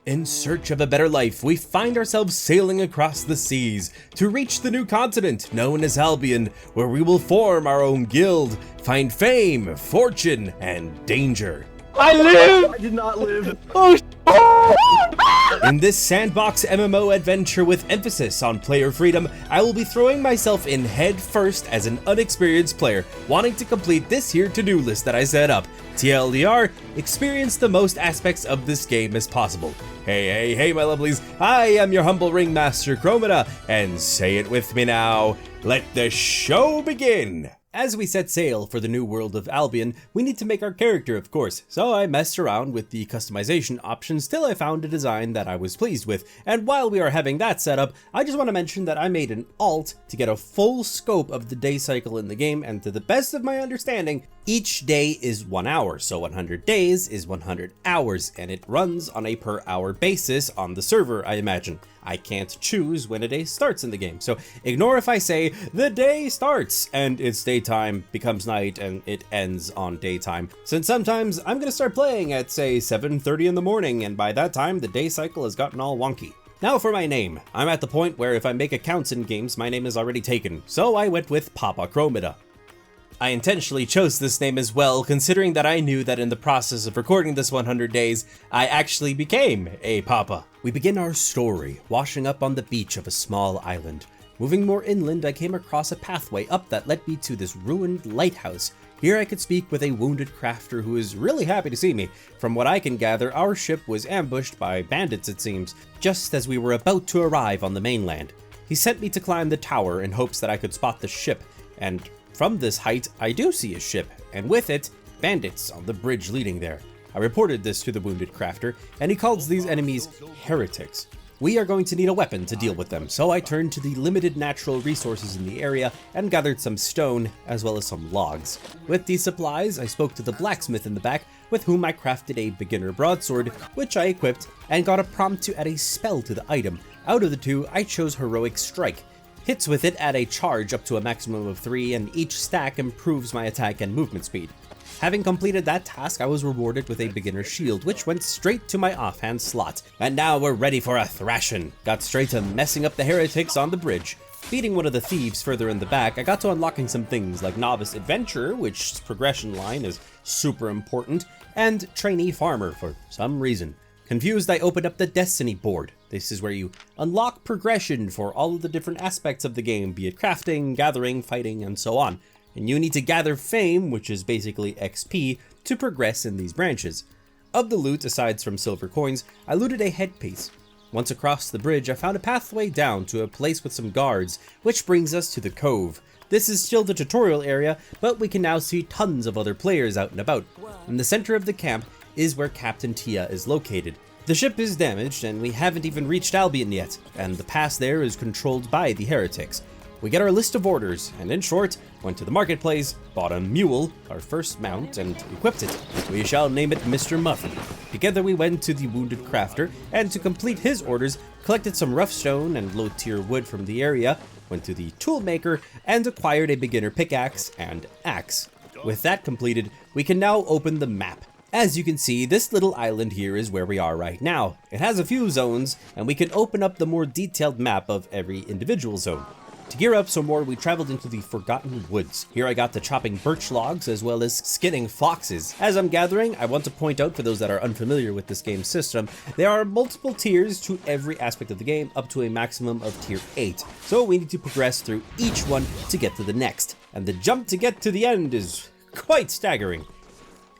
In search of a better life, we find ourselves sailing across the seas to reach the new continent known as Albion, where we will form our own guild, find fame, fortune, and danger. I live! I did not live. Oh, In this Sandbox MMO adventure with emphasis on player freedom, I will be throwing myself in head first as an unexperienced player, wanting to complete this here to-do list that I set up. TLDR, experience the most aspects of this game as possible. Hey my lovelies, I am your humble ringmaster Crowmeda, and say it with me now, let the show begin! As we set sail for the new world of Albion, we need to make our character, of course, so I messed around with the customization options till I found a design that I was pleased with, and while we are having that set up, I just want to mention that I made an alt to get a full scope of the day cycle in the game, and to the best of my understanding, each day is 1 hour, so 100 days is 100 hours, and it runs on a per hour basis on the server, I imagine. I can't choose when a day starts in the game, so ignore if I say the day starts and it's daytime, becomes night, and it ends on daytime, since sometimes I'm gonna start playing at say 7:30 in the morning, and by that time the day cycle has gotten all wonky. Now for my name. I'm at the point where if I make accounts in games, my name is already taken, so I went with Papa Crowmeda. I intentionally chose this name as well, considering that I knew that in the process of recording this 100 days, I actually became a Papa. We begin our story, washing up on the beach of a small island. Moving more inland, I came across a pathway up that led me to this ruined lighthouse. Here I could speak with a wounded crafter who is really happy to see me. From what I can gather, our ship was ambushed by bandits, it seems, just as we were about to arrive on the mainland. He sent me to climb the tower in hopes that I could spot the ship, and from this height, I do see a ship, and with it, bandits on the bridge leading there. I reported this to the wounded crafter, and he calls these enemies heretics. We are going to need a weapon to deal with them, so I turned to the limited natural resources in the area and gathered some stone, as well as some logs. With these supplies, I spoke to the blacksmith in the back, with whom I crafted a beginner broadsword, which I equipped, and got a prompt to add a spell to the item. Out of the two, I chose Heroic Strike. Hits with it add a charge up to a maximum of 3, and each stack improves my attack and movement speed. Having completed that task, I was rewarded with a beginner shield, which went straight to my offhand slot. And now we're ready for a thrashing. Got straight to messing up the heretics on the bridge. Beating one of the thieves further in the back, I got to unlocking some things like Novice Adventurer, which's progression line is super important, and Trainee Farmer for some reason. Confused, I opened up the Destiny board. This is where you unlock progression for all of the different aspects of the game, be it crafting, gathering, fighting, and so on. And you need to gather fame, which is basically XP, to progress in these branches. Of the loot, aside from silver coins, I looted a headpiece. Once across the bridge, I found a pathway down to a place with some guards, which brings us to the cove. This is still the tutorial area, but we can now see tons of other players out and about. In the center of the camp is where Captain Tia is located. The ship is damaged, and we haven't even reached Albion yet, and the pass there is controlled by the heretics. We get our list of orders, and in short, went to the marketplace, bought a mule, our first mount, and equipped it. We shall name it Mr. Muffin. Together we went to the wounded crafter, and to complete his orders, collected some rough stone and low-tier wood from the area, went to the toolmaker, and acquired a beginner pickaxe and axe. With that completed, we can now open the map. As you can see, this little island here is where we are right now. It has a few zones, and we can open up the more detailed map of every individual zone. To gear up some more, we traveled into the Forgotten Woods. Here I got to chopping birch logs as well as skinning foxes. As I'm gathering, I want to point out for those that are unfamiliar with this game's system, there are multiple tiers to every aspect of the game up to a maximum of tier 8. So we need to progress through each one to get to the next. And the jump to get to the end is quite staggering.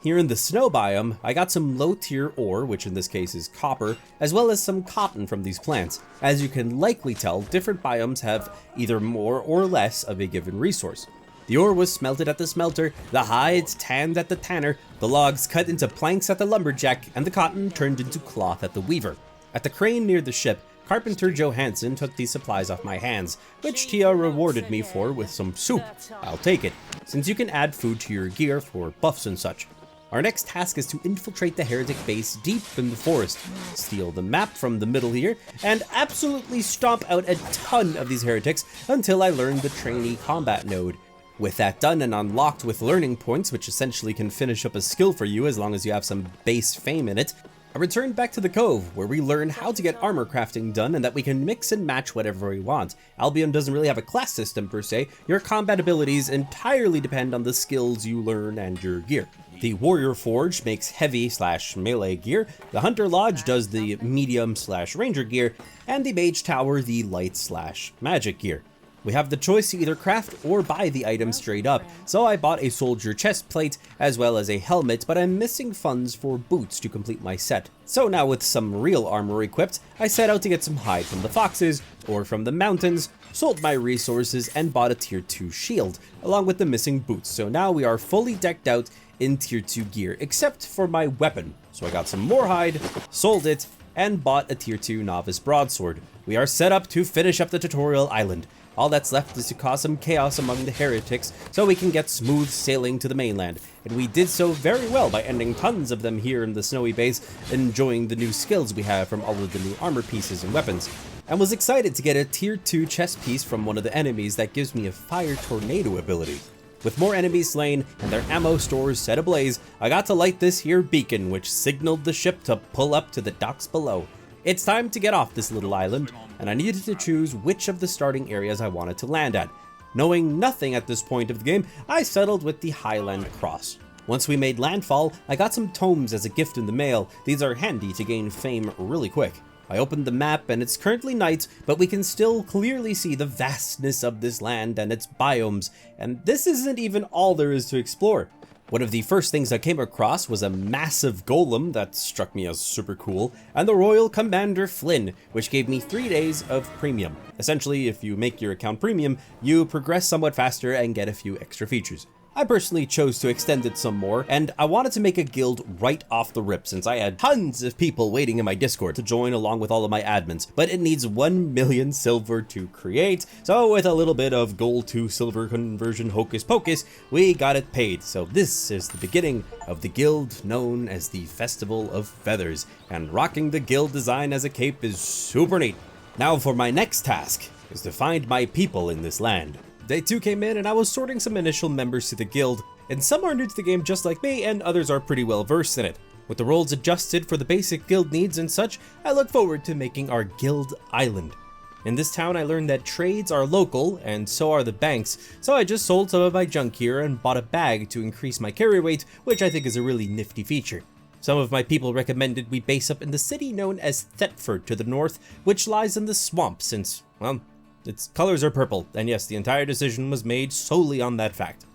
Here in the snow biome, I got some low-tier ore, which in this case is copper, as well as some cotton from these plants. As you can likely tell, different biomes have either more or less of a given resource. The ore was smelted at the smelter, the hides tanned at the tanner, the logs cut into planks at the lumberjack, and the cotton turned into cloth at the weaver. At the crane near the ship, Carpenter Johansson took these supplies off my hands, which Tia rewarded me for with some soup. I'll take it, since you can add food to your gear for buffs and such. Our next task is to infiltrate the heretic base deep in the forest, steal the map from the middle here, and absolutely stomp out a ton of these heretics until I learn the trainee combat node. With that done and unlocked with learning points, which essentially can finish up a skill for you as long as you have some base fame in it, I returned back to the Cove, where we learned how to get armor crafting done and that we can mix and match whatever we want. Albion doesn't really have a class system per se, your combat abilities entirely depend on the skills you learn and your gear. The Warrior Forge makes heavy/melee gear, the Hunter Lodge does the medium/ranger gear, and the Mage Tower the light/magic gear. We have the choice to either craft or buy the item straight up, so I bought a soldier chest plate as well as a helmet, but I'm missing funds for boots to complete my set. So now with some real armor equipped, I set out to get some hide from the foxes or from the mountains, sold my resources and bought a tier 2 shield, along with the missing boots, so now we are fully decked out in tier 2 gear, except for my weapon. So I got some more hide, sold it, and bought a tier 2 novice broadsword. We are set up to finish up the tutorial island. All that's left is to cause some chaos among the heretics so we can get smooth sailing to the mainland, and we did so very well by ending tons of them here in the snowy base, enjoying the new skills we have from all of the new armor pieces and weapons. And was excited to get a tier 2 chest piece from one of the enemies that gives me a fire tornado ability. With more enemies slain and their ammo stores set ablaze, I got to light this here beacon which signaled the ship to pull up to the docks below. It's time to get off this little island, and I needed to choose which of the starting areas I wanted to land at. Knowing nothing at this point of the game, I settled with the Highland Cross. Once we made landfall, I got some tomes as a gift in the mail. These are handy to gain fame really quick. I opened the map and it's currently night, but we can still clearly see the vastness of this land and its biomes, and this isn't even all there is to explore. One of the first things I came across was a massive golem that struck me as super cool, and the Royal Commander Flynn, which gave me 3 days of premium. Essentially, if you make your account premium, you progress somewhat faster and get a few extra features. I personally chose to extend it some more, and I wanted to make a guild right off the rip since I had tons of people waiting in my Discord to join along with all of my admins, but it needs 1 million silver to create, so with a little bit of gold to silver conversion hocus pocus, we got it paid. So this is the beginning of the guild known as the Festival of Feathers, and rocking the guild design as a cape is super neat. Now for my next task is to find my people in this land. Day 2 came in and I was sorting some initial members to the guild, and some are new to the game just like me and others are pretty well versed in it. With the roles adjusted for the basic guild needs and such, I look forward to making our guild island. In this town I learned that trades are local and so are the banks, so I just sold some of my junk here and bought a bag to increase my carry weight, which I think is a really nifty feature. Some of my people recommended we base up in the city known as Thetford to the north, which lies in the swamp since, well, its colors are purple, and yes, the entire decision was made solely on that fact.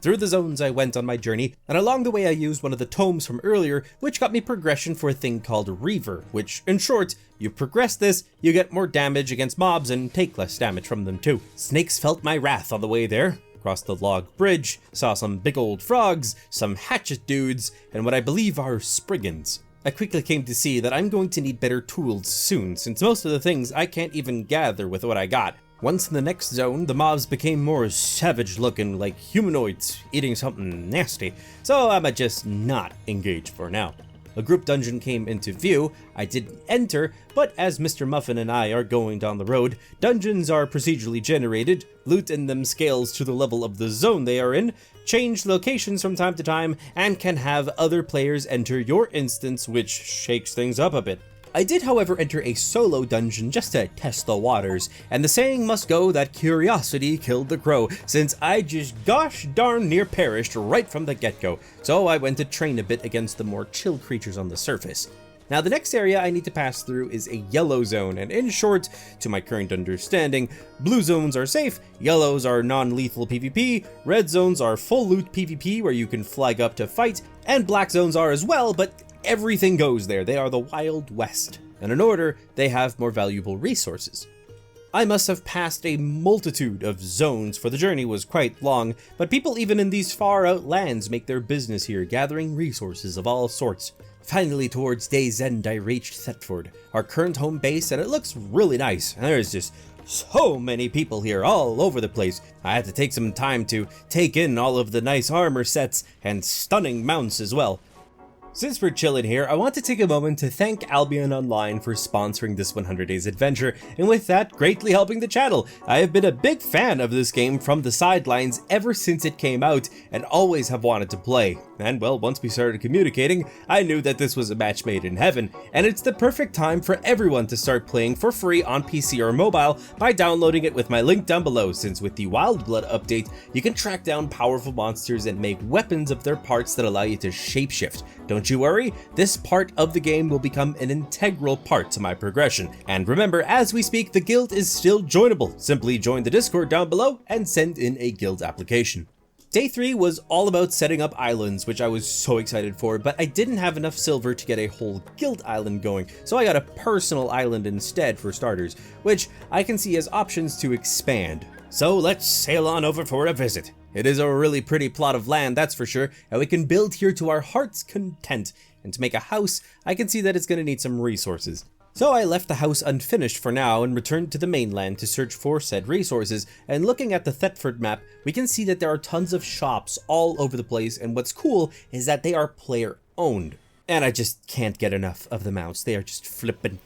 Through the zones I went on my journey, and along the way I used one of the tomes from earlier, which got me progression for a thing called Reaver, which, in short, you progress this, you get more damage against mobs and take less damage from them too. Snakes felt my wrath on the way there. Crossed the log bridge, saw some big old frogs, some hatchet dudes, and what I believe are Spriggans. I quickly came to see that I'm going to need better tools soon, since most of the things I can't even gather with what I got. Once in the next zone, the mobs became more savage looking, like humanoids eating something nasty, so I'ma just not engage for now. A group dungeon came into view. I didn't enter, but as Mr. Muffin and I are going down the road, dungeons are procedurally generated, loot in them scales to the level of the zone they are in, change locations from time to time, and can have other players enter your instance, which shakes things up a bit. I did, however, enter a solo dungeon just to test the waters, and the saying must go that curiosity killed the crow, since I just gosh darn near perished right from the get-go, so I went to train a bit against the more chill creatures on the surface. Now the next area I need to pass through is a yellow zone, and in short, to my current understanding, blue zones are safe, yellows are non-lethal PvP, red zones are full loot PvP where you can flag up to fight, and black zones are as well, but everything goes there. They are the Wild West, and in order, they have more valuable resources. I must have passed a multitude of zones, for the journey was quite long, but people even in these far out lands make their business here, gathering resources of all sorts. Finally, towards day's end, I reached Thetford, our current home base, and it looks really nice. There's just so many people here all over the place. I had to take some time to take in all of the nice armor sets and stunning mounts as well. Since we're chilling here, I want to take a moment to thank Albion Online for sponsoring this 100 Days adventure, and with that, greatly helping the channel. I have been a big fan of this game from the sidelines ever since it came out, and always have wanted to play. And well, once we started communicating, I knew that this was a match made in heaven, and it's the perfect time for everyone to start playing for free on PC or mobile by downloading it with my link down below, since with the Wild Blood update, you can track down powerful monsters and make weapons of their parts that allow you to shapeshift. Don't you worry, this part of the game will become an integral part to my progression. And remember, as we speak, the guild is still joinable. Simply join the Discord down below and send in a guild application. Day 3 was all about setting up islands, which I was so excited for, but I didn't have enough silver to get a whole guild island going, so I got a personal island instead for starters, which I can see as options to expand. So let's sail on over for a visit. It is a really pretty plot of land, that's for sure, and we can build here to our heart's content. And to make a house, I can see that it's going to need some resources. So I left the house unfinished for now and returned to the mainland to search for said resources, and looking at the Thetford map, we can see that there are tons of shops all over the place, and what's cool is that they are player owned. And I just can't get enough of the mounts, they are just flippin'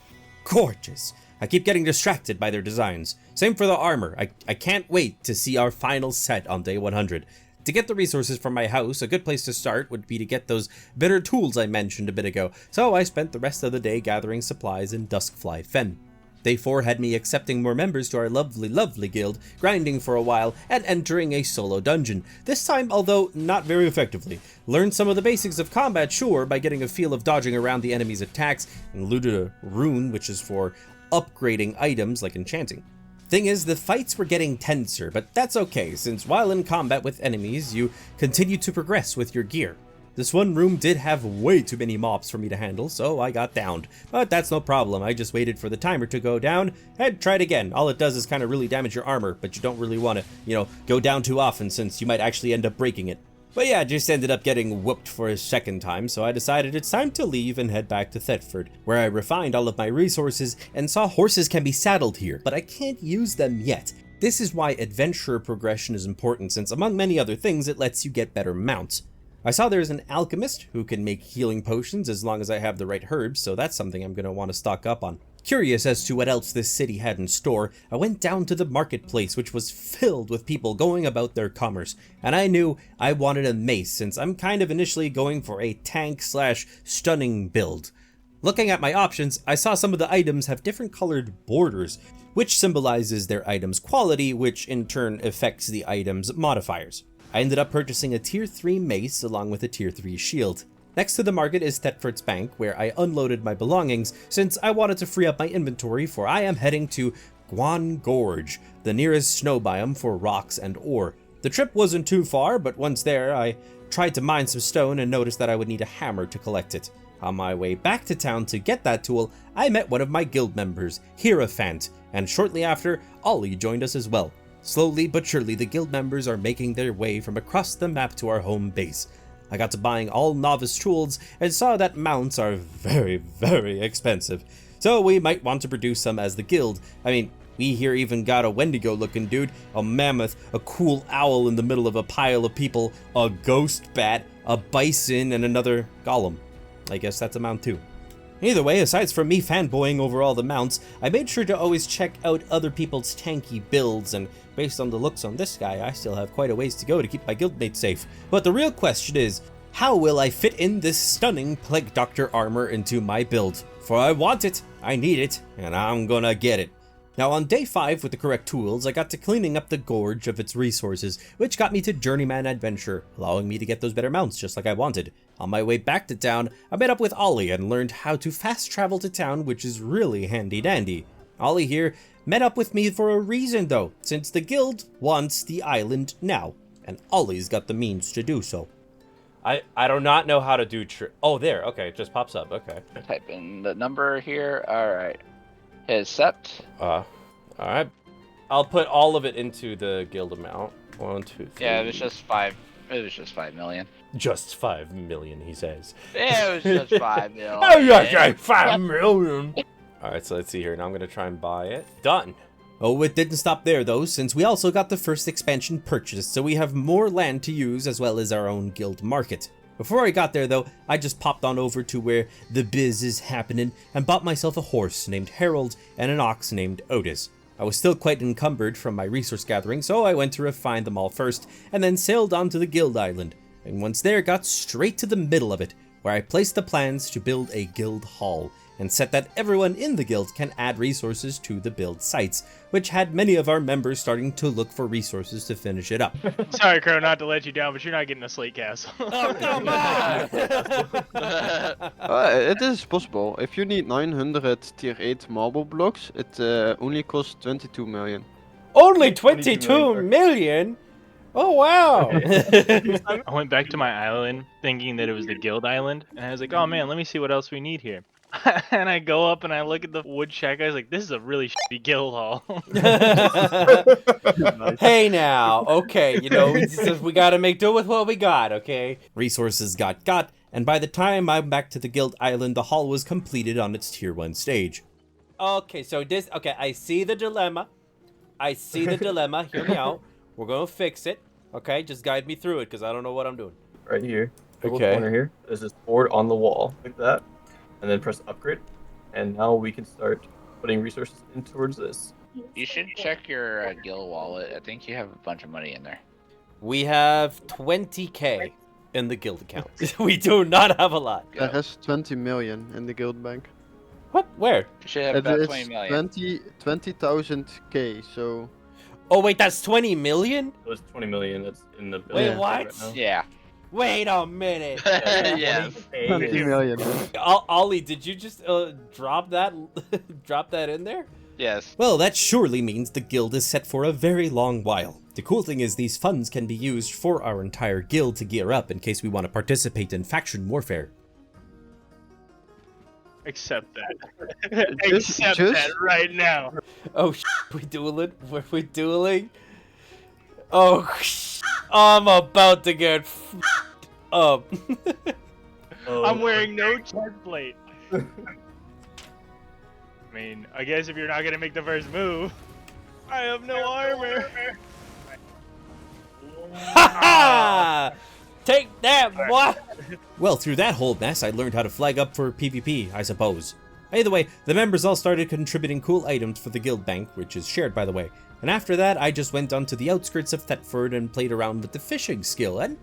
gorgeous. I keep getting distracted by their designs. Same for the armor, I can't wait to see our final set on day 100. To get the resources from my house, a good place to start would be to get those bitter tools I mentioned a bit ago, so I spent the rest of the day gathering supplies in Duskfly Fen. Day 4 had me accepting more members to our lovely guild, grinding for a while, and entering a solo dungeon. This time, although not very effectively. Learned some of the basics of combat, sure, by getting a feel of dodging around the enemy's attacks, and looted a rune, which is for upgrading items like enchanting. Thing is, the fights were getting tenser, but that's okay, since while in combat with enemies, you continue to progress with your gear. This one room did have way too many mobs for me to handle, so I got downed. But that's no problem, I just waited for the timer to go down, and tried again. All it does is kind of really damage your armor, but you don't really want to, go down too often, since you might actually end up breaking it. But yeah, just ended up getting whooped for a second time, so I decided it's time to leave and head back to Thetford, where I refined all of my resources and saw horses can be saddled here, but I can't use them yet. This is why adventurer progression is important, since among many other things, it lets you get better mounts. I saw there's an alchemist who can make healing potions as long as I have the right herbs, so that's something I'm going to want to stock up on. Curious as to what else this city had in store, I went down to the marketplace, which was filled with people going about their commerce, and I knew I wanted a mace since I'm kind of initially going for a tank/stunning build. Looking at my options, I saw some of the items have different colored borders, which symbolizes their item's quality, which in turn affects the item's modifiers. I ended up purchasing a tier 3 mace along with a tier 3 shield. Next to the market is Thetford's Bank, where I unloaded my belongings since I wanted to free up my inventory, for I am heading to Guan Gorge, the nearest snow biome for rocks and ore. The trip wasn't too far, but once there, I tried to mine some stone and noticed that I would need a hammer to collect it. On my way back to town to get that tool, I met one of my guild members, Hierophant, and shortly after, Ollie joined us as well. Slowly but surely, the guild members are making their way from across the map to our home base. I got to buying all novice tools and saw that mounts are very expensive. So we might want to produce some as the guild. I mean, we here even got a Wendigo looking dude, a mammoth, a cool owl in the middle of a pile of people, a ghost bat, a bison, and another golem. I guess that's a mount too. Either way, aside from me fanboying over all the mounts, I made sure to always check out other people's tanky builds, and based on the looks on this guy, I still have quite a ways to go to keep my guildmates safe. But the real question is, how will I fit in this stunning Plague Doctor armor into my build? For I want it, I need it, and I'm gonna get it. Now on day 5 with the correct tools, I got to cleaning up the gorge of its resources, which got me to Journeyman Adventure, allowing me to get those better mounts just like I wanted. On my way back to town, I met up with Ollie and learned how to fast travel to town, which is really handy dandy. Ollie here met up with me for a reason though, since the guild wants the island now, and Ollie's got the means to do so. I do not know how to do oh, there, okay, it just pops up, okay. Type in the number here, alright. Accept. Alright. I'll put all of it into the guild amount. 1, 2, 3. Yeah, it was just 5 million. Just 5 million, he says. Yeah, it was just 5 million. Oh, yeah, 5 million. Alright, so let's see here. Now I'm gonna try and buy it. Done. Oh, it didn't stop there though, since we also got the first expansion purchased, so we have more land to use as well as our own guild market. Before I got there though, I just popped on over to where the biz is happening and bought myself a horse named Harold and an ox named Otis. I was still quite encumbered from my resource gathering, so I went to refine them all first, and then sailed onto the guild island, and once there got straight to the middle of it, where I placed the plans to build a guild hall, and set that everyone in the guild can add resources to the build sites, which had many of our members starting to look for resources to finish it up. Sorry, Crow, not to let you down, but you're not getting a slate castle. Oh, come on! It is possible. If you need 900 tier 8 marble blocks, it only costs 22 million. Only 22 22 million? Oh, wow! I went back to my island thinking that it was the guild island, and I was like, oh man, let me see what else we need here. And I go up and I look at the wood shack. I was like, this is a really shitty guild hall. Hey now, okay, you know, we gotta make do with what we got, okay? Resources got, and by the time I'm back to the guild island, the hall was completed on its tier 1 stage. Okay, so I see the dilemma. Hear me out. We're gonna fix it, okay? Just guide me through it, because I don't know what I'm doing. Right here. Little Okay. corner here. There's this board on the wall, like that. And then press upgrade. And now we can start putting resources in towards this. You should check your guild wallet. I think you have a bunch of money in there. We have 20k in the guild account. We do not have a lot. There is 20 million in the guild bank. What? Where? You should have It about is 20 million. 20,000 K, so... Oh wait, that's 20 million? So it's 20 million that's in the Wait, building what? right now. Yeah. Wait a minute. Yes. 20 million. Ollie, did you just drop that in there? Yes. Well, that surely means the guild is set for a very long while. The cool thing is these funds can be used for our entire guild to gear up in case we want to participate in faction warfare. Accept that. Accept that right now. Oh, we dueling? Were we dueling? Oh, I'm about to get up. Oh, I'm wearing no chest plate. I mean, I guess if you're not gonna make the first move, I have no armor. Ha ha! Take that, boy! Well, through that whole mess, I learned how to flag up for PvP, I suppose. Either way, the members all started contributing cool items for the guild bank, which is shared by the way. And after that, I just went onto the outskirts of Thetford and played around with the fishing skill, and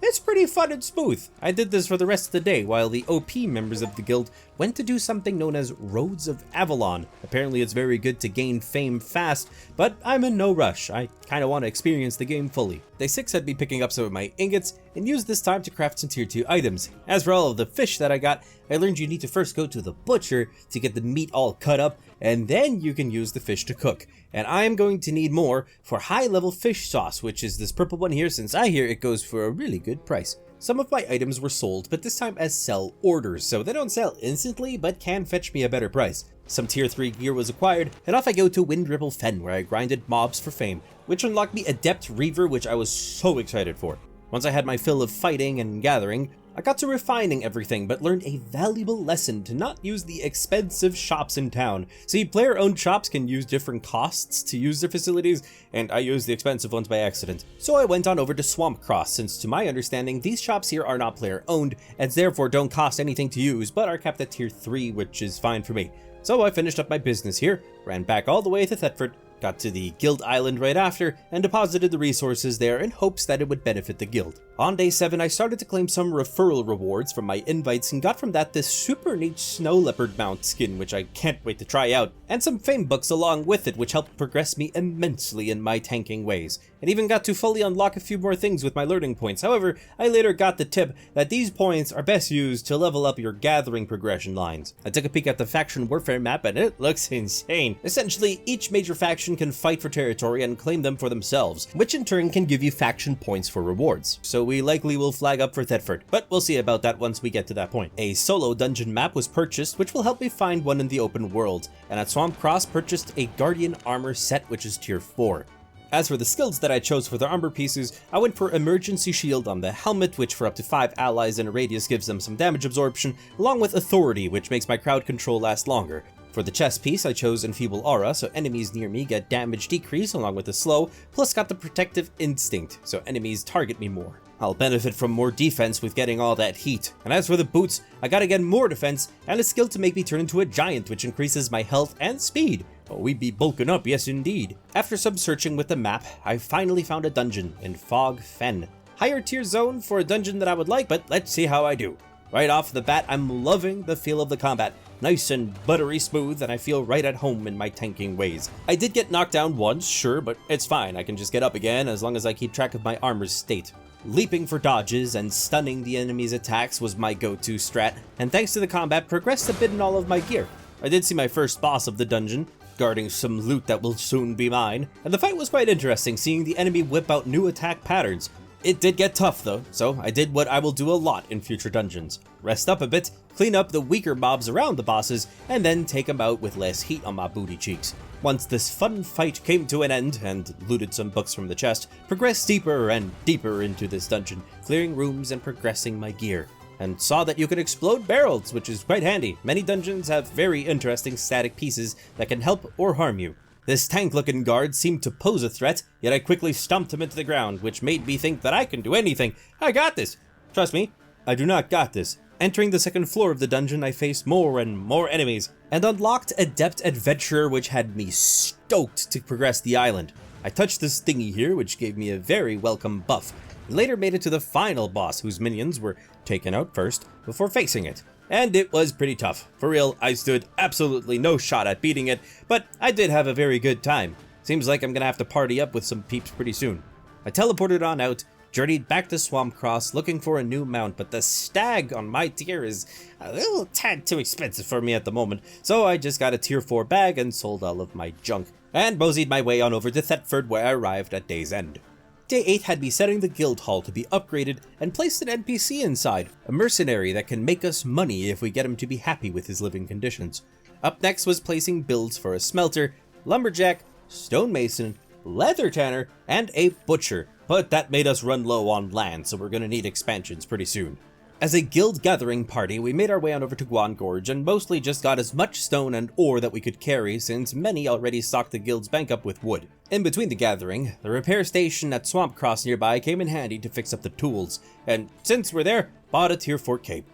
it's pretty fun and smooth. I did this for the rest of the day, while the OP members of the guild went to do something known as Roads of Avalon. Apparently it's very good to gain fame fast, but I'm in no rush. I kinda want to experience the game fully. Day 6 had me picking up some of my ingots, and used this time to craft some tier 2 items. As for all of the fish that I got, I learned you need to first go to the butcher to get the meat all cut up, and then you can use the fish to cook. And I am going to need more for high level fish sauce, which is this purple one here, since I hear it goes for a really good price. Some of my items were sold, but this time as sell orders, so they don't sell instantly, but can fetch me a better price. Some tier 3 gear was acquired, and off I go to Wind Ripple Fen, where I grinded mobs for fame, which unlocked me Adept Reaver, which I was so excited for. Once I had my fill of fighting and gathering, I got to refining everything, but learned a valuable lesson to not use the expensive shops in town. See, player-owned shops can use different costs to use their facilities, and I used the expensive ones by accident. So I went on over to Swamp Cross, since to my understanding, these shops here are not player-owned, and therefore don't cost anything to use, but are kept at tier 3, which is fine for me. So I finished up my business here, ran back all the way to Thetford, got to the guild island right after, and deposited the resources there in hopes that it would benefit the guild. On day 7, I started to claim some referral rewards from my invites and got from that this super neat snow leopard mount skin, which I can't wait to try out, and some fame books along with it, which helped progress me immensely in my tanking ways, and even got to fully unlock a few more things with my learning points. However, I later got the tip that these points are best used to level up your gathering progression lines. I took a peek at the faction warfare map and it looks insane. Essentially, each major faction can fight for territory and claim them for themselves, which in turn can give you faction points for rewards. So we likely will flag up for Thetford, but we'll see about that once we get to that point. A solo dungeon map was purchased, which will help me find one in the open world, and at Swamp Cross purchased a Guardian armor set, which is tier 4. As for the skills that I chose for the armor pieces, I went for Emergency Shield on the helmet, which for up to 5 allies in a radius gives them some damage absorption, along with Authority, which makes my crowd control last longer. For the chest piece, I chose Enfeeble Aura, so enemies near me get damage decrease along with the slow, plus got the Protective Instinct, so enemies target me more. I'll benefit from more defense with getting all that heat. And as for the boots, I gotta get more defense and a skill to make me turn into a giant, which increases my health and speed. Oh, we be bulking up, yes indeed. After some searching with the map, I finally found a dungeon in Fog Fen. Higher tier zone for a dungeon that I would like, but let's see how I do. Right off the bat, I'm loving the feel of the combat. Nice and buttery smooth, and I feel right at home in my tanking ways. I did get knocked down once, sure, but it's fine. I can just get up again as long as I keep track of my armor's state. Leaping for dodges and stunning the enemy's attacks was my go-to strat, and thanks to the combat, progressed a bit in all of my gear. I did see my first boss of the dungeon, guarding some loot that will soon be mine, and the fight was quite interesting, seeing the enemy whip out new attack patterns. It did get tough though, so I did what I will do a lot in future dungeons. Rest up a bit, clean up the weaker mobs around the bosses, and then take them out with less heat on my booty cheeks. Once this fun fight came to an end, and looted some books from the chest, progressed deeper and deeper into this dungeon, clearing rooms and progressing my gear. And saw that you can explode barrels, which is quite handy. Many dungeons have very interesting static pieces that can help or harm you. This tank-looking guard seemed to pose a threat, yet I quickly stomped him into the ground, which made me think that I can do anything. I got this! Trust me, I do not got this. Entering the second floor of the dungeon, I faced more and more enemies, and unlocked Adept Adventurer, which had me stoked to progress the island. I touched this thingy here, which gave me a very welcome buff. Later made it to the final boss, whose minions were taken out first, before facing it. And it was pretty tough. For real, I stood absolutely no shot at beating it, but I did have a very good time. Seems like I'm gonna have to party up with some peeps pretty soon. I teleported on out, journeyed back to Swampcross looking for a new mount, but the stag on my tier is a little tad too expensive for me at the moment, so I just got a tier 4 bag and sold all of my junk, and moseyed my way on over to Thetford, where I arrived at day's end. Day 8 had me setting the guild hall to be upgraded and placed an NPC inside, a mercenary that can make us money if we get him to be happy with his living conditions. Up next was placing builds for a smelter, lumberjack, stonemason, leather tanner, and a butcher, but that made us run low on land, so we're gonna need expansions pretty soon. As a guild gathering party, we made our way on over to Guan Gorge and mostly just got as much stone and ore that we could carry, since many already stocked the guild's bank up with wood. In between the gathering, the repair station at Swampcross nearby came in handy to fix up the tools, and since we're there, bought a tier 4 cape.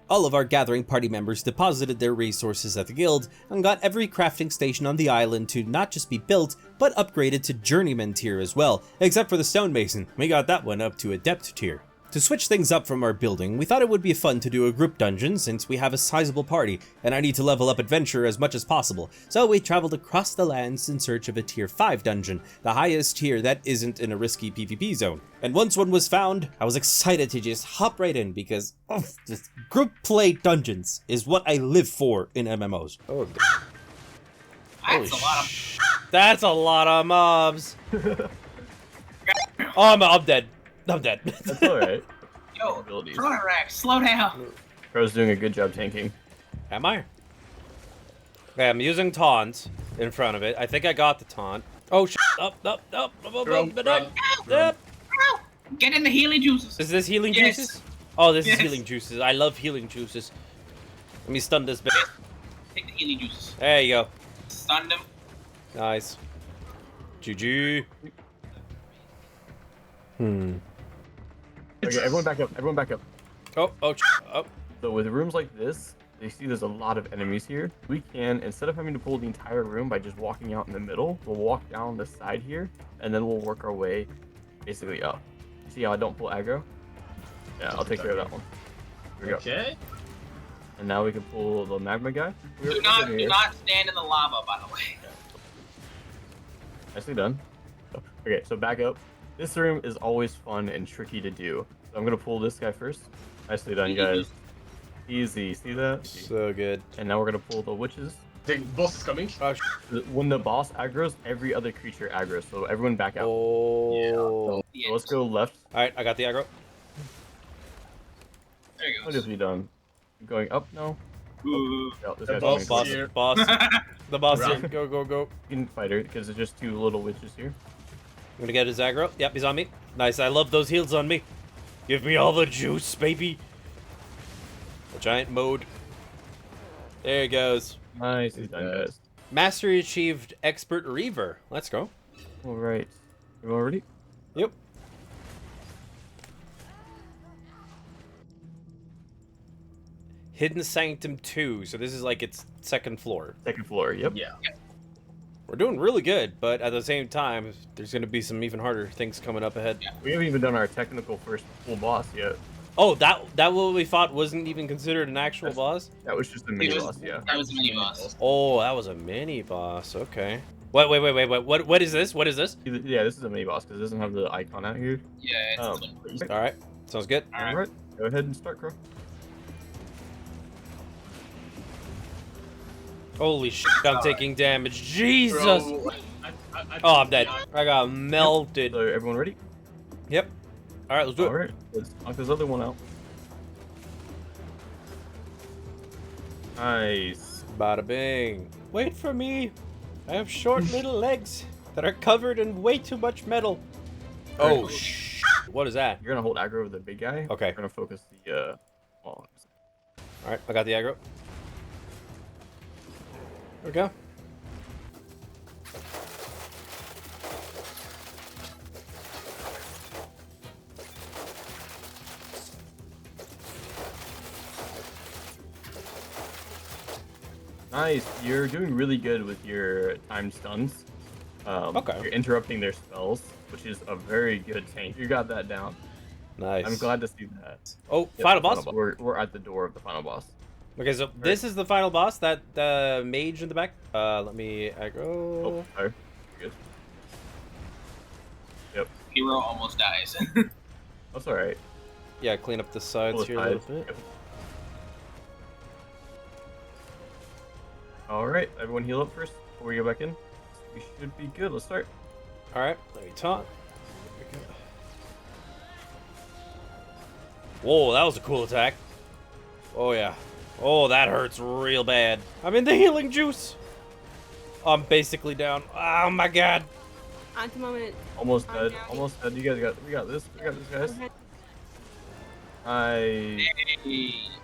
All of our gathering party members deposited their resources at the guild and got every crafting station on the island to not just be built, but upgraded to journeyman tier as well, except for the stonemason. We got that one up to adept tier. To switch things up from our building, we thought it would be fun to do a group dungeon since we have a sizable party, and I need to level up adventure as much as possible, so we traveled across the lands in search of a tier 5 dungeon, the highest tier that isn't in a risky PvP zone. And once one was found, I was excited to just hop right in because just group play dungeons is what I live for in MMOs. Oh, That's a lot of mobs. Oh, I'm dead. I'm dead. That's alright. Yo, Abilities. Chronorax, slow down. Crow's doing a good job tanking. Am I? Okay, I'm using taunt in front of it. I think I got the taunt. Oh, up. Get in the healing juices. Is this healing Yes. juices? Oh, this Yes. is healing juices. I love healing juices. Let me stun this bit. Take the healing juices. There you go. Stun them. Nice. GG. Okay, everyone back up. Everyone back up. Oh. So with rooms like this, you see there's a lot of enemies here. We can, instead of having to pull the entire room by just walking out in the middle, we'll walk down the side here, and then we'll work our way basically up. See how I don't pull aggro? Yeah, I'll take care of that one. Here we go. Okay. And now we can pull the magma guy. Do not stand in the lava, by the way. Nicely done. Okay, so back up. This room is always fun and tricky to do. So I'm gonna pull this guy first. Nicely done, guys. Easy, see that? So good. And now we're gonna pull the witches. The boss is coming. When the boss aggroes, every other creature aggroes, so everyone back out. Oh. So let's go left. Alright, I got the aggro. There you What go. have we done? Going up now? Ooh. Oh, this The guy's boss coming. here. Boss. The boss Run. here. Go. You can fight her because there's just two little witches here. I'm gonna get his aggro. Yep, he's on me. Nice, I love those heals on me. Give me all the juice, baby. The giant mode. There he goes. Nicely done, guys. Mastery achieved Expert Reaver. Let's go. Alright. Everyone ready? Yep. Hidden Sanctum 2, so this is like its second floor. Second floor, yep. Yeah. We're doing really good, but at the same time, there's gonna be some even harder things coming up ahead. We haven't even done our technical first full boss yet. Oh, that what we fought wasn't even considered an actual boss? That was just a mini boss, yeah. That was a mini boss. Oh, that was a mini boss. Okay. Wait. What is this? What is this? Yeah, this is a mini boss because it doesn't have the icon out here. Yeah, it's All right. Sounds good. Alright, go ahead and start, Crow. Holy shit, I'm taking damage. Jesus. Oh, I'm dead. I got melted. So, everyone ready? Yep. All right, let's do it. Alright, let's knock this other one out. Nice. Bada bing. Wait for me. I have short little legs that are covered in way too much metal. Oh, shit. What is that? You're gonna hold aggro with the big guy. Okay. We're gonna focus the, small ones. All right, I got the aggro. There we go. Nice. You're doing really good with your timed stuns. Okay. You're interrupting their spells, which is a very good tank. You got that down. Nice. I'm glad to see that. Oh, Yep, final the boss? We're at the door of the final boss. Okay, so this is the final boss, that mage in the back. Let me aggro. Oh, sorry. You're good. Yep. Hero almost dies. That's alright. Yeah, clean up the sides Pull here a aside. little bit. Yep. Alright, everyone heal up first before we go back in. We should be good. Let's start. All right, let me talk. There we go. Whoa, that was a cool attack. Oh yeah. Oh, that hurts real bad. I'm in the healing juice. I'm basically down. Oh my god. At the moment. Almost I'm dead. down. Almost dead. You guys got. We got this. We got this, guys. Okay.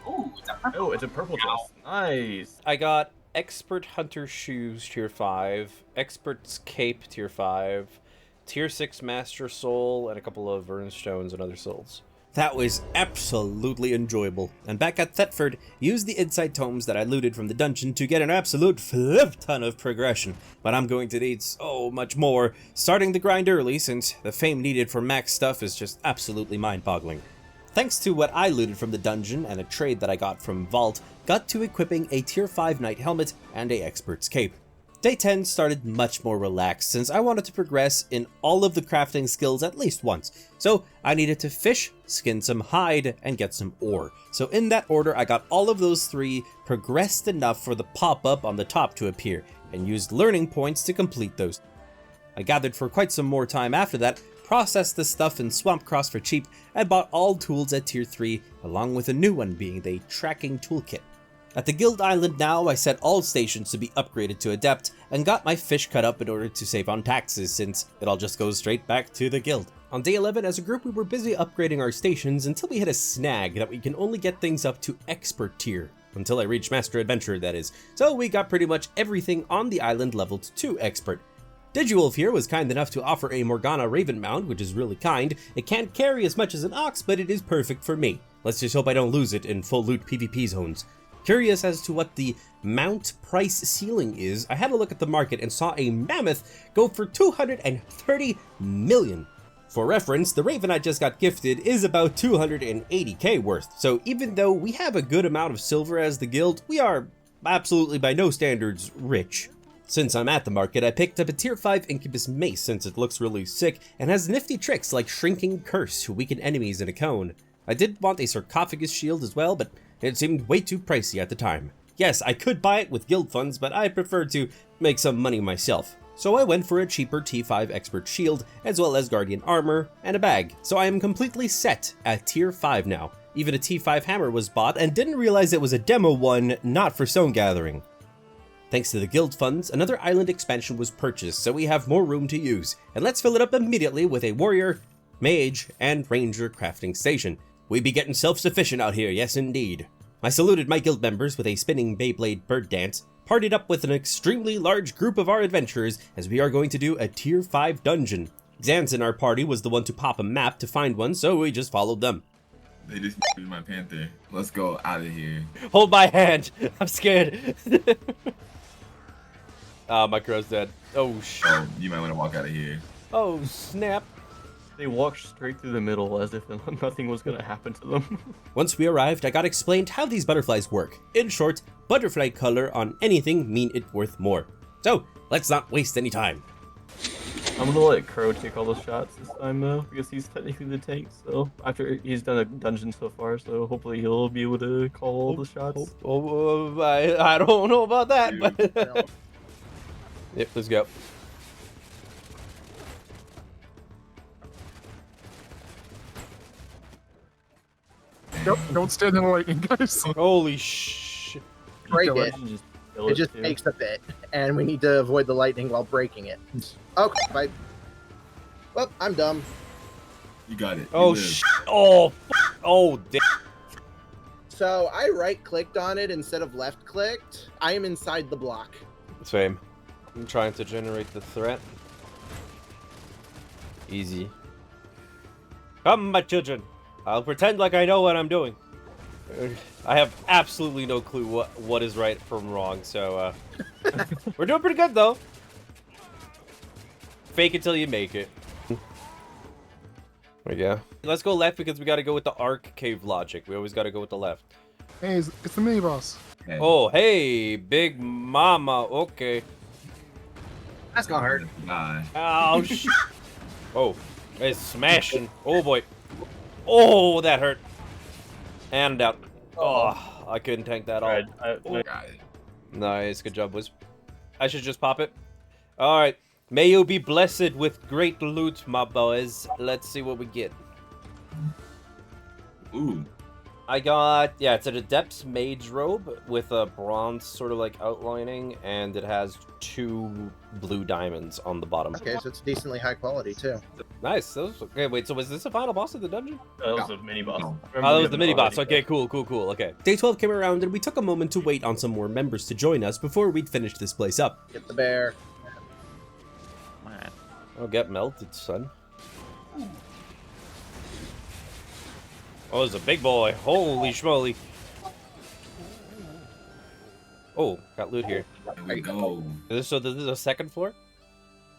Ooh, it's a purple. Oh, it's a purple chest. Nice. I got Expert Hunter Shoes tier 5, Expert's Cape tier 5, tier 6 Master Soul, and a couple of Vernstones and other souls. That was absolutely enjoyable. And back at Thetford, used the Insight Tomes that I looted from the dungeon to get an absolute flip ton of progression. But I'm going to need so much more, starting the grind early since the fame needed for max stuff is just absolutely mind-boggling. Thanks to what I looted from the dungeon and a trade that I got from Vault, got to equipping a tier 5 Knight helmet and a Expert's Cape. Day 10 started much more relaxed since I wanted to progress in all of the crafting skills at least once. So I needed to fish, skin some hide, and get some ore. So in that order I got all of those three, progressed enough for the pop-up on the top to appear, and used learning points to complete those. I gathered for quite some more time after that, processed the stuff in Swamp Cross for cheap, and bought all tools at tier 3, along with a new one being the tracking toolkit. At the Guild Island now, I set all stations to be upgraded to Adept, and got my fish cut up in order to save on taxes, since it all just goes straight back to the guild. On day 11, as a group, we were busy upgrading our stations until we hit a snag that we can only get things up to Expert tier. Until I reached Master Adventurer, that is. So we got pretty much everything on the island leveled to Expert. Digewolf here was kind enough to offer a Morgana Raven mount, which is really kind. It can't carry as much as an ox, but it is perfect for me. Let's just hope I don't lose it in full loot PvP zones. Curious as to what the mount price ceiling is, I had a look at the market and saw a mammoth go for 230 million. For reference, the Raven I just got gifted is about 280k worth, so even though we have a good amount of silver as the guild, we are absolutely by no standards rich. Since I'm at the market, I picked up a tier 5 Incubus Mace since it looks really sick and has nifty tricks like Shrinking Curse to weaken enemies in a cone. I did want a Sarcophagus Shield as well, but it seemed way too pricey at the time. Yes, I could buy it with guild funds, but I preferred to make some money myself. So I went for a cheaper T5 Expert Shield, as well as Guardian Armor, and a bag. So I am completely set at tier 5 now. Even a T5 Hammer was bought, and didn't realize it was a demo one, not for Stone Gathering. Thanks to the guild funds, another island expansion was purchased, so we have more room to use. And let's fill it up immediately with a warrior, mage, and ranger crafting station. We be getting self-sufficient out here, yes indeed. I saluted my guild members with a spinning Beyblade bird dance, partied up with an extremely large group of our adventurers as we are going to do a tier 5 dungeon. Xans in our party was the one to pop a map to find one, so we just followed them. They just my panther. Let's go out of here. Hold my hand. I'm scared. My crow's dead. Oh, Oh, you might want to walk out of here. Oh, snap. They walked straight through the middle as if nothing was gonna happen to them. Once we arrived, I got explained how these butterflies work. In short, butterfly color on anything mean it worth more. So, let's not waste any time. I'm gonna let Crow take all the shots this time though, because he's technically the tank. So after he's done a dungeon so far, so hopefully he'll be able to call all the shots. I don't know about that, but... Yep, let's go. Nope, don't stand in the lightning, guys. Holy sh... Break it. Just It just too. takes a bit, and we need to avoid the lightning while breaking it. Okay, bye. Well, I'm dumb. You got it. You Oh, live. sh... Oh, oh, damn. So I right-clicked on it instead of left-clicked. I am inside the block. Same. I'm trying to generate the threat. Easy. Come, my children. I'll pretend like I know what I'm doing. I have absolutely no clue what is right from wrong, so we're doing pretty good though. Fake it till you make it. There we go. Let's go left because we gotta go with the arc cave logic. We always gotta go with the left. Hey, it's the mini boss. Okay. Oh, hey, big mama. Okay. That's gonna hurt. Bye. Oh, oh, it's smashing. Oh boy. Oh, that hurt. And out. Oh, I couldn't tank that all. Got it. Nice, good job, Wiz. I should just pop it. All right. May you be blessed with great loot, my boys. Let's see what we get. Ooh. I got, yeah, it's an Adept's Mage Robe with a bronze sort of like outlining, and it has 2 blue diamonds on the bottom. Okay, so it's decently high quality too. Nice. Okay, wait, so was this the final boss of the dungeon? That was a mini boss. No. Oh, that was the mini boss. Okay, cool. Okay. Day 12 came around and we took a moment to wait on some more members to join us before we'd finish this place up. Get the bear. Oh, get melted, son. Oh, it's a big boy. Holy schmoly. Oh, got loot here. There we go. So this is a second floor?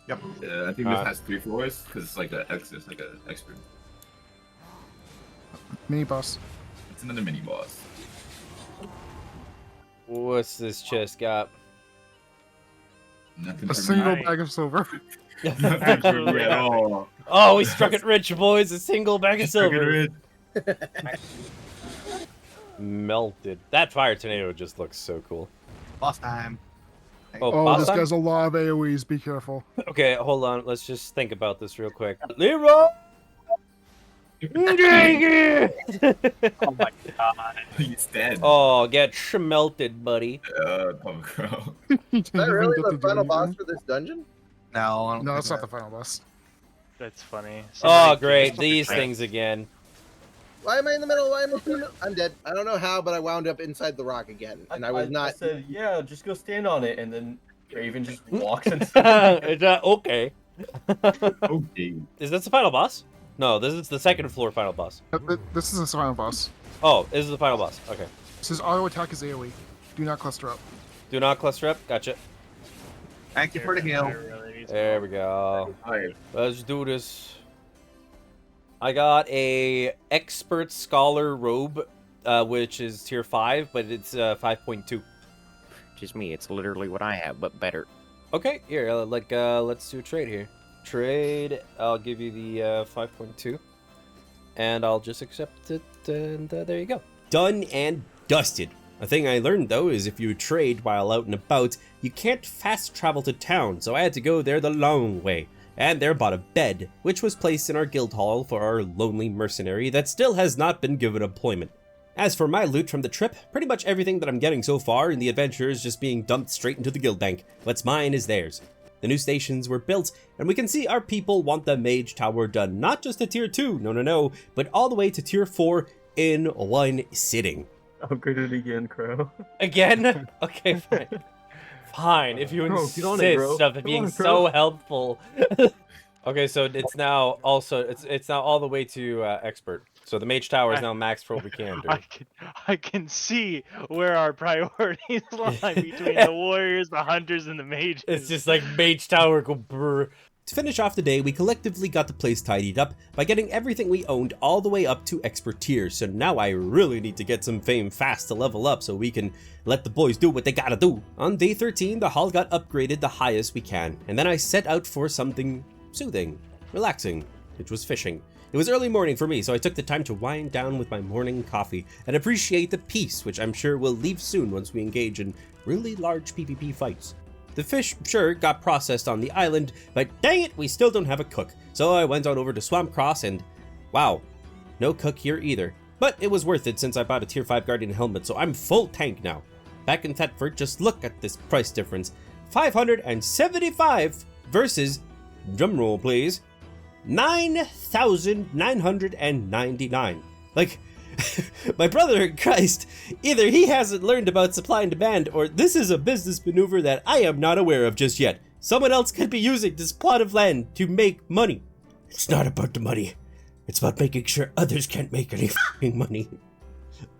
Yep. I think this has 3 floors because it's like an expert. Mini boss. It's another mini boss. What's this chest got? Nothing A for single me. bag of silver. Nothing for me at all. Oh, we struck it rich, boys. A single bag of silver. Melted. That fire tornado just looks so cool. Boss time. Oh, Oh, boss this time? guy's a lot of AoEs. Be careful. Okay, hold on. Let's just think about this real quick. Leroy! Oh my god. He's dead. Oh, get melted, buddy. Papa Crow. He Is didn't that even really get the to do final boss anything. for this dungeon? No, No, that's not the final boss. That's funny. Oh, Somebody great. just- These things again. Why am I in the middle? Why am I in the middle? I'm dead. I don't know how, but I wound up inside the rock again, and I was I not. said, yeah, just go stand on it, and then Raven just walks into Okay. Okay. Is this the final boss? No, this is the second floor final boss. This is the final boss. Oh, this is the final boss. Okay. His auto attack is AoE. Do not cluster up. Do not cluster up. Gotcha. Thank you for the heal. There we go. Alright. Let's do this. I got a expert scholar robe, which is tier 5, but it's 5.2. Just me, it's literally what I have, but better. Okay, here, let's do a trade here. Trade, I'll give you the 5.2, and I'll just accept it, and there you go. Done and dusted. A thing I learned though is if you trade while out and about, you can't fast travel to town, so I had to go there the long way. And there bought a bed, which was placed in our guild hall for our lonely mercenary that still has not been given employment. As for my loot from the trip, pretty much everything that I'm getting so far in the adventure is just being dumped straight into the guild bank. What's mine is theirs. The new stations were built, and we can see our people want the mage tower done not just to tier 2, no, but all the way to tier 4 in one sitting. Upgrade it again, Crow. Again? Okay, fine. Fine, if you Bro, get on it, bro. insist of it Come being on, so bro. helpful. Okay, so it's now also it's now all the way to expert. So the mage tower is now maxed for what we can do. I can see where our priorities lie between the warriors, the hunters, and the mages. It's just like mage tower go brr. To finish off the day, we collectively got the place tidied up by getting everything we owned all the way up to expert tier, so now I really need to get some fame fast to level up so we can let the boys do what they gotta do. On day 13, the hall got upgraded the highest we can, and then I set out for something soothing, relaxing, which was fishing. It was early morning for me, so I took the time to wind down with my morning coffee and appreciate the peace, which I'm sure will leave soon once we engage in really large PvP fights. The fish, sure, got processed on the island, but dang it, we still don't have a cook. So I went on over to Swamp Cross and, wow, no cook here either. But it was worth it since I bought a tier 5 Guardian helmet, so I'm full tank now. Back in Thetford, just look at this price difference. 575 versus, drumroll please, 9,999. Like, my brother in Christ, either he hasn't learned about supply and demand, or this is a business maneuver that I am not aware of just yet. Someone else could be using this plot of land to make money. It's not about the money. It's about making sure others can't make any f***ing money.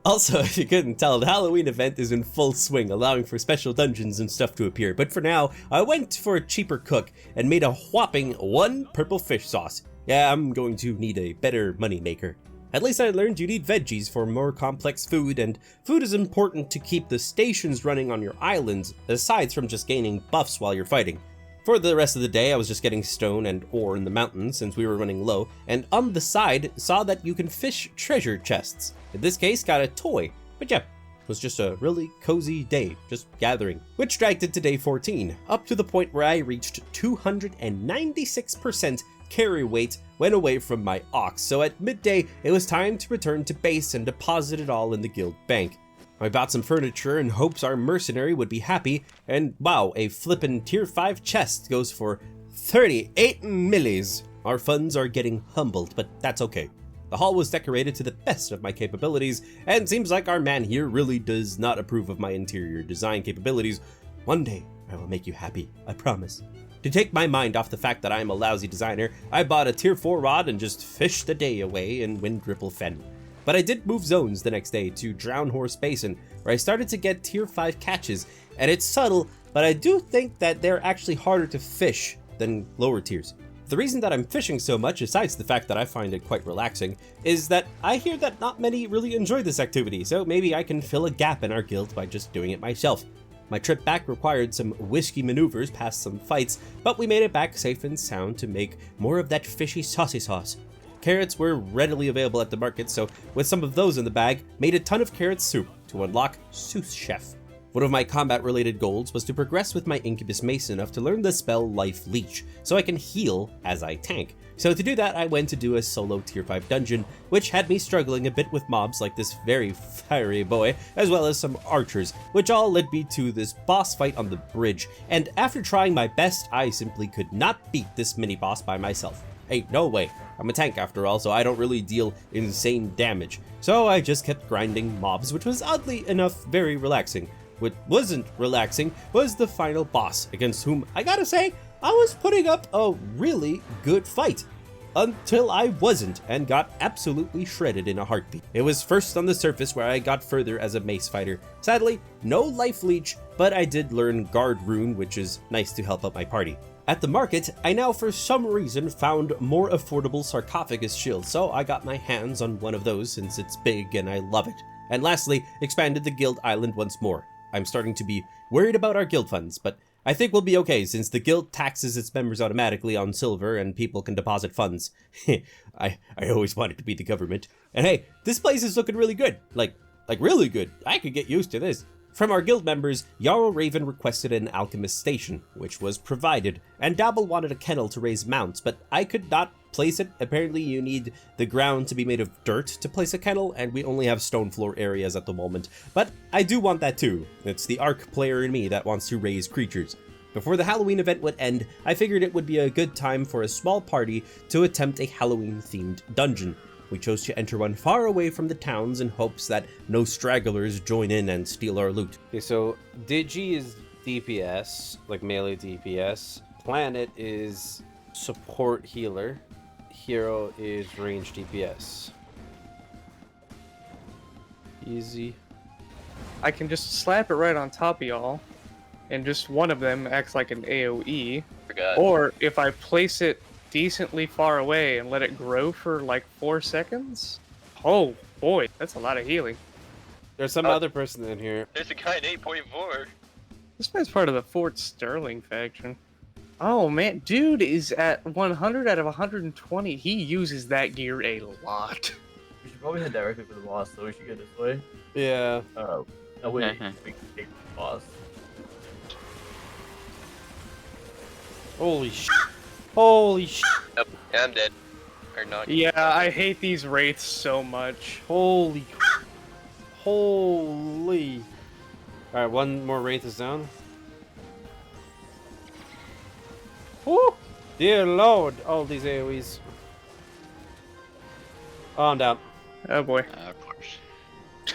Also, if you couldn't tell, the Halloween event is in full swing, allowing for special dungeons and stuff to appear, but for now, I went for a cheaper cook and made a whopping 1 purple fish sauce. Yeah, I'm going to need a better money maker. At least I learned you need veggies for more complex food, and food is important to keep the stations running on your islands, aside from just gaining buffs while you're fighting. For the rest of the day, I was just getting stone and ore in the mountains since we were running low, and on the side, saw that you can fish treasure chests. In this case, got a toy. But yeah, it was just a really cozy day, just gathering. Which dragged into day 14, up to the point where I reached 296% carry weight when away from my ox, so at midday, it was time to return to base and deposit it all in the guild bank. I bought some furniture in hopes our mercenary would be happy, and wow, a flippin' tier 5 chest goes for 38 millies. Our funds are getting humbled, but that's okay. The hall was decorated to the best of my capabilities, and seems like our man here really does not approve of my interior design capabilities. One day, I will make you happy, I promise. To take my mind off the fact that I am a lousy designer, I bought a tier 4 rod and just fished the day away in Windripple Fen. But I did move zones the next day to Drown Horse Basin, where I started to get tier 5 catches, and it's subtle, but I do think that they're actually harder to fish than lower tiers. The reason that I'm fishing so much, besides the fact that I find it quite relaxing, is that I hear that not many really enjoy this activity, so maybe I can fill a gap in our guild by just doing it myself. My trip back required some whiskey maneuvers past some fights, but we made it back safe and sound to make more of that fishy saucy sauce. Carrots were readily available at the market, so with some of those in the bag, made a ton of carrot soup to unlock Sous Chef. One of my combat-related goals was to progress with my Incubus Mace enough to learn the spell Life Leech, so I can heal as I tank. So to do that, I went to do a solo tier 5 dungeon, which had me struggling a bit with mobs like this very fiery boy, as well as some archers, which all led me to this boss fight on the bridge, and after trying my best, I simply could not beat this mini-boss by myself. Hey, no way. I'm a tank after all, so I don't really deal insane damage. So I just kept grinding mobs, which was oddly enough very relaxing. What wasn't relaxing was the final boss, against whom, I gotta say, I was putting up a really good fight. Until I wasn't, and got absolutely shredded in a heartbeat. It was first on the surface where I got further as a mace fighter. Sadly, no life leech, but I did learn guard rune, which is nice to help out my party. At the market, I now for some reason found more affordable sarcophagus shields, so I got my hands on one of those since it's big and I love it. And lastly, expanded the guild island once more. I'm starting to be worried about our guild funds, but I think we'll be okay since the guild taxes its members automatically on silver and people can deposit funds. I always wanted to be the government. And hey, this place is looking really good. Like really good. I could get used to this. From our guild members, Jarl Raven requested an alchemist station, which was provided, and Dabble wanted a kennel to raise mounts, but I could not place it. Apparently you need the ground to be made of dirt to place a kennel, and we only have stone floor areas at the moment. But I do want that too. It's the Ark player in me that wants to raise creatures. Before the Halloween event would end, I figured it would be a good time for a small party to attempt a Halloween-themed dungeon. We chose to enter one far away from the towns in hopes that no stragglers join in and steal our loot. Okay, so Digi is DPS, like melee DPS. Planet is support healer. Hero is range DPS. Easy. I can just slap it right on top of y'all, and just one of them acts like an AoE. Forgot. Or if I place it decently far away and let it grow for like 4 seconds. Oh boy, that's a lot of healing. There's some other person in here. There's a guy at 8.4. This man's part of the Fort Sterling faction. Oh man, dude is at 100 out of 120. He uses that gear a lot. We should probably head directly for the boss, so we should go this way. Yeah. That way we can take the boss. Holy sh! Holy sh! Yep, yeah, I'm dead. Or not. Yeah, I hate these wraiths so much. Holy. Holy. Alright, one more wraith is down. Woo! Dear lord, all these AoEs. Oh, I'm down. Oh boy. Of course.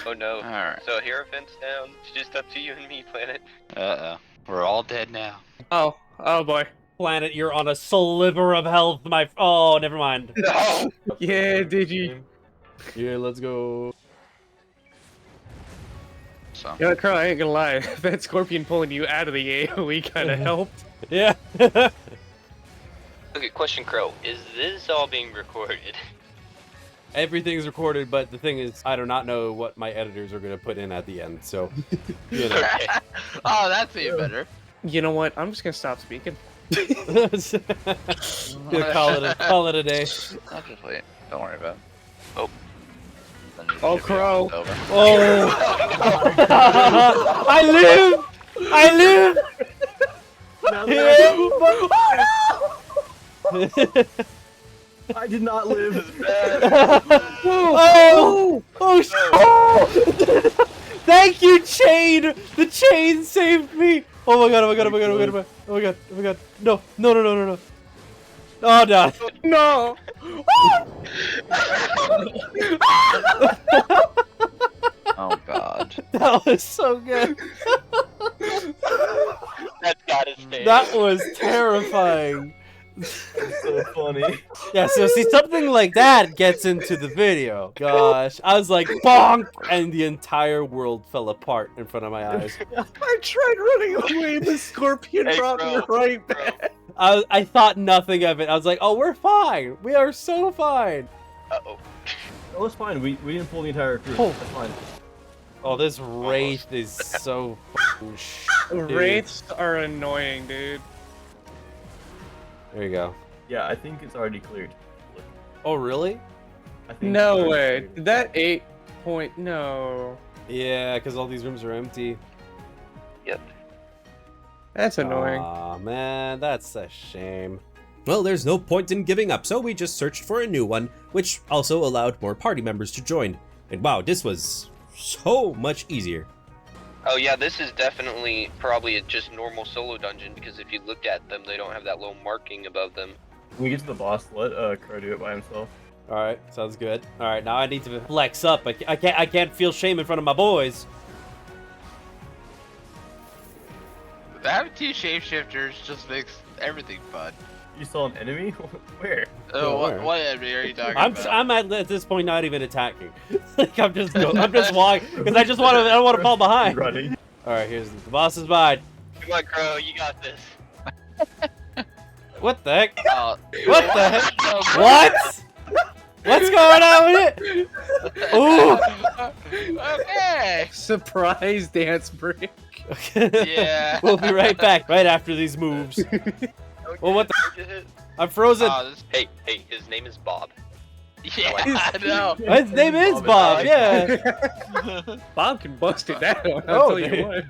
Oh no. Alright. So Hierophant's down. It's just up to you and me, Planet. Uh-oh. We're all dead now. Oh boy. Planet, you're on a sliver of health, my. Oh, never mind. No! Yeah, did you? Yeah, let's go. So. You know, Crow, I ain't gonna lie. That scorpion pulling you out of the AoE kind of helped. Yeah. Okay, question, Crow. Is this all being recorded? Everything's recorded, but the thing is, I do not know what my editors are going to put in at the end, so. You know. Okay. Oh, that's even better. You know what? I'm just gonna stop speaking. Gonna call it a day. I'll just wait. Don't worry about it. Oh. Oh, Crow. Oh! I live! I live! I did not live. Oh! Oh! Thank you, Chain! The Chain saved me! Oh my god, oh my god, oh my god, oh my god, oh my god, oh my god. No, no, no, no, no, no. Oh, no. No! Oh god. That was so good. That's gotta stay. That was terrifying. That's so funny. Yeah, so see, something like that gets into the video. Gosh, I was like, bonk! And the entire world fell apart in front of my eyes. I tried running away, the scorpion brought me right back. I thought nothing of it. I was like, oh, we're fine. We are so fine. Uh-oh. Oh, it's fine. We didn't pull the entire crew. Oh. That's fine. Oh, this Wraith is so fucking dude. Wraiths are annoying, dude. There you go. Yeah, I think it's already cleared. Oh, really? I think No it's already way. cleared. That 8 point, no. Yeah, because all these rooms are empty. Yep. That's annoying. Aw, man, that's a shame. Well, there's no point in giving up, so we just searched for a new one, which also allowed more party members to join. And wow, this was so much easier. Oh yeah, this is definitely probably a just normal solo dungeon, because if you look at them, they don't have that little marking above them. When we get to the boss, let Crow do it by himself. All right, sounds good. All right, now I need to flex up. I can't feel shame in front of my boys. Having 2 shapeshifters just makes everything fun. You saw an enemy? Where? Oh, where? what enemy are you talking I'm about? at this point not even attacking. Like I'm just walking because I don't want to fall behind. Running. All right, here's the boss is mine. Come on, Crow, you got this. What the heck? Oh, What the heck? What? What's going on with it? Ooh. Okay. Surprise dance break. Yeah. We'll be right back right after these moves. Well, what the? I'm frozen. Hey, his name is Bob. Yeah, I know. His name is Bob. Yeah. Bob can bust it down. I'll Oh, tell you what.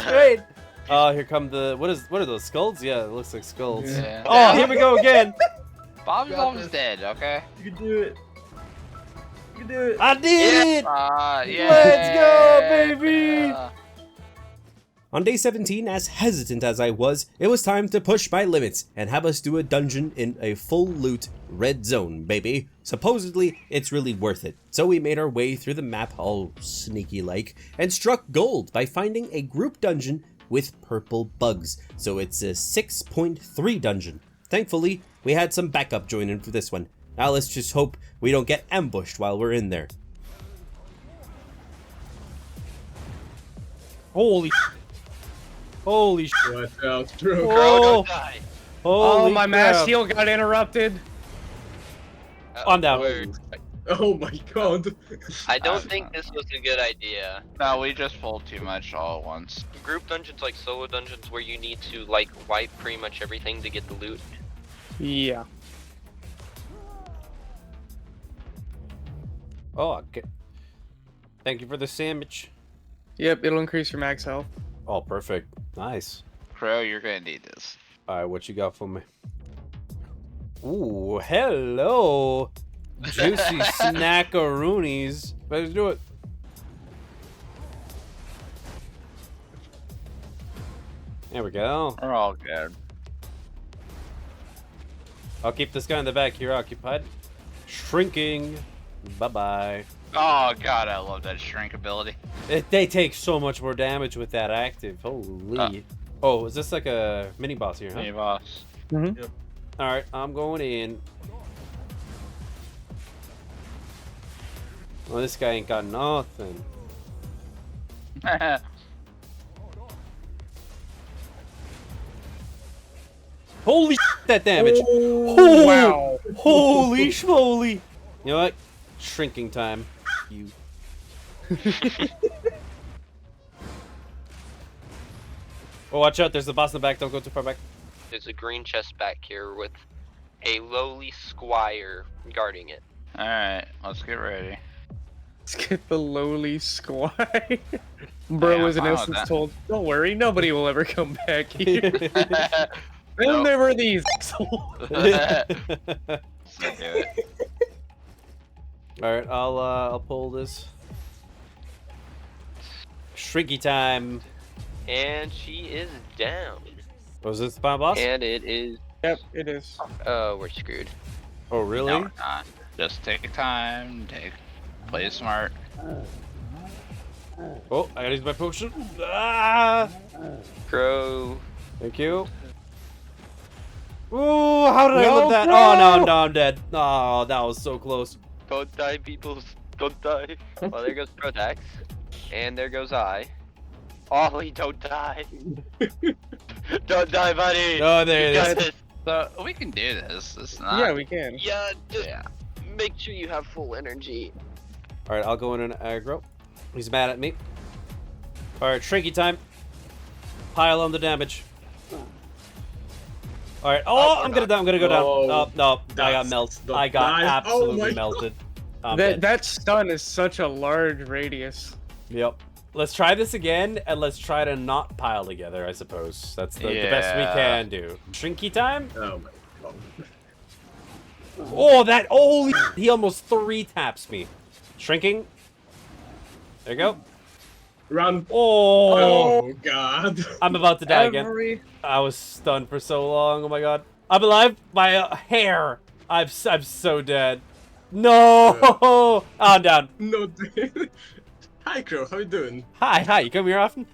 Great. Oh, here come the what are those skulls? Yeah, it looks like skulls. Yeah. Oh, here we go again. Bob's almost dead. Okay. You can do it. You can do it. I did it. Yeah. Let's go, baby. Yeah. On day 17, as hesitant as I was, it was time to push my limits and have us do a dungeon in a full loot red zone, baby. Supposedly, it's really worth it. So we made our way through the map all sneaky-like and struck gold by finding a group dungeon with purple bugs. So it's a 6.3 dungeon. Thankfully, we had some backup join in for this one. Now let's just hope we don't get ambushed while we're in there. Holy Holy shit. Watch out, bro. Crow, don't die. Holy my mass crap. heal got interrupted. I'm down. Oh my god. I don't think this was a good idea. No, we just pulled too much all at once. Group dungeons like solo dungeons where you need to like wipe pretty much everything to get the loot. Yeah. Oh, okay. Thank you for the sandwich. Yep, it'll increase your max health. Oh, perfect. Nice. Crow, you're gonna need this. Alright, what you got for me? Ooh, hello. Juicy snackaroonies. Let's do it. There we go. We're all good. I'll keep this guy in the back here occupied. Shrinking. Bye-bye. Oh god, I love that shrink ability. They take so much more damage with that active. Holy. Oh, is this like a mini boss here, huh? Mini boss. Mm-hmm. Yep. Alright, I'm going in. Well, this guy ain't got nothing. Holy that damage! Oh, wow. Holy schmoly! You know what? Shrinking time. You. Oh, watch out! There's the boss in the back. Don't go too far back. There's a green chest back here with a lowly squire guarding it. Alright, let's get ready. Let's get the lowly squire. Bro Yeah, was in I'm fine with essence that. told, don't worry, nobody will ever come back here. Then Nope. there were these. Let's do it. Alright, I'll pull this. Shrinky time. And she is down. Was this the final boss? And it is. Yep, it is. Oh, we're screwed. Oh, really? No, we're not. Just take time, play smart. Oh, I gotta use my potion. Ah! Crow. Thank you. Ooh, how did I No, live that? bro! Oh, no, I'm dead. Oh, that was so close. Don't die, people. Don't die. Well, there goes Protax. And there goes I. Ollie, don't die. Don't die, buddy. Oh, there it You is. got this. So we can do this. It's not. Yeah, we can. Yeah, just Yeah. make sure you have full energy. Alright, I'll go in and aggro. He's mad at me. Alright, shrinky time. Pile on the damage. Alright, I'm gonna go down. Oh, no, I got melted. I got absolutely melted. I'm dead. That stun is such a large radius. Yep. Let's try this again, and let's try to not pile together, I suppose. That's the best we Yeah. can do. Shrinky time? Oh my god. Oh, that, holy, he almost 3 taps me. Shrinking. There you go. Run. Oh, Oh god. I'm about to die again. I was stunned for so long, oh my god. I'm alive, my hair. I'm so dead. No, oh, I'm down. No. Hi, Crow. How you doing? Hi, you come here often?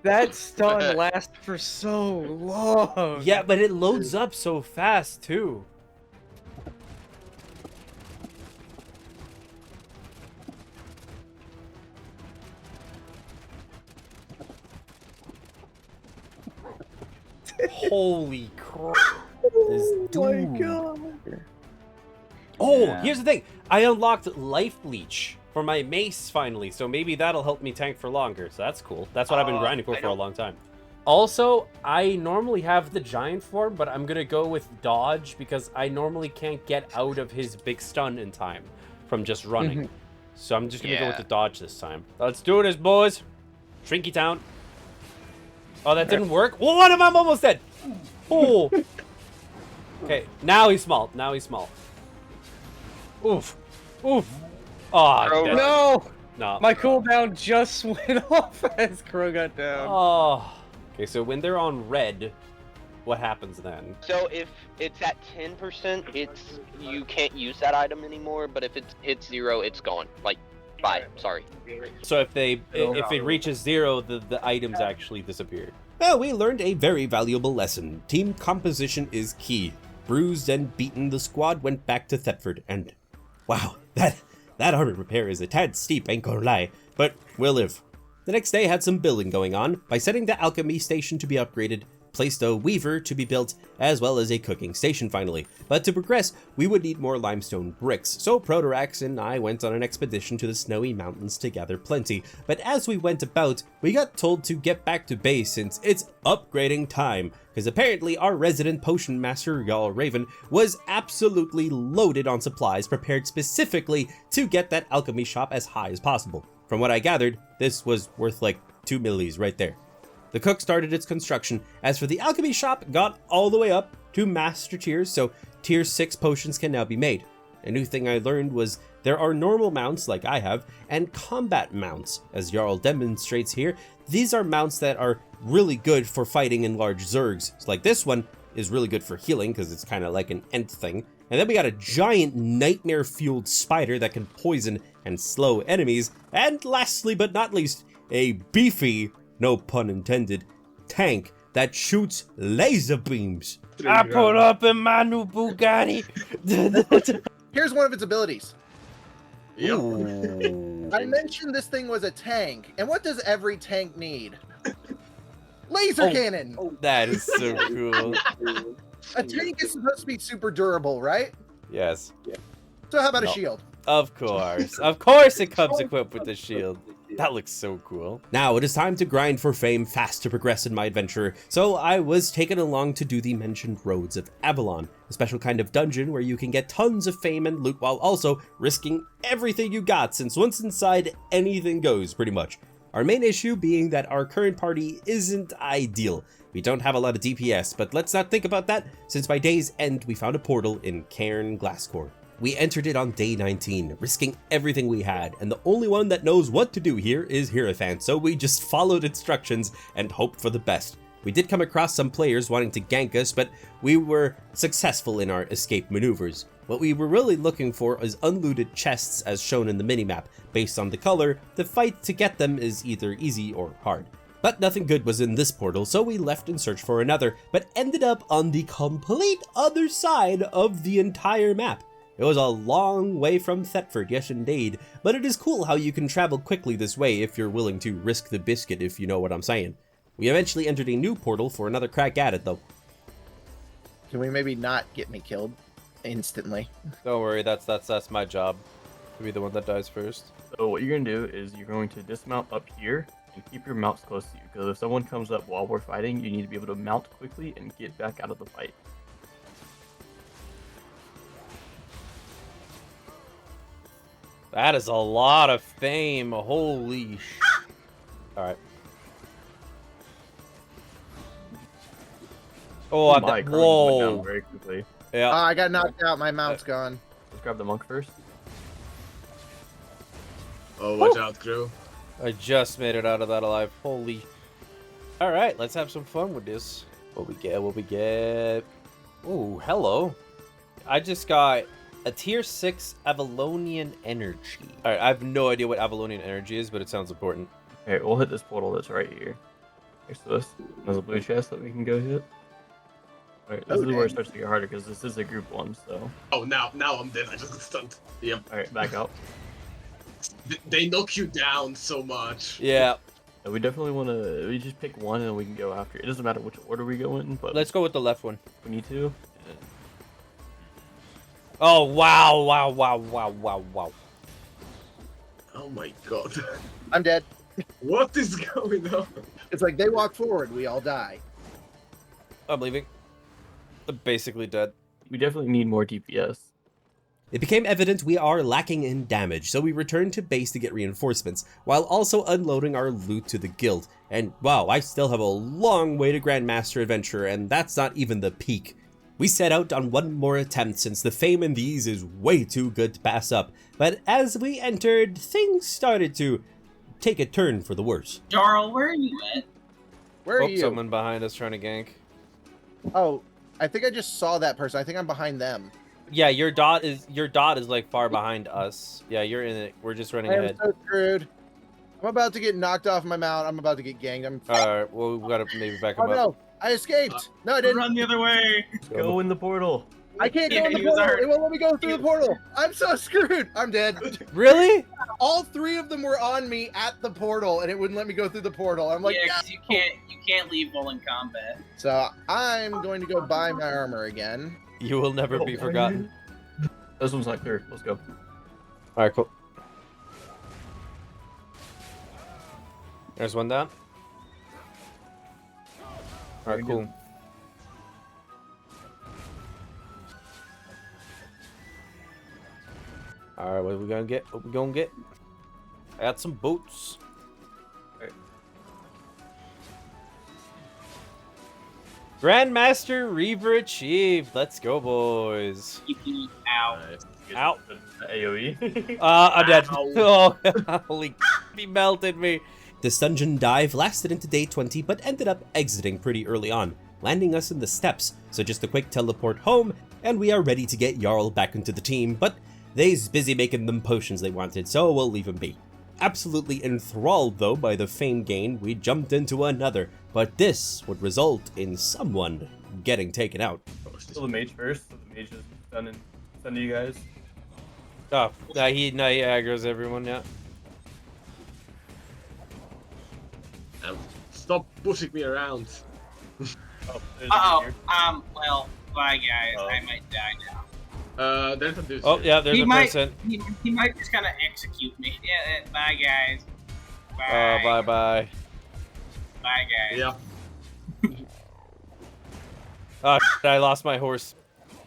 That stun lasts for so long. Yeah, but it loads up so fast, too. Holy crap. This dude. my god. Oh, Yeah. here's the thing. I unlocked Life Leech for my mace finally, so maybe that'll help me tank for longer. So that's cool. That's what I've been grinding for a long time. Also, I normally have the giant form, but I'm going to go with dodge because I normally can't get out of his big stun in time from just running. So I'm just going to go with the dodge this time. Let's do this, boys. Shrinky Town. Oh, that didn't work. Oh, what am I almost dead? Oh. Okay, now he's small. Now he's small. Oof. Oof. Oh, Crow, dead. No! No. My cooldown just went off as Crow got down. Oh. Okay, so when they're on red, what happens then? So if it's at 10%, you can't use that item anymore. But if it hits 0, it's gone. Like, bye. Sorry. So if it reaches 0, the items actually disappear. Well, we learned a very valuable lesson. Team composition is key. Bruised and beaten, the squad went back to Thetford, and wow, that armor repair is a tad steep, ain't gonna lie, but we'll live. The next day had some building going on by setting the alchemy station to be upgraded, placed a weaver to be built, as well as a cooking station finally. But to progress, we would need more limestone bricks, so Protorax and I went on an expedition to the snowy mountains to gather plenty. But as we went about, we got told to get back to base since it's upgrading time, because apparently our resident potion master, Y'all Raven, was absolutely loaded on supplies prepared specifically to get that alchemy shop as high as possible. From what I gathered, this was worth like 2 millis right there. The cook started its construction. As for the alchemy shop, got all the way up to master tiers, so tier 6 potions can now be made. A new thing I learned was there are normal mounts like I have, and combat mounts. As Jarl demonstrates here, these are mounts that are really good for fighting in large zergs. So like this one is really good for healing because it's kind of like an ent thing. And then we got a giant nightmare-fueled spider that can poison and slow enemies. And lastly but not least, a beefy, no pun intended, tank that shoots laser beams. I put up in my new Bugatti. Here's one of its abilities. Ooh. I mentioned this thing was a tank, and what does every tank need? Laser cannon! That is so cool. A tank is supposed to be super durable, right? Yes. So how about a shield? Of course. Of course it comes equipped with the shield. That looks so cool. Now it is time to grind for fame fast to progress in my adventure, so I was taken along to do the mentioned Roads of Avalon, a special kind of dungeon where you can get tons of fame and loot while also risking everything you got, since once inside, anything goes pretty much. Our main issue being that our current party isn't ideal. We don't have a lot of DPS, but let's not think about that, since by day's end we found a portal in Cairn Glasscore. We entered it on day 19, risking everything we had, and the only one that knows what to do here is Hierophant, so we just followed instructions and hoped for the best. We did come across some players wanting to gank us, but we were successful in our escape maneuvers. What we were really looking for is unlooted chests as shown in the minimap. Based on the color, the fight to get them is either easy or hard. But nothing good was in this portal, so we left in search for another, but ended up on the complete other side of the entire map. It was a long way from Thetford, yes indeed, but it is cool how you can travel quickly this way if you're willing to risk the biscuit, if you know what I'm saying. We eventually entered a new portal for another crack at it though. Can we maybe not get me killed instantly? Don't worry, that's my job. To be the one that dies first. So what you're gonna do is you're going to dismount up here and keep your mounts close to you, because if someone comes up while we're fighting, you need to be able to mount quickly and get back out of the fight. That is a lot of fame. Holy sh... Alright. Oh, my whoa. whoa. Went down very quickly. Yeah. I got knocked out. My mount's gone. Let's grab the monk first. Oh, watch out, crew. I just made it out of that alive. Holy... Alright, let's have some fun with this. What we get? Ooh, hello. I just got a tier 6 Avalonian energy. Alright, I have no idea what Avalonian energy is, but it sounds important. Alright, we'll hit this portal that's right here. Next to us. There's a blue chest that we can go hit. Alright, this is where it starts to get harder, because this is a group one, so... Oh, now I'm dead. I just got stunned. Yep. Alright, back out. They knock you down so much. Yeah. We definitely want to... We just pick one and we can go after it. It doesn't matter which order we go in, but... Let's go with the left one. We need to. Oh, wow. Oh my god. I'm dead. What is going on? It's like they walk forward, we all die. I'm leaving. I'm basically dead. We definitely need more DPS. It became evident we are lacking in damage, so we returned to base to get reinforcements, while also unloading our loot to the guild. And wow, I still have a long way to Grandmaster Adventure, and that's not even the peak. We set out on one more attempt since the fame in these is way too good to pass up, but as we entered, things started to take a turn for the worse. Jarl, where are you at? Where are you? Someone behind us trying to gank. Oh, I think I just saw that person. I think I'm behind them. Yeah, your dot is like far behind us. Yeah, you're in it. We're just running I am ahead. so screwed. I'm about to get knocked off my mount. I'm about to get ganged. Alright, well we gotta maybe back him Oh up. no, I escaped. No, I didn't. Run the other way. Go in the portal. I can't go in the he was portal. already- It won't let me go through the portal. I'm so screwed. I'm dead. Really? All 3 of them were on me at the portal, and it wouldn't let me go through the portal. I'm like, yeah, no. 'cause you can't leave while in combat. So I'm going to go buy my armor again. You will never be forgotten. This one's not clear. Let's go. All right, cool. There's one down. All right, cool. All right, what are we gonna get? What we gonna get? I got some boots. Grandmaster Reaver achieved. Let's go, boys. Ow. Ow. AoE. I'm dead. Oh, holy he melted me. This dungeon dive lasted into day 20 but ended up exiting pretty early on, landing us in the steppes, so just a quick teleport home and we are ready to get Jarl back into the team, but they's busy making them potions they wanted, so we'll leave him be. Absolutely enthralled though by the fame gain, we jumped into another, but this would result in someone getting taken out. Still the mage first, so the mage is done and send to you guys. Oh, he aggro's everyone, yeah. Stop pushing me around. Uh-oh. Well, bye guys. I might die now. There's a dude. Oh, yeah, there's a person. He might just kind of execute me. Yeah, bye guys. Bye. Bye-bye. Bye guys. Yeah. Oh, I lost my horse.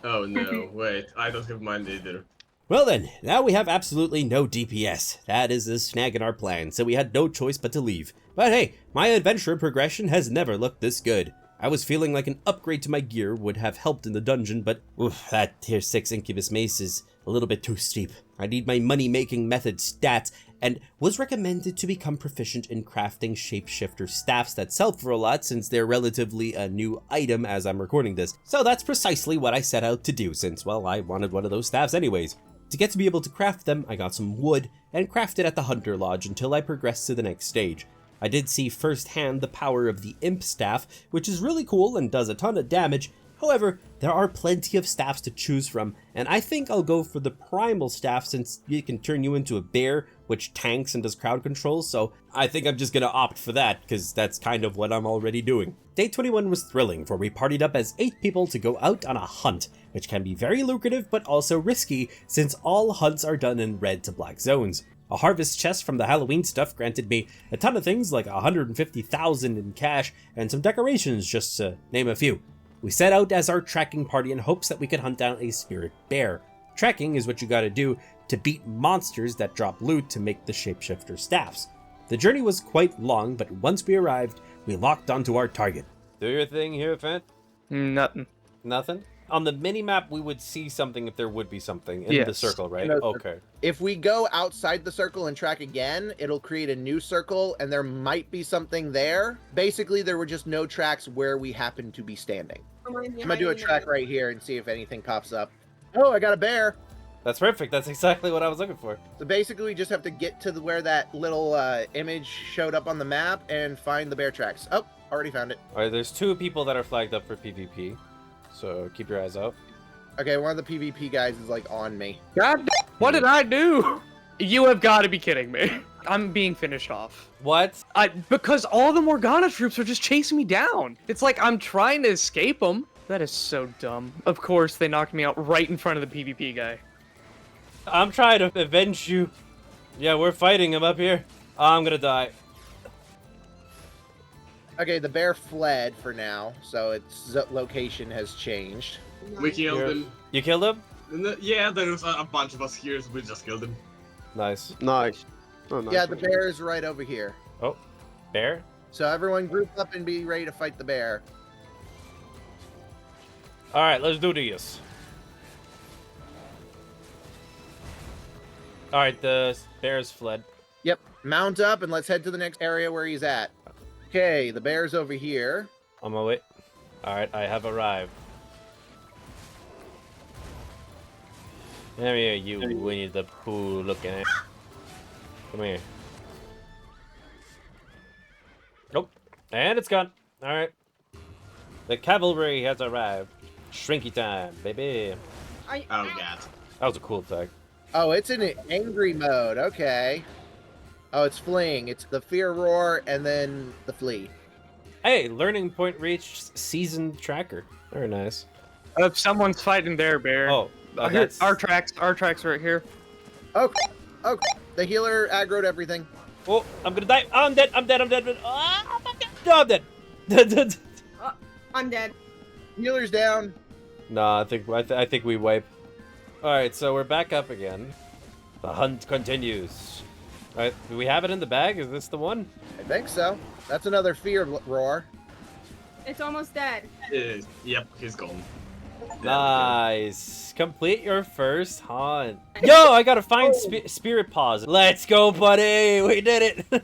Oh no, wait. I don't have mine either. Well then, now we have absolutely no DPS. That is a snag in our plan, so we had no choice but to leave. But hey, my adventure progression has never looked this good. I was feeling like an upgrade to my gear would have helped in the dungeon, but oof, that tier 6 Incubus mace is a little bit too steep. I need my money-making method stats, and was recommended to become proficient in crafting shapeshifter staffs that sell for a lot since they're relatively a new item as I'm recording this. So that's precisely what I set out to do since, well, I wanted one of those staffs anyways. To get to be able to craft them, I got some wood and crafted at the Hunter Lodge until I progressed to the next stage. I did see firsthand the power of the Imp Staff, which is really cool and does a ton of damage. However, there are plenty of staffs to choose from, and I think I'll go for the Primal Staff since it can turn you into a bear, which tanks and does crowd control, so I think I'm just gonna opt for that, because that's kind of what I'm already doing. Day 21 was thrilling, for we partied up as 8 people to go out on a hunt, which can be very lucrative but also risky, since all hunts are done in red to black zones. A harvest chest from the Halloween stuff granted me a ton of things like 150,000 in cash and some decorations, just to name a few. We set out as our tracking party in hopes that we could hunt down a spirit bear. Tracking is what you gotta do to beat monsters that drop loot to make the shapeshifter staffs. The journey was quite long, but once we arrived, we locked onto our target. Do your thing here, Fant. Nothing. Nothing? On the mini-map, we would see something if there would be something in the circle, right? Okay. If we go outside the circle and track again, it'll create a new circle, and there might be something there. Basically, there were just no tracks where we happened to be standing. I'm gonna do a track right here and see if anything pops up. Oh, I got a bear. That's perfect. That's exactly what I was looking for. So basically, we just have to get to where that little image showed up on the map and find the bear tracks. Oh, already found it. All right, there's 2 people that are flagged up for PvP, so keep your eyes out. Okay, one of the PvP guys is like on me. God, what did I do? You have got to be kidding me. I'm being finished off. What? Because all the Morgana troops are just chasing me down. It's like I'm trying to escape them. That is so dumb. Of course, they knocked me out right in front of the PvP guy. I'm trying to avenge you. Yeah, we're fighting him up here. I'm gonna die. Okay, the bear fled for now, so its location has changed. We killed him. You killed him? Yeah, there was a bunch of us here, so we just killed him. Nice. Nice. Oh, nice. Yeah, the bear is right over here. Oh, bear? So everyone group up and be ready to fight the bear. All right, let's do this. All right, the bear's fled. Yep, mount up and let's head to the next area where he's at. Okay, the bear's over here. On my way. All right, I have arrived. Come here, you Winnie the Pooh looking at. Come here. Nope. And it's gone. All right. The cavalry has arrived. Shrinky time, baby. Oh god. That was a cool attack. Oh, it's in angry mode. Okay. Oh, it's fleeing. It's the fear roar and then the flee. Hey, learning point reached seasoned tracker. Very nice. If someone's fighting there, Bear. Oh, Here, our tracks right here. Oh, oh, the healer aggroed everything. Oh, I'm gonna die. I'm dead. I'm dead. I'm dead. Oh, my God. No, I'm dead. I'm dead. Healer's down. Nah, I think we wipe. All right, so we're back up again. The hunt continues. All right, do we have it in the bag? Is this the one? I think so. That's another fear roar. It's almost dead. Yep, he's gone. Nice. Complete your first hunt. Yo, I gotta find spirit paws. Let's go, buddy. We did it.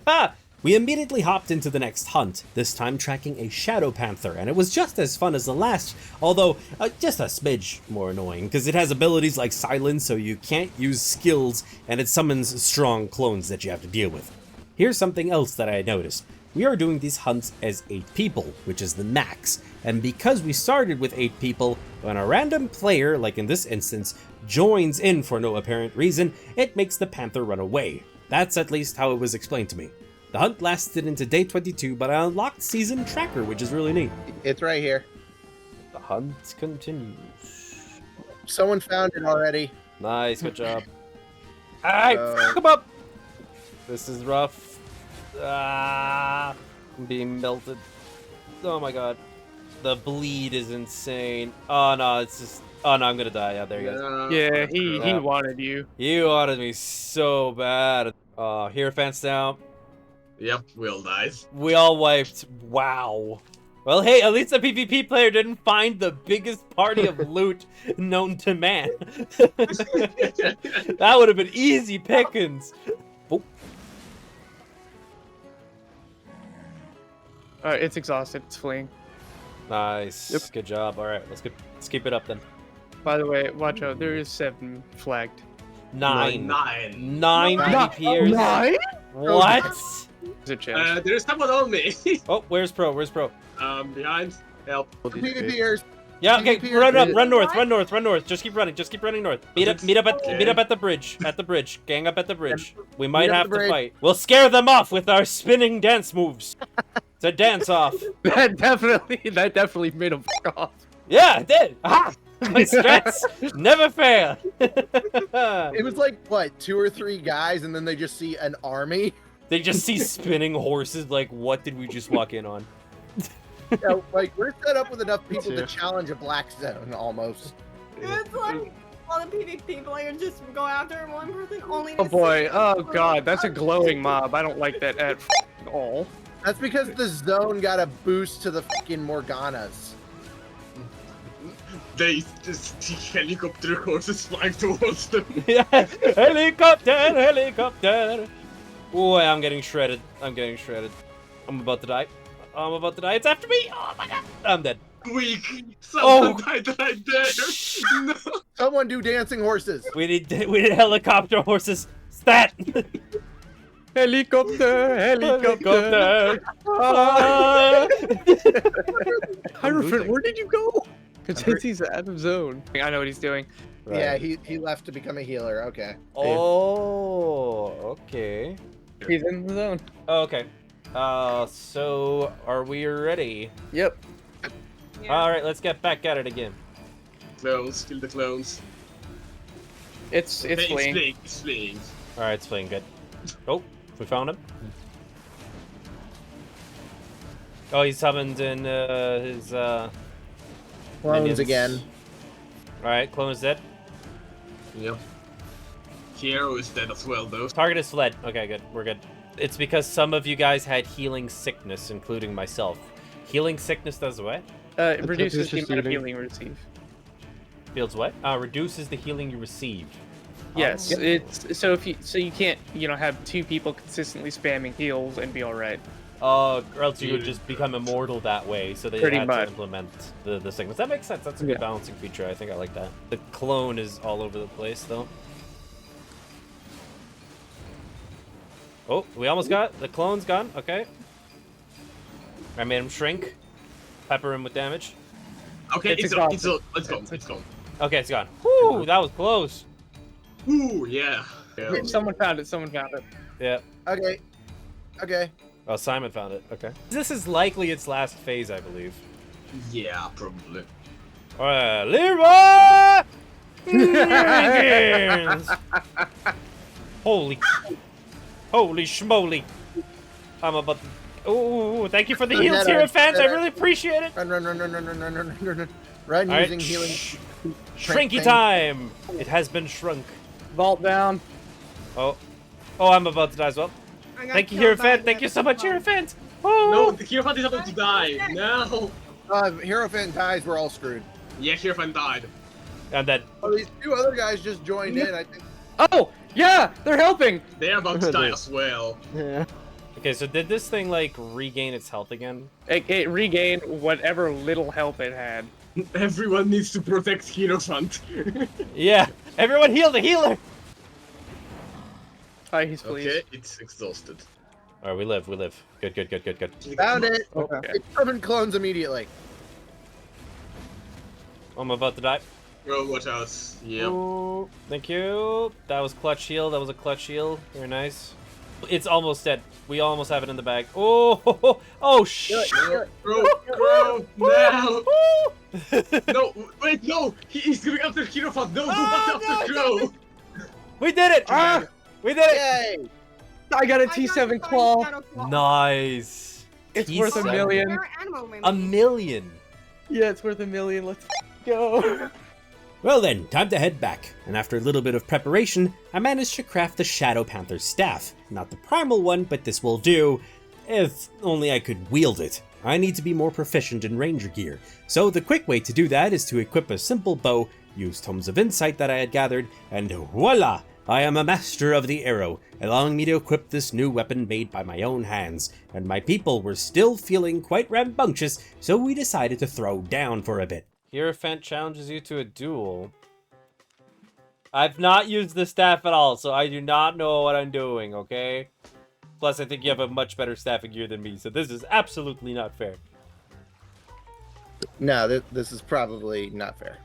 We immediately hopped into the next hunt, this time tracking a Shadow Panther, and it was just as fun as the last, although just a smidge more annoying, because it has abilities like Silence, so you can't use skills, and it summons strong clones that you have to deal with. Here's something else that I noticed. We are doing these hunts as 8 people, which is the max, and because we started with 8 people, when a random player, like in this instance, joins in for no apparent reason, it makes the Panther run away. That's at least how it was explained to me. The hunt lasted into day 22, but I unlocked Season Tracker, which is really neat. It's right here. The hunt continues. Someone found it already. Nice, good job. Alright, come up! This is rough. I'm being melted. Oh my god. The bleed is insane. Oh no, it's just... Oh no, I'm gonna die. Yeah, there he goes. Yeah, he wanted you. You wanted me so bad. Hierophant's down. Yep, we all died. We all wiped. Wow. Well, hey, at least the PvP player didn't find the biggest party of loot known to man. That would have been easy pickings. Oh. Alright, it's exhausted. It's fleeing. Nice. Yep. Good job. All right, let's keep it up then. By the way, watch out. There is 7 flagged. 9. 9. 9 PvPers. 9? What? There's someone on me. Oh, where's Pro? Where's Pro? Behind. Help. PvPers. Yeah, okay, run up, run north. Just keep running north. Meet up at the bridge. Gang up at the bridge. We might have to fight. We'll scare them off with our spinning dance moves. It's a dance off. That definitely made them fuck off. Yeah, it did. Aha! My strats never fail. It was like, what, 2 or 3 guys, and then they just see an army? They just see spinning horses, like, what did we just walk in on? Yeah, like, we're set up with enough people to challenge a black zone, almost. It's like all the PvP players just go after one person only. Oh boy, oh god, that's a glowing mob. I don't like that at all. That's because the zone got a boost to the fucking Morganas. They just helicopter horses flying towards them. Yeah, helicopter. Oh, I'm getting shredded. I'm about to die. It's after me. Oh my god. I'm dead. Weak. Someone died right there. No. Someone do dancing horses. We need helicopter horses. Stat. Helicopter. Hierophant, where did you go? Because he's out of zone. I know what he's doing. Right. Yeah, he left to become a healer. Okay. Oh, okay. He's in the zone. Oh, okay. So are we ready? Yep. Yeah. All right, let's get back at it again. Clones, kill the clones. It's fleeing. It's fleeing. All right, it's fleeing. Good. Oh, we found him. Oh, he's summoned in his clones minions. again. All right, clone is dead. Yep. Hero is dead as well, though. Target is fled. Okay, good. We're good. It's because some of you guys had healing sickness, including myself. Healing sickness does what? It reduces the amount of healing you receive. Builds what? Reduces the healing you receive. Yes, it's so you can't have 2 people consistently spamming heals and be all right. Or else you would just become immortal that way, so they had to implement the sickness. That makes sense. That's a good balancing feature. I think I like that. The clone is all over the place, though. Oh, we almost got the clone's gone. Okay. I made him shrink. Pepper him with damage. Okay, It's it's exhausted. let's go. Let's go. Okay, it's gone. Whoo, that was close. Ooh, yeah. Yeah. Someone found it. Someone found it. Yeah. Okay. Okay. Oh, Simon found it. Okay. This is likely its last phase, I believe. Yeah, probably. Leroy! Higgins! Holy schmoly. I'm about to... Oh, thank you for the heals here, fans. I really appreciate it. Run, Run All right, using healing. Shrinky time. It has been shrunk. Vault down. Oh, I'm about to die as well. Thank you, Hierophant. Thank you so much, Hierophant. Oh. No, the Hierophant is about to die. No. Hierophant dies, we're all screwed. Yeah, Hierophant died. I'm dead. Oh, these two other guys just joined in, I think. Oh, yeah, they're helping. They're about to die as well. Yeah. Okay, so did this thing, like, regain its health again? It regained whatever little health it had. Everyone needs to protect Hierophant. Yeah, everyone heal the healer! Please. Okay, it's exhausted. Alright, we live. Good. Found it! Okay. It summon clones immediately. I'm about to die. Bro, watch out. Yep. Ooh, thank you. That was clutch shield. That was a clutch shield. Very nice. It's almost dead. We almost have it in the bag. Oh, shit. Bro, no. No, wait, no. He's going after Hierophant. No, go back after Crow. We did it. We did it. Yay! I got a T7 claw. Nice. It's worth $1 million. $1 million. Yeah, it's worth $1 million. Let's go. Well then, time to head back, and after a little bit of preparation, I managed to craft the Shadow Panther's staff. Not the primal one, but this will do, if only I could wield it. I need to be more proficient in ranger gear, so the quick way to do that is to equip a simple bow, use Tomes of Insight that I had gathered, and voila! I am a master of the arrow, allowing me to equip this new weapon made by my own hands, and my people were still feeling quite rambunctious, so we decided to throw down for a bit. Hierophant challenges you to a duel. I've not used the staff at all, so I do not know what I'm doing, okay? Plus, I think you have a much better staffing gear than me, so this is absolutely not fair. No, this is probably not fair.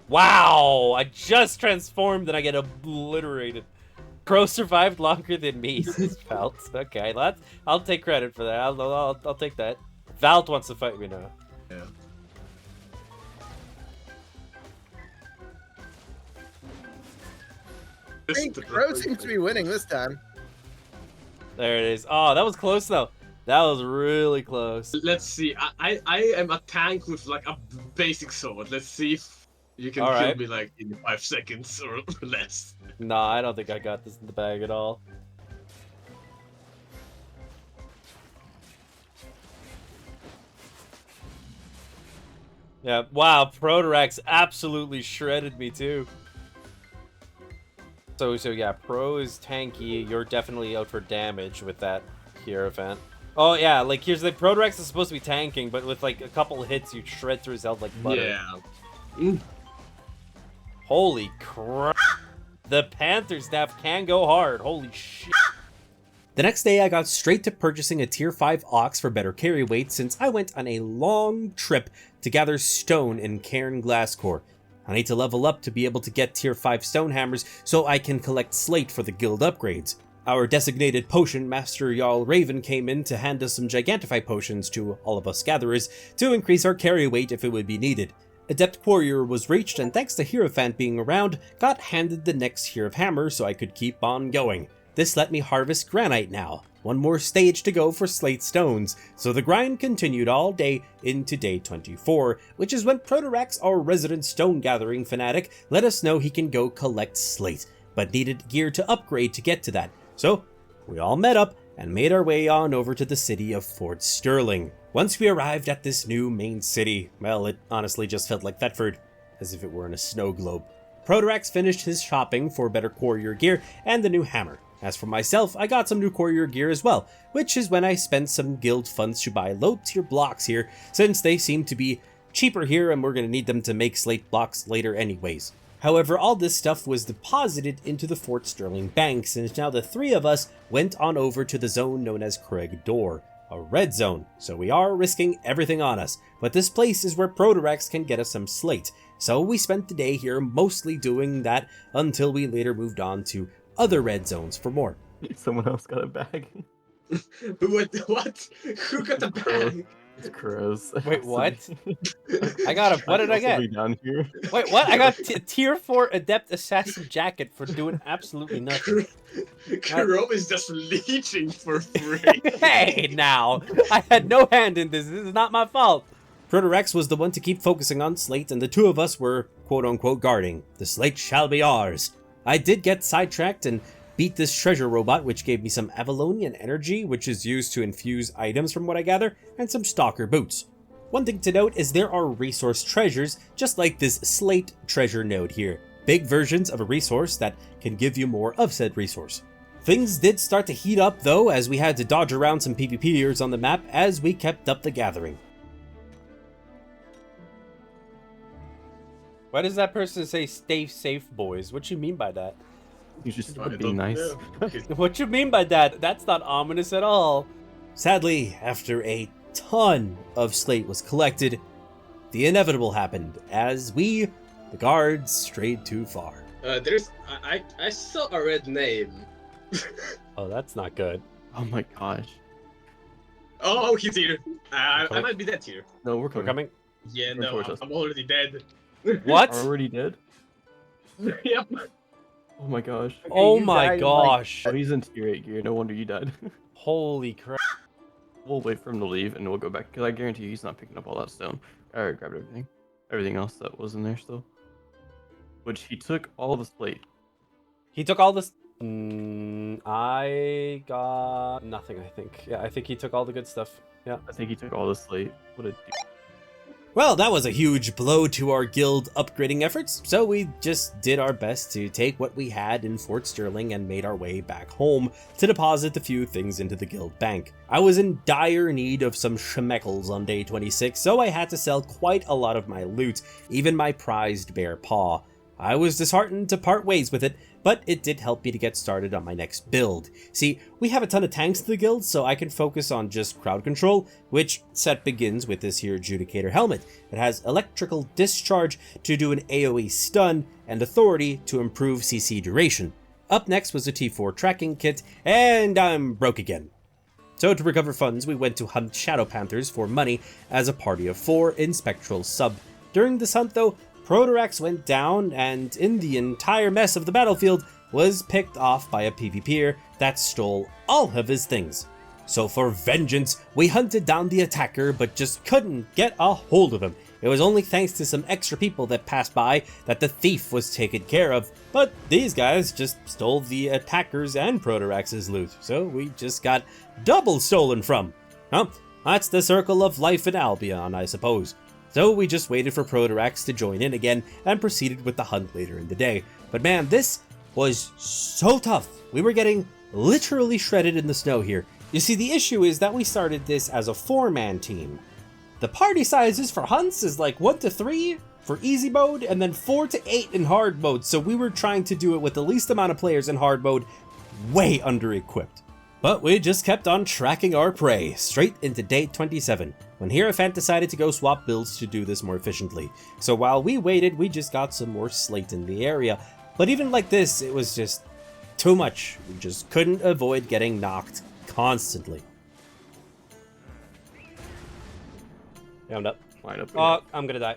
Wow! I just transformed and I get obliterated. Crow survived longer than me, says Valt. Okay, I'll take credit for that. I'll take that. Valt wants to fight me now. Yeah. I think Crow seems to be winning this time. There it is. Oh, that was close though. That was really close. Let's see. I am a tank with like a basic sword. Let's see if you can All kill right. me like in 5 seconds or less. Nah, I don't think I got this in the bag at all. Yeah, wow, Protorax absolutely shredded me too. So yeah, Pro is tanky. You're definitely out for damage with that Hierophant. Oh yeah, like here's the Protorax is supposed to be tanking, but with like a couple hits, you shred through his health like butter. Yeah. Holy crap! The Panther staff can go hard. Holy shit! The next day I got straight to purchasing a tier 5 ox for better carry weight since I went on a long trip to gather stone in Cairn Glasscore. I need to level up to be able to get tier 5 stone hammers so I can collect slate for the guild upgrades. Our designated potion master Jarl Raven came in to hand us some Gigantify potions to all of us gatherers to increase our carry weight if it would be needed. Adept Warrior was reached and thanks to Hierophant being around, got handed the next tier of hammer so I could keep on going. This let me harvest granite now. One more stage to go for slate stones, so the grind continued all day into day 24, which is when Protorax, our resident stone gathering fanatic, let us know he can go collect slate, but needed gear to upgrade to get to that. So we all met up and made our way on over to the city of Fort Sterling. Once we arrived at this new main city, well, it honestly just felt like Thetford, as if it were in a snow globe. Protorax finished his shopping for better courier gear and the new hammer. As for myself, I got some new courier gear as well, which is when I spent some guild funds to buy low tier blocks here, since they seem to be cheaper here and we're going to need them to make slate blocks later anyways. However, all this stuff was deposited into the Fort Sterling banks, and now the three of us went on over to the zone known as Craig Door, a red zone, so we are risking everything on us. But this place is where Protorex can get us some slate, so we spent the day here mostly doing that until we later moved on to other red zones for more. Someone else got a bag. What? Who got the bag? It's Crows. Wait, what? I got a. What did I get? Down here. Wait, what? I got tier 4 adept assassin jacket for doing absolutely nothing. Crow is just leeching for free. Hey, now I had no hand in this. This is not my fault. Protorex was the one to keep focusing on slate, and the two of us were quote-unquote guarding. The slate shall be ours. I did get sidetracked and beat this treasure robot, which gave me some Avalonian energy, which is used to infuse items from what I gather, and some stalker boots. One thing to note is there are resource treasures, just like this slate treasure node here. Big versions of a resource that can give you more of said resource. Things did start to heat up though, as we had to dodge around some PvPers on the map as we kept up the gathering. Why does that person say stay safe, boys? What you mean by that? He's just being nice. What you mean by that? That's not ominous at all. Sadly, after a ton of slate was collected, the inevitable happened as we, the guards, strayed too far. I saw a red name. Oh, that's not good. Oh my gosh. Oh, he's here. I might be dead here. No, we're coming. Yeah, no, I'm already dead. What? Are already dead? Yep. Oh my gosh. Okay, oh my gosh. Oh, he's in tier 8 gear. No wonder you died. Holy crap. We'll wait for him to leave and we'll go back, because I guarantee you he's not picking up all that stone. I already grabbed everything. Everything else that was in there still. Which he took all the slate. He took all this. I got nothing, I think. Yeah, I think he took all the good stuff. Yeah. I think he took all the slate. What a Well, that was a huge blow to our guild upgrading efforts, so we just did our best to take what we had in Fort Sterling and made our way back home to deposit a few things into the guild bank. I was in dire need of some schmeckles on day 26, so I had to sell quite a lot of my loot, even my prized bear paw. I was disheartened to part ways with it, but it did help me to get started on my next build. See, we have a ton of tanks in the guild, so I can focus on just crowd control, which set begins with this here Judicator helmet. It has electrical discharge to do an AoE stun, and authority to improve CC duration. Up next was a T4 tracking kit, and I'm broke again. So to recover funds, we went to hunt Shadow Panthers for money as a party of 4 in Spectral Sub. During this hunt though, Protorex went down, and in the entire mess of the battlefield was picked off by a PvPer that stole all of his things. So for vengeance, we hunted down the attacker but just couldn't get a hold of him. It was only thanks to some extra people that passed by that the thief was taken care of, but these guys just stole the attackers and Protorex's loot, so we just got double stolen from. Well, that's the circle of life in Albion, I suppose. So we just waited for Protorex to join in again and proceeded with the hunt later in the day. But man, this was so tough. We were getting literally shredded in the snow here. You see, the issue is that we started this as a 4-man team. The party sizes for hunts is like 1 to 3 for easy mode and then 4 to 8 in hard mode. So we were trying to do it with the least amount of players in hard mode, way under-equipped. But we just kept on tracking our prey, straight into day 27, when Hierophant decided to go swap builds to do this more efficiently. So while we waited, we just got some more slate in the area. But even like this, it was just too much. We just couldn't avoid getting knocked constantly. Yeah, I'm up. Line up. Oh, I'm gonna die.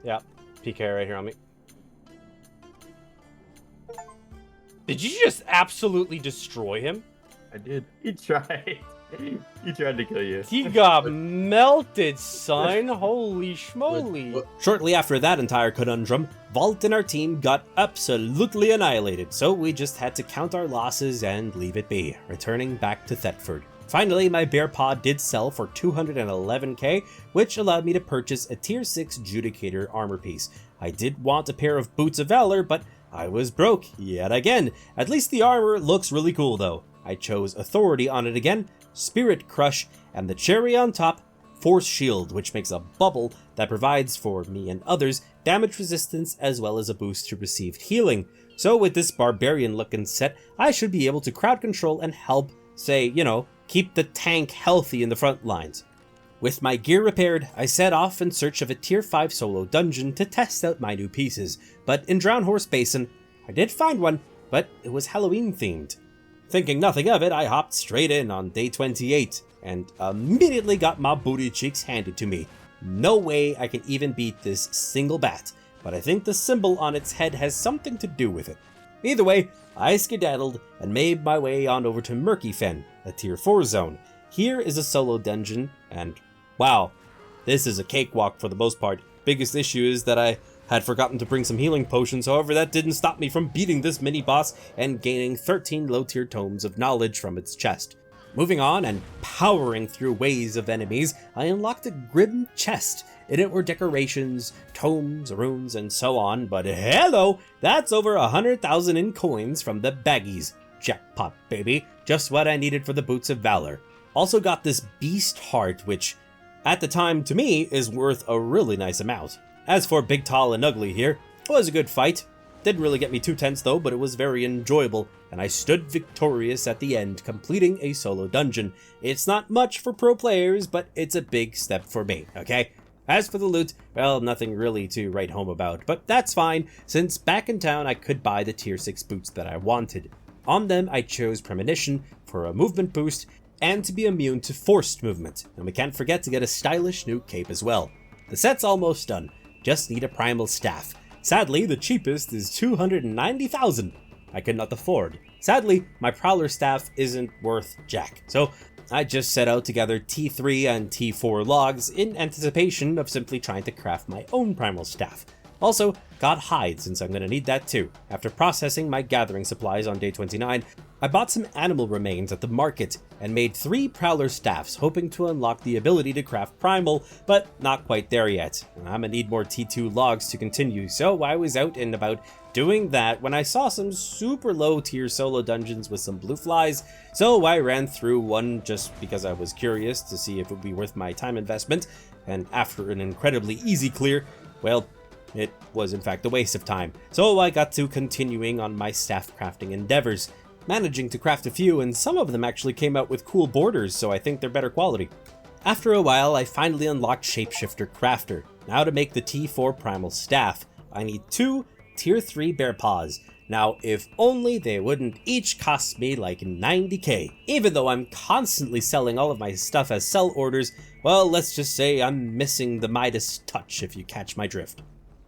Yeah, PK right here on me. Did you just absolutely destroy him? I did. He tried. He tried to kill you. He got melted, son. Holy schmoly. Shortly after that entire conundrum, Vault and our team got absolutely annihilated, so we just had to count our losses and leave it be, returning back to Thetford. Finally, my bear paw did sell for 211k, which allowed me to purchase a tier 6 Judicator armor piece. I did want a pair of Boots of Valor, but I was broke yet again. At least the armor looks really cool though. I chose Authority on it again, Spirit Crush, and the cherry on top, Force Shield, which makes a bubble that provides for me and others damage resistance as well as a boost to received healing. So with this barbarian looking set, I should be able to crowd control and help, say, keep the tank healthy in the front lines. With my gear repaired, I set off in search of a tier 5 solo dungeon to test out my new pieces, but in Drown Horse Basin, I did find one, but it was Halloween themed. Thinking nothing of it, I hopped straight in on day 28, and immediately got my booty cheeks handed to me. No way I can even beat this single bat, but I think the symbol on its head has something to do with it. Either way, I skedaddled and made my way on over to Murky Fen, a tier 4 zone. Here is a solo dungeon, and wow, this is a cakewalk for the most part. Biggest issue is that I had forgotten to bring some healing potions, however that didn't stop me from beating this mini-boss and gaining 13 low-tier tomes of knowledge from its chest. Moving on and powering through waves of enemies, I unlocked a grim chest. In it were decorations, tomes, runes, and so on, but hello, that's over 100,000 in coins from the baggies. Jackpot, baby. Just what I needed for the Boots of Valor. Also got this beast heart, which, at the time, to me, is worth a really nice amount. As for Big, Tall, and Ugly here, it was a good fight. Didn't really get me too tense though, but it was very enjoyable, and I stood victorious at the end, completing a solo dungeon. It's not much for pro players, but it's a big step for me, okay? As for the loot, well, nothing really to write home about, but that's fine, since back in town I could buy the tier 6 boots that I wanted. On them I chose Premonition for a movement boost, and to be immune to forced movement, and we can't forget to get a stylish new cape as well. The set's almost done. Just need a primal staff. Sadly, the cheapest is 290,000. I could not afford. Sadly, my prowler staff isn't worth jack. So I just set out to gather T3 and T4 logs in anticipation of simply trying to craft my own primal staff. Also, got hide since I'm going to need that too. After processing my gathering supplies on day 29, I bought some animal remains at the market and made 3 prowler staffs, hoping to unlock the ability to craft primal, but not quite there yet. I'm gonna need more T2 logs to continue, so I was out and about doing that when I saw some super low tier solo dungeons with some blue flies, so I ran through one just because I was curious to see if it would be worth my time investment, and after an incredibly easy clear, well, it was in fact a waste of time. So I got to continuing on my staff crafting endeavors, managing to craft a few, and some of them actually came out with cool borders, so I think they're better quality. After a while, I finally unlocked Shapeshifter Crafter. Now to make the T4 Primal Staff, I need 2 Tier 3 Bear Paws. Now, if only they wouldn't each cost me like 90k. Even though I'm constantly selling all of my stuff as sell orders, well, let's just say I'm missing the Midas touch if you catch my drift.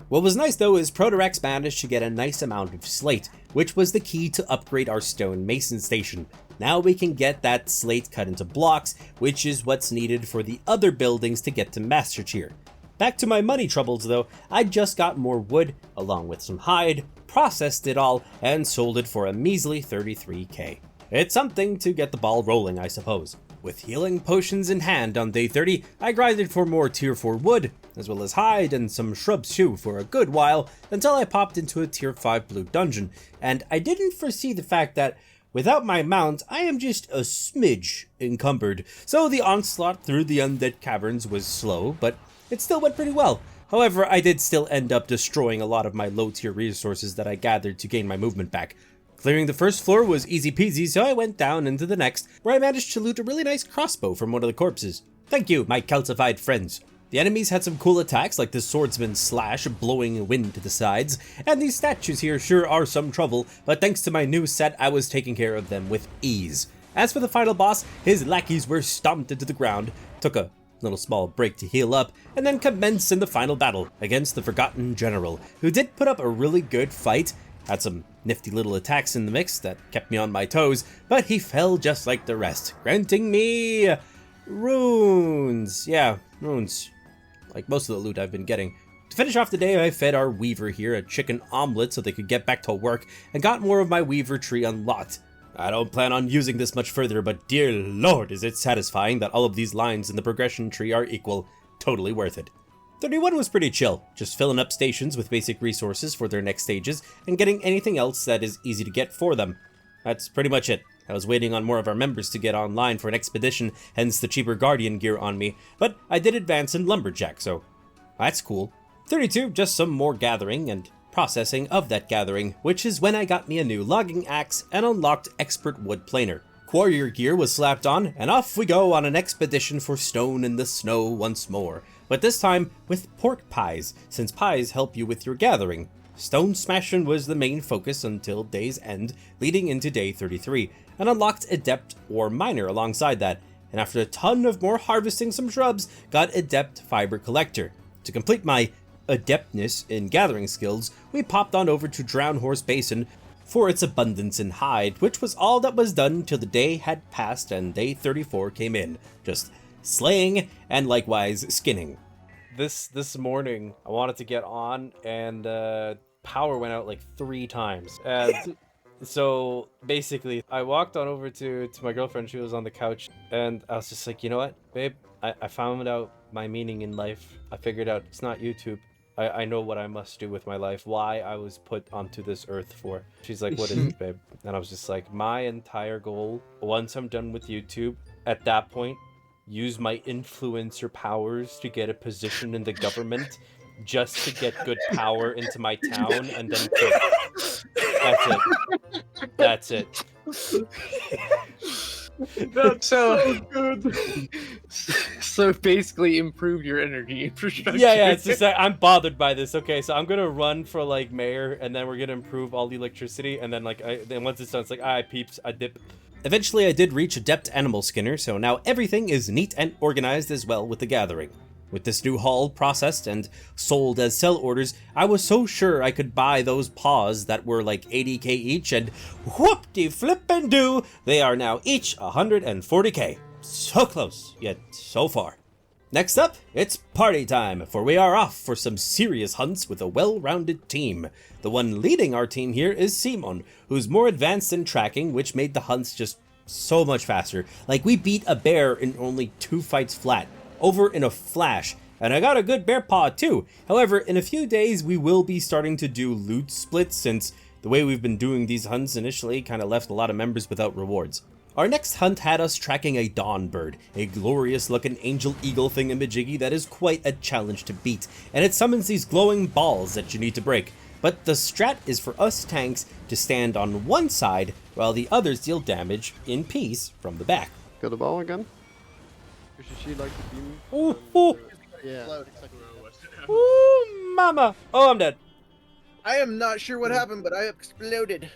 What was nice though is Protorex managed to get a nice amount of slate, which was the key to upgrade our stone mason station. Now we can get that slate cut into blocks, which is what's needed for the other buildings to get to Master Tier. Back to my money troubles though, I just got more wood, along with some hide, processed it all, and sold it for a measly 33k. It's something to get the ball rolling, I suppose. With healing potions in hand on day 30, I grinded for more tier 4 wood, as well as hide and some shrubs too for a good while, until I popped into a tier 5 blue dungeon, and I didn't foresee the fact that without my mount, I am just a smidge encumbered, so the onslaught through the undead caverns was slow, but it still went pretty well. However, I did still end up destroying a lot of my low tier resources that I gathered to gain my movement back. Clearing the first floor was easy peasy, so I went down into the next, where I managed to loot a really nice crossbow from one of the corpses. Thank you, my calcified friends. The enemies had some cool attacks like the swordsman slash blowing wind to the sides, and these statues here sure are some trouble, but thanks to my new set I was taking care of them with ease. As for the final boss, his lackeys were stomped into the ground, took a little small break to heal up, and then commenced in the final battle against the Forgotten General, who did put up a really good fight, had some nifty little attacks in the mix that kept me on my toes, but he fell just like the rest, granting me runes. Yeah, runes. Like most of the loot I've been getting. To finish off the day, I fed our weaver here a chicken omelet so they could get back to work, and got more of my weaver tree unlocked. I don't plan on using this much further, but dear lord is it satisfying that all of these lines in the progression tree are equal. Totally worth it. 31 was pretty chill, just filling up stations with basic resources for their next stages, and getting anything else that is easy to get for them. That's pretty much it. I was waiting on more of our members to get online for an expedition, hence the cheaper Guardian gear on me, but I did advance in Lumberjack, so that's cool. 32, just some more gathering and processing of that gathering, which is when I got me a new logging axe and unlocked Expert Wood Planer. Warrior gear was slapped on, and off we go on an expedition for stone in the snow once more, but this time with pork pies, since pies help you with your gathering. Stone smashing was the main focus until day's end, leading into day 33, and unlocked Adept or Miner alongside that, and after a ton of more harvesting some shrubs, got Adept Fiber Collector. To complete my adeptness in gathering skills, we popped on over to Drown Horse Basin for its abundance in hide, which was all that was done till the day had passed and day 34 came in. Just slaying and likewise skinning. This morning, I wanted to get on, and power went out like 3 times. And so basically, I walked on over to my girlfriend. She was on the couch, and I was just like, you know what, babe? I found out my meaning in life. I figured out it's not YouTube. I know what I must do with my life, why I was put onto this earth for. She's like, what is it, babe? And I was just like, my entire goal, once I'm done with YouTube, at that point, use my influencer powers to get a position in the government, just to get good power into my town, and then quit. That's it. That's so good. So basically improve your energy infrastructure. Yeah, it's just I'm bothered by this. Okay, so I'm gonna run for like mayor, and then we're gonna improve all the electricity, and then like then once it's done, it's like, alright peeps, I dip. Eventually I did reach Adept Animal Skinner, so now everything is neat and organized as well with the gathering. With this new haul processed and sold as sell orders, I was so sure I could buy those paws that were like 80k each, and whoop-de-flip-and-do, they are now each 140k. So close, yet so far. Next up, it's party time, for we are off for some serious hunts with a well-rounded team. The one leading our team here is Simon, who's more advanced in tracking, which made the hunts just so much faster. Like, we beat a bear in only 2 fights flat, over in a flash, and I got a good bear paw too. However, in a few days we will be starting to do loot splits, since the way we've been doing these hunts initially kind of left a lot of members without rewards. Our next hunt had us tracking a dawn bird, a glorious looking angel eagle thingamajiggy that is quite a challenge to beat, and it summons these glowing balls that you need to break. But the strat is for us tanks to stand on one side while the others deal damage in peace from the back. Got a ball again? Should she like the beam? Ooh, ooh. Yeah. Ooh, mama! Oh, I'm dead. I am not sure what happened, but I exploded.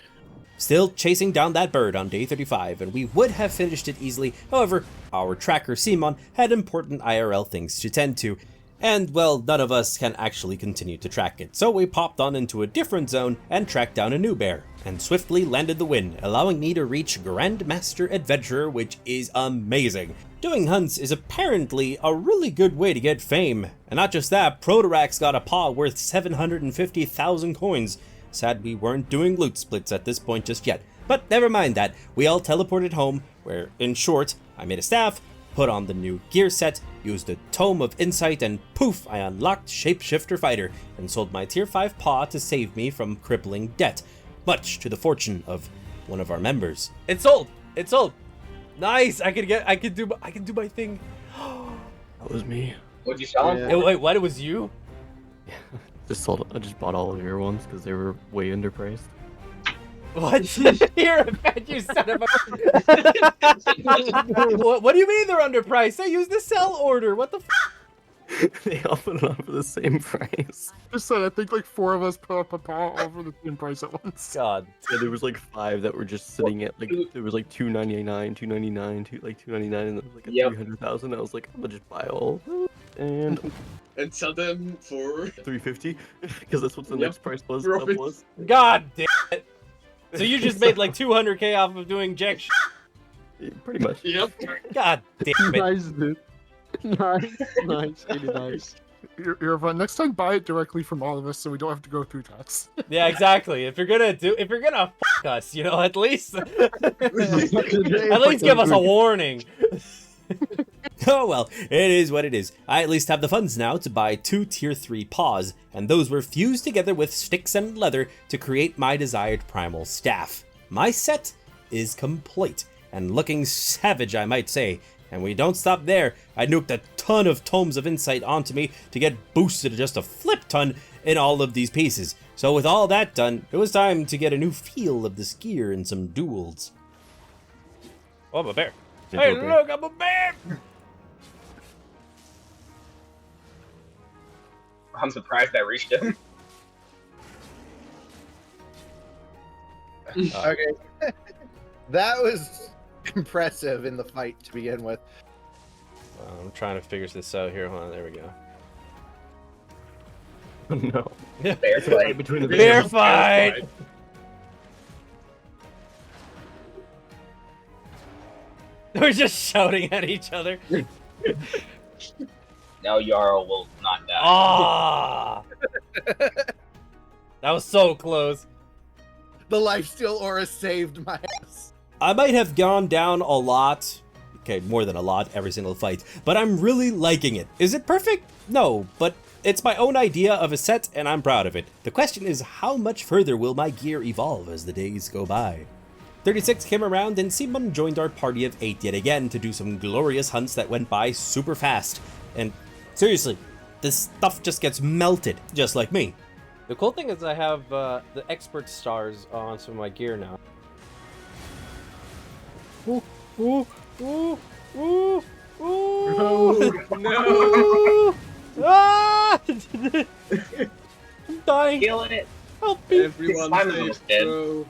Still chasing down that bird on day 35, and we would have finished it easily. However, our tracker Simon had important IRL things to tend to, and well, none of us can actually continue to track it. So we popped on into a different zone and tracked down a new bear, and swiftly landed the win, allowing me to reach Grandmaster Adventurer, which is amazing. Doing hunts is apparently a really good way to get fame, and not just that, Protorax got a paw worth 750,000 coins. Sad we weren't doing loot splits at this point just yet, but never mind that. We all teleported home, where, in short, I made a staff, put on the new gear set, used a Tome of Insight, and poof, I unlocked Shapeshifter Fighter, and sold my tier 5 paw to save me from crippling debt, much to the fortune of one of our members. It's sold! It's sold! Nice! I can do my thing. That was me. What'd you sell Yeah. Wait, what? It was you? I just bought all of your ones because they were way underpriced. What? You're a bad, you son of a... what do you mean they're underpriced? I used the sell order. What the f? They all put it on for the same price. Just said, I think like 4 of us put up a paw over the same price at once. God. Yeah, there was like 5 that were just sitting at like, there was like $299, $299, like $299, and there was like a 300,000. I was like, I'm gonna just buy all of them and sell them for $350 because that's what the next price was. God damn it. So you just made like 200k off of doing jack shit? Yeah, pretty much. Yep. God damn it. Nice, dude. Nice, really nice. You're next time buy it directly from all of us so we don't have to go through tax. Yeah, exactly. If you're gonna fuck us, you know, at least give us a warning. Oh well, it is what it is. I at least have the funds now to buy 2 tier 3 paws, and those were fused together with sticks and leather to create my desired primal staff. My set is complete, and looking savage I might say. And we don't stop there. I nuked a ton of Tomes of Insight onto me to get boosted just a flip ton in all of these pieces. So with all that done, it was time to get a new feel of this gear in some duels. Oh, I'm a bear. Hey, look, I'm a bear! I'm surprised I reached him. Okay. That was impressive in the fight to begin with. I'm trying to figure this out here. Hold on, there we go. No. Bear fight. Between the Bear fight! We're just shouting at each other. Now Yarrow will not die. Ah! That was so close. The lifesteal aura saved my ass. I might have gone down a lot. Okay, more than a lot every single fight, but I'm really liking it. Is it perfect? No, but it's my own idea of a set and I'm proud of it. The question is, how much further will my gear evolve as the days go by? 36 came around and Simon joined our party of 8 yet again to do some glorious hunts that went by super fast. And seriously, this stuff just gets melted, just like me. The cool thing is I have the expert stars on some of my gear now. Ooh, ooh, ooh, ooh, ooh. No. Ah! I'm dying. Killing it. Help me. Everyone save Crow.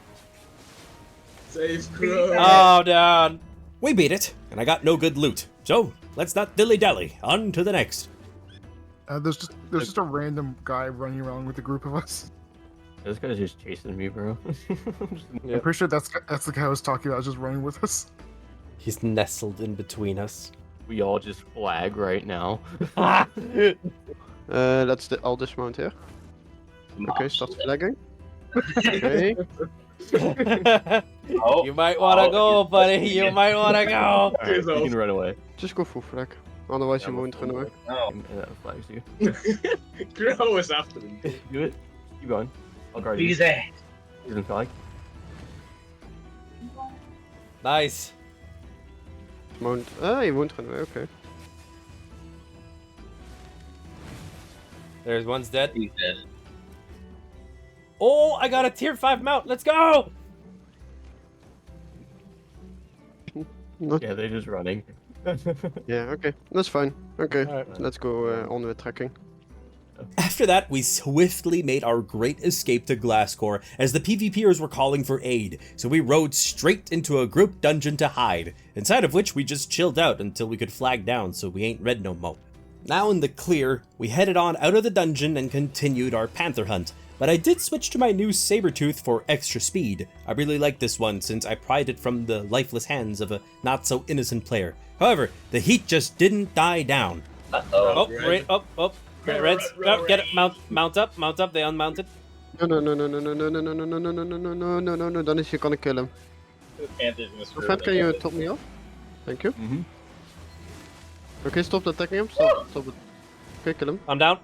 Save Crow. Oh, down. We beat it, and I got no good loot. So, let's not dilly-dally. On to the next. There's just a random guy running around with a group of us. This guy's just chasing me, bro. I'm pretty sure that's the guy I was talking about, just running with us. He's nestled in between us. We all just flag right now. I'll dismount here. Okay, start flagging. Okay. Oh. You might want to go, buddy. You might want to go. Alright, you can run away. Just go full flag. Otherwise you won't run away. No. That flags you. Crow is after me. Do it. Keep going. I'll guard you. Easy. He's in flag. Nice. Mount. He won't run away, okay. There's one's dead. He's dead. Oh, I got a tier 5 mount. Let's go. Yeah, they're just running. Yeah, okay. That's fine. Okay, Alright. let's go on with tracking. After that, we swiftly made our great escape to Glasscore as the PvPers were calling for aid, so we rode straight into a group dungeon to hide, inside of which we just chilled out until we could flag down so we ain't red no mo. Now in the clear, we headed on out of the dungeon and continued our panther hunt, but I did switch to my new Sabertooth for extra speed. I really like this one since I pried it from the lifeless hands of a not so innocent player. However, the heat just didn't die down. Oh, right, up. Reds, get it, mount up, they unmounted. No, dan is je kan ik kill hem. Friend, can you top me off? Thank you. Okay, stop attacking him, stop it. Okay, kill him. I'm down.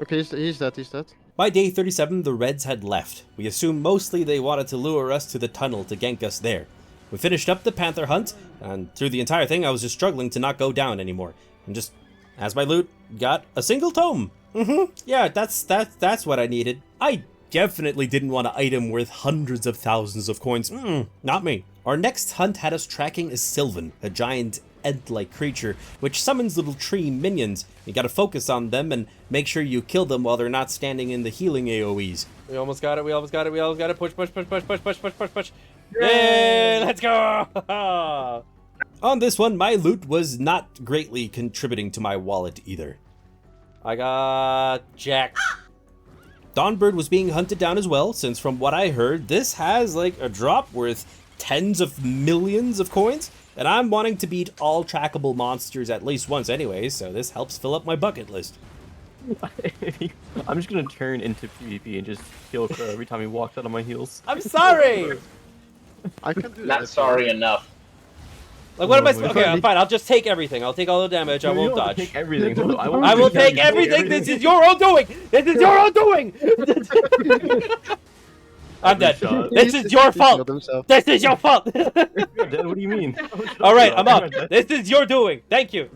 Okay, he's dead. By day 37, the Reds had left. We assumed mostly they wanted to lure us to the tunnel to gank us there. We finished up the panther hunt, and through the entire thing I was just struggling to not go down anymore. And just, as my loot, got a single tome. Yeah, that's what I needed. I definitely didn't want an item worth hundreds of thousands of coins. Not me. Our next hunt had us tracking a Sylvan, a giant Ent-like creature, which summons little tree minions. You gotta focus on them and make sure you kill them while they're not standing in the healing AoEs. We almost got it. Push. Yay, let's go! On this one, my loot was not greatly contributing to my wallet either. I got Jack. Dawnbird was being hunted down as well, since from what I heard, this has like a drop worth tens of millions of coins, and I'm wanting to beat all trackable monsters at least once anyway, so this helps fill up my bucket list. I'm just gonna turn into PvP and just kill Crow every time he walks out on my heels. I'm sorry! I can do that. Not sorry enough. Like, what am I supposed to... Okay, I'm fine. I'll just take everything. I'll take all the damage. I won't dodge. Take everything. I will take everything. This is your own doing. This is your own doing. I'm dead. shot. This is your fault. This is your fault. Dead? What do you mean? All right, I'm up. This is your doing. Thank you.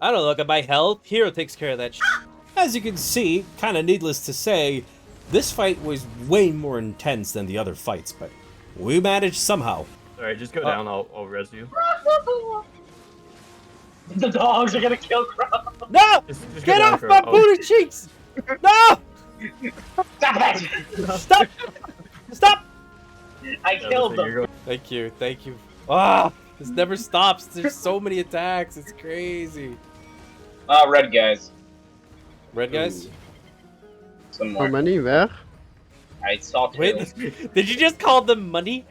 I don't look at my health. Hero takes care of that shit. As you can see, kind of needless to say, this fight was way more intense than the other fights, but we managed somehow. Alright, just go down, I'll res you. The dogs are gonna kill Crow. No! Just Get go down, off Crow. my booty cheeks! No! Stop it! Stop! Stop! I killed them. Thank you, thank you. Ah, this never stops. There's so many attacks. It's crazy. Red guys. Red guys? Some more. How many? Where? I saw two. Wait, did you just call them money?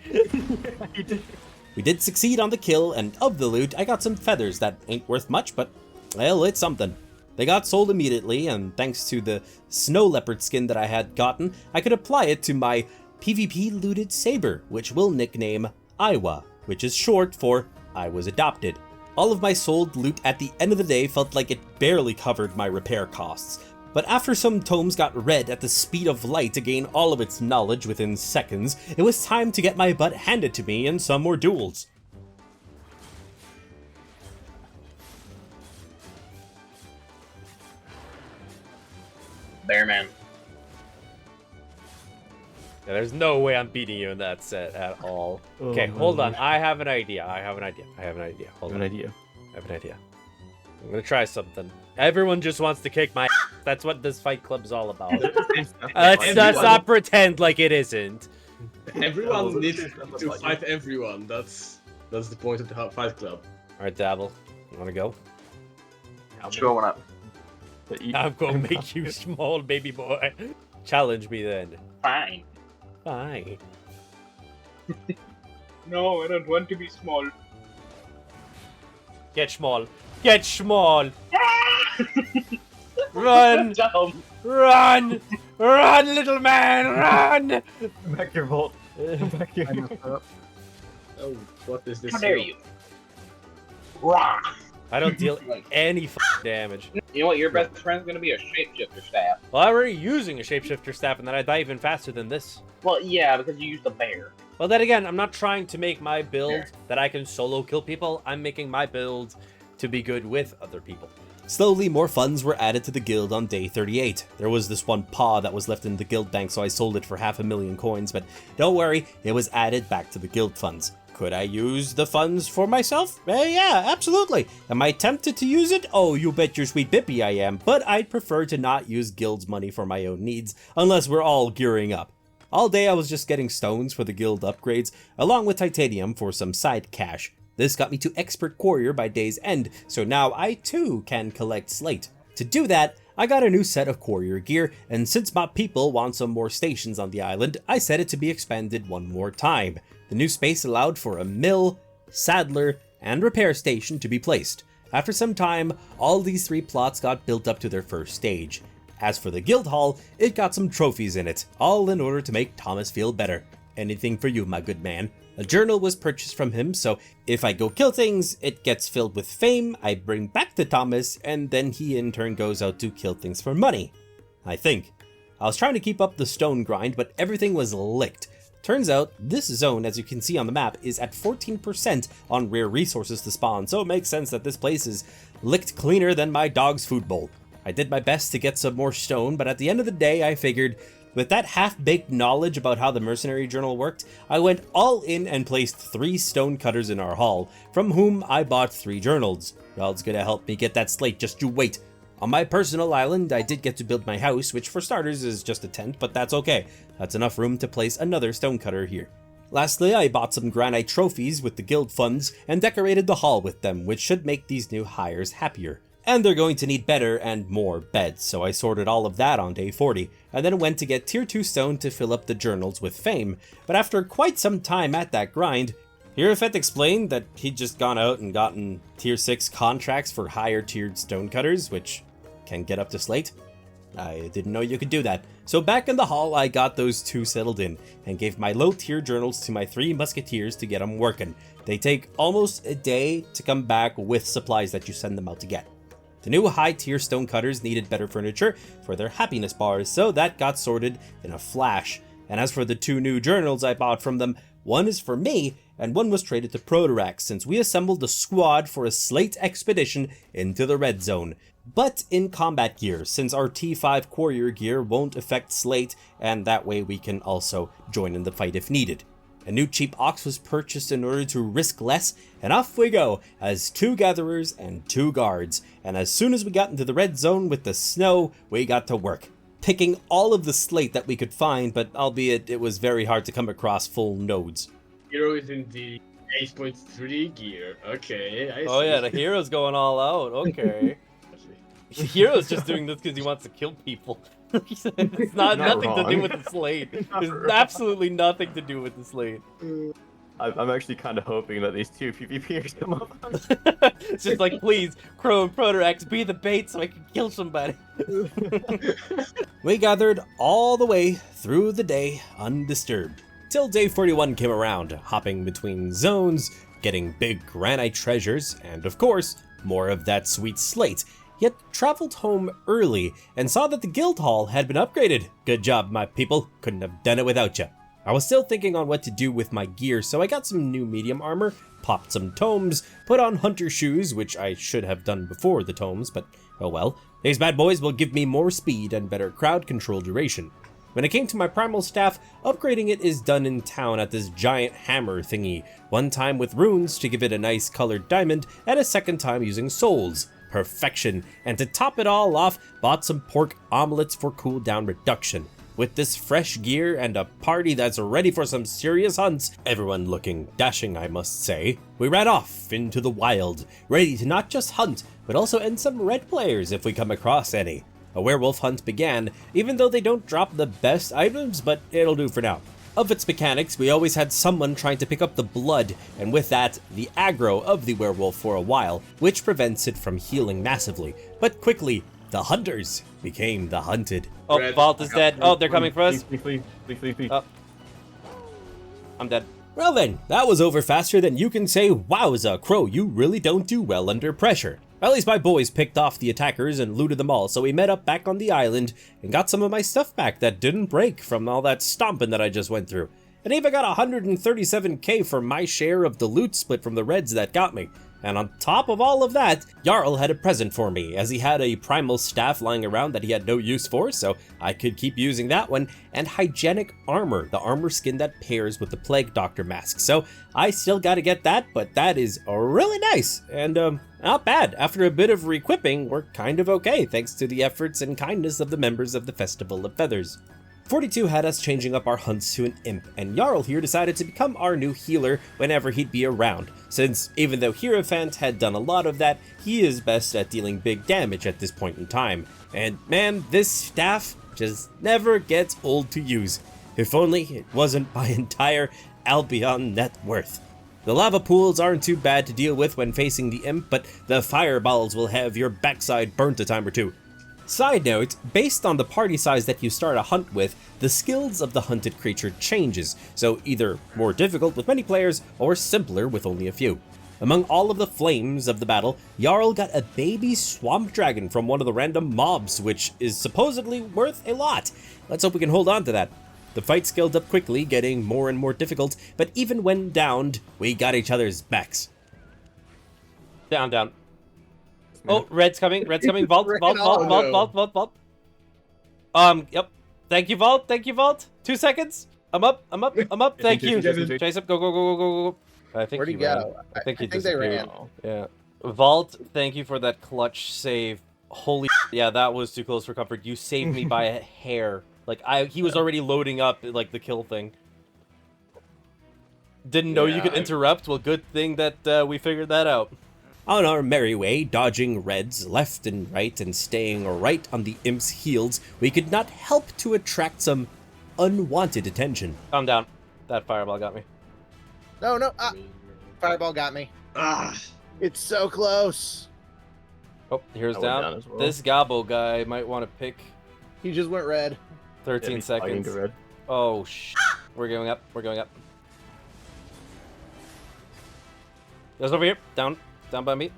We did succeed on the kill, and of the loot, I got some feathers that ain't worth much, but, well, it's something. They got sold immediately, and thanks to the snow leopard skin that I had gotten, I could apply it to my PvP looted saber, which we'll nickname Iowa, which is short for I was adopted. All of my sold loot at the end of the day felt like it barely covered my repair costs. But after some tomes got read at the speed of light to gain all of its knowledge within seconds, it was time to get my butt handed to me in some more duels. Bearman. Yeah, there's no way I'm beating you in that set at all. Oh, Okay, my hold on. gosh. I have an idea. Hold on. An idea. I have an idea. I'm gonna try something. Everyone just wants to kick my ass. That's what this fight club's all about. Let's not pretend like it isn't. Everyone needs to fight everyone. That's the point of the fight club. Alright, Dabble. You wanna go? Showing up. I'm gonna make you small, baby boy. Challenge me then. Fine. Fine. No, I don't want to be small. Get small. Get small. Run! Run! Run, little man! Run! Back your vault. Back your Oh, what is this? How dare you? I don't deal any damage. You know what? Your best friend's gonna be a shapeshifter staff. Well, I'm already using a shapeshifter staff, and then I die even faster than this. Well, yeah, because you used the bear. Well, then again, I'm not trying to make my build that I can solo kill people. I'm making my build to be good with other people. Slowly, more funds were added to the guild on day 38. There was this one paw that was left in the guild bank, so I sold it for 500,000 coins, but don't worry, it was added back to the guild funds. Could I use the funds for myself? Yeah, absolutely. Am I tempted to use it? Oh, you bet your sweet bippy I am, but I'd prefer to not use guild's money for my own needs, unless we're all gearing up. All day I was just getting stones for the guild upgrades, along with titanium for some side cash. This got me to Expert Courier by day's end, so now I too can collect slate. To do that, I got a new set of courier gear, and since my people want some more stations on the island, I set it to be expanded one more time. The new space allowed for a mill, saddler, and repair station to be placed. After some time, all these 3 plots got built up to their first stage. As for the guild hall, it got some trophies in it, all in order to make Thomas feel better. Anything for you, my good man. A journal was purchased from him, so if I go kill things, it gets filled with fame, I bring back to Thomas, and then he in turn goes out to kill things for money. I think. I was trying to keep up the stone grind, but everything was licked. Turns out, this zone, as you can see on the map, is at 14% on rare resources to spawn, so it makes sense that this place is licked cleaner than my dog's food bowl. I did my best to get some more stone, but at the end of the day, I figured, with that half-baked knowledge about how the mercenary journal worked, I went all in and placed 3 stone cutters in our hall, from whom I bought 3 journals. Well, it's gonna help me get that slate, just you wait. On my personal island, I did get to build my house, which for starters is just a tent, but that's okay. That's enough room to place another stone cutter here. Lastly, I bought some granite trophies with the guild funds and decorated the hall with them, which should make these new hires happier. And they're going to need better and more beds, so I sorted all of that on day 40, and then went to get tier 2 stone to fill up the journals with fame. But after quite some time at that grind, Hirafet explained that he'd just gone out and gotten tier 6 contracts for higher tiered stonecutters, which can get up to slate. I didn't know you could do that. So back in the hall, I got those 2 settled in, and gave my low tier journals to my 3 musketeers to get them working. They take almost a day to come back with supplies that you send them out to get. The new high-tier stonecutters needed better furniture for their happiness bars, so that got sorted in a flash. And as for the 2 new journals I bought from them, one is for me, and one was traded to Protorax since we assembled a squad for a Slate expedition into the Red Zone. But in combat gear, since our T5 Courier gear won't affect Slate, and that way we can also join in the fight if needed. A new cheap ox was purchased in order to risk less, and off we go as 2 gatherers and 2 guards. And as soon as we got into the Red Zone with the snow, we got to work, picking all of the Slate that we could find, but albeit it was very hard to come across full nodes. Hero is in the 8.3 gear. Okay, I see. Oh yeah, the hero's going all out. Okay. The hero's just doing this because he wants to kill people. It's not nothing to do with the Slate. There's absolutely nothing to do with the Slate. I'm actually kind of hoping that these 2 PvPers come up. It's just like, please, Crow and Protorax, be the bait so I can kill somebody. We gathered all the way through the day undisturbed, till day 41 came around, hopping between zones, getting big granite treasures, and of course, more of that sweet Slate, yet traveled home early and saw that the guild hall had been upgraded. Good job, my people. Couldn't have done it without ya. I was still thinking on what to do with my gear, so I got some new medium armor, popped some tomes, put on hunter shoes, which I should have done before the tomes, but oh well. These bad boys will give me more speed and better crowd control duration. When it came to my primal staff, upgrading it is done in town at this giant hammer thingy, one time with runes to give it a nice colored diamond, and a second time using souls. Perfection. And to top it all off, bought some pork omelets for cooldown reduction. With this fresh gear and a party that's ready for some serious hunts, everyone looking dashing I must say, we ran off into the wild, ready to not just hunt, but also end some red players if we come across any. A werewolf hunt began, even though they don't drop the best items, but it'll do for now. Of its mechanics, we always had someone trying to pick up the blood, and with that, the aggro of the werewolf for a while, which prevents it from healing massively. But quickly, the hunters became the hunted. Oh, Vault is dead. Oh, they're coming for us. Please. Oh. I'm dead. Well then, that was over faster than you can say, wowza, Crow, you really don't do well under pressure. At least my boys picked off the attackers and looted them all, so we met up back on the island and got some of my stuff back that didn't break from all that stomping that I just went through. And even got 137k for my share of the loot split from the Reds that got me. And on top of all of that, Jarl had a present for me, as he had a primal staff lying around that he had no use for, so I could keep using that one, and hygienic armor, the armor skin that pairs with the Plague Doctor mask. So I still gotta get that, but that is really nice, and not bad. After a bit of re-equipping, we're kind of okay, thanks to the efforts and kindness of the members of the Festival of Feathers. 42 had us changing up our hunts to an imp, and Jarl here decided to become our new healer whenever he'd be around, since even though Hierophant had done a lot of that, he is best at dealing big damage at this point in time. And man, this staff just never gets old to use. If only it wasn't my entire Albion net worth. The lava pools aren't too bad to deal with when facing the imp, but the fireballs will have your backside burnt a time or two. Side note, based on the party size that you start a hunt with, the skills of the hunted creature changes, so either more difficult with many players, or simpler with only a few. Among all of the flames of the battle, Jarl got a baby swamp dragon from one of the random mobs, which is supposedly worth a lot. Let's hope we can hold on to that. The fight scaled up quickly, getting more and more difficult, but even when downed, we got each other's backs. Down. Oh, red's coming. Vault. Yep. Thank you, Vault. 2 seconds. I'm up. Thank you. Chase up. Go. I think Where'd he go? I think he they disappeared. ran. Yeah. Vault, thank you for that clutch save. Holy yeah, that was too close for comfort. You saved me by a hair. Like, he was already loading up, like, the kill thing. Didn't know you could interrupt. Well, good thing that we figured that out. On our merry way, dodging Reds left and right and staying right on the imp's heels, we could not help to attract some unwanted attention. Calm down. That fireball got me. No. Fireball got me. It's so close. Oh, here's down. as well. This Gobbo guy might want to pick. He just went red. 13 seconds. Red. Oh, We're going up. There's over here. Down by me.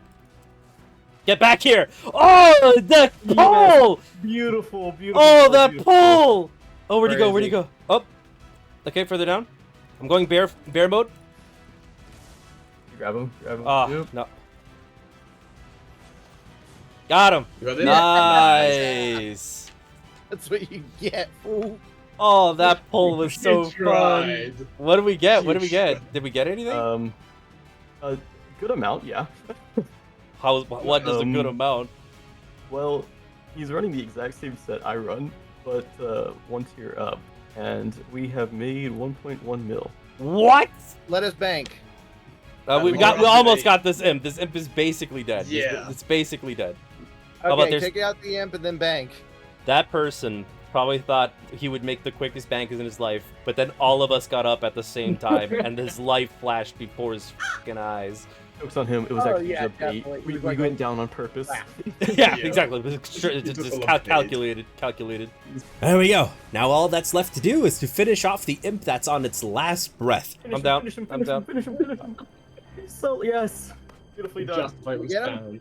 Get back here! Oh, the pole! Beautiful. Oh, that pole! Oh, where'd he go? Oh, Okay, further down. I'm going bear mode. Grab him. Oh, no. Got him. You got it? Nice. That's what you get. Ooh. Oh, that pull was so You fun. tried. What did we get? What You did we get? Did we get anything? A good amount, yeah. What is a good amount? Well, he's running the exact same set I run, but one tier up, and we have made 1.1 mil. What? Let us bank. We almost got this imp. This imp is basically dead. Yeah. It's basically dead. How about Okay, there's take out the imp and then bank. that person probably thought he would make the quickest bankers in his life, but then all of us got up at the same time, and his life flashed before his fucking eyes. Jokes on him, it was actually just a bait. We went down on purpose. Yeah, exactly. It's just calculated. There we go. Now all that's left to do is to finish off the imp that's on its last breath. I'm down. I'm down. Finish him. So, yes. Beautifully done. Justify was Get him? found.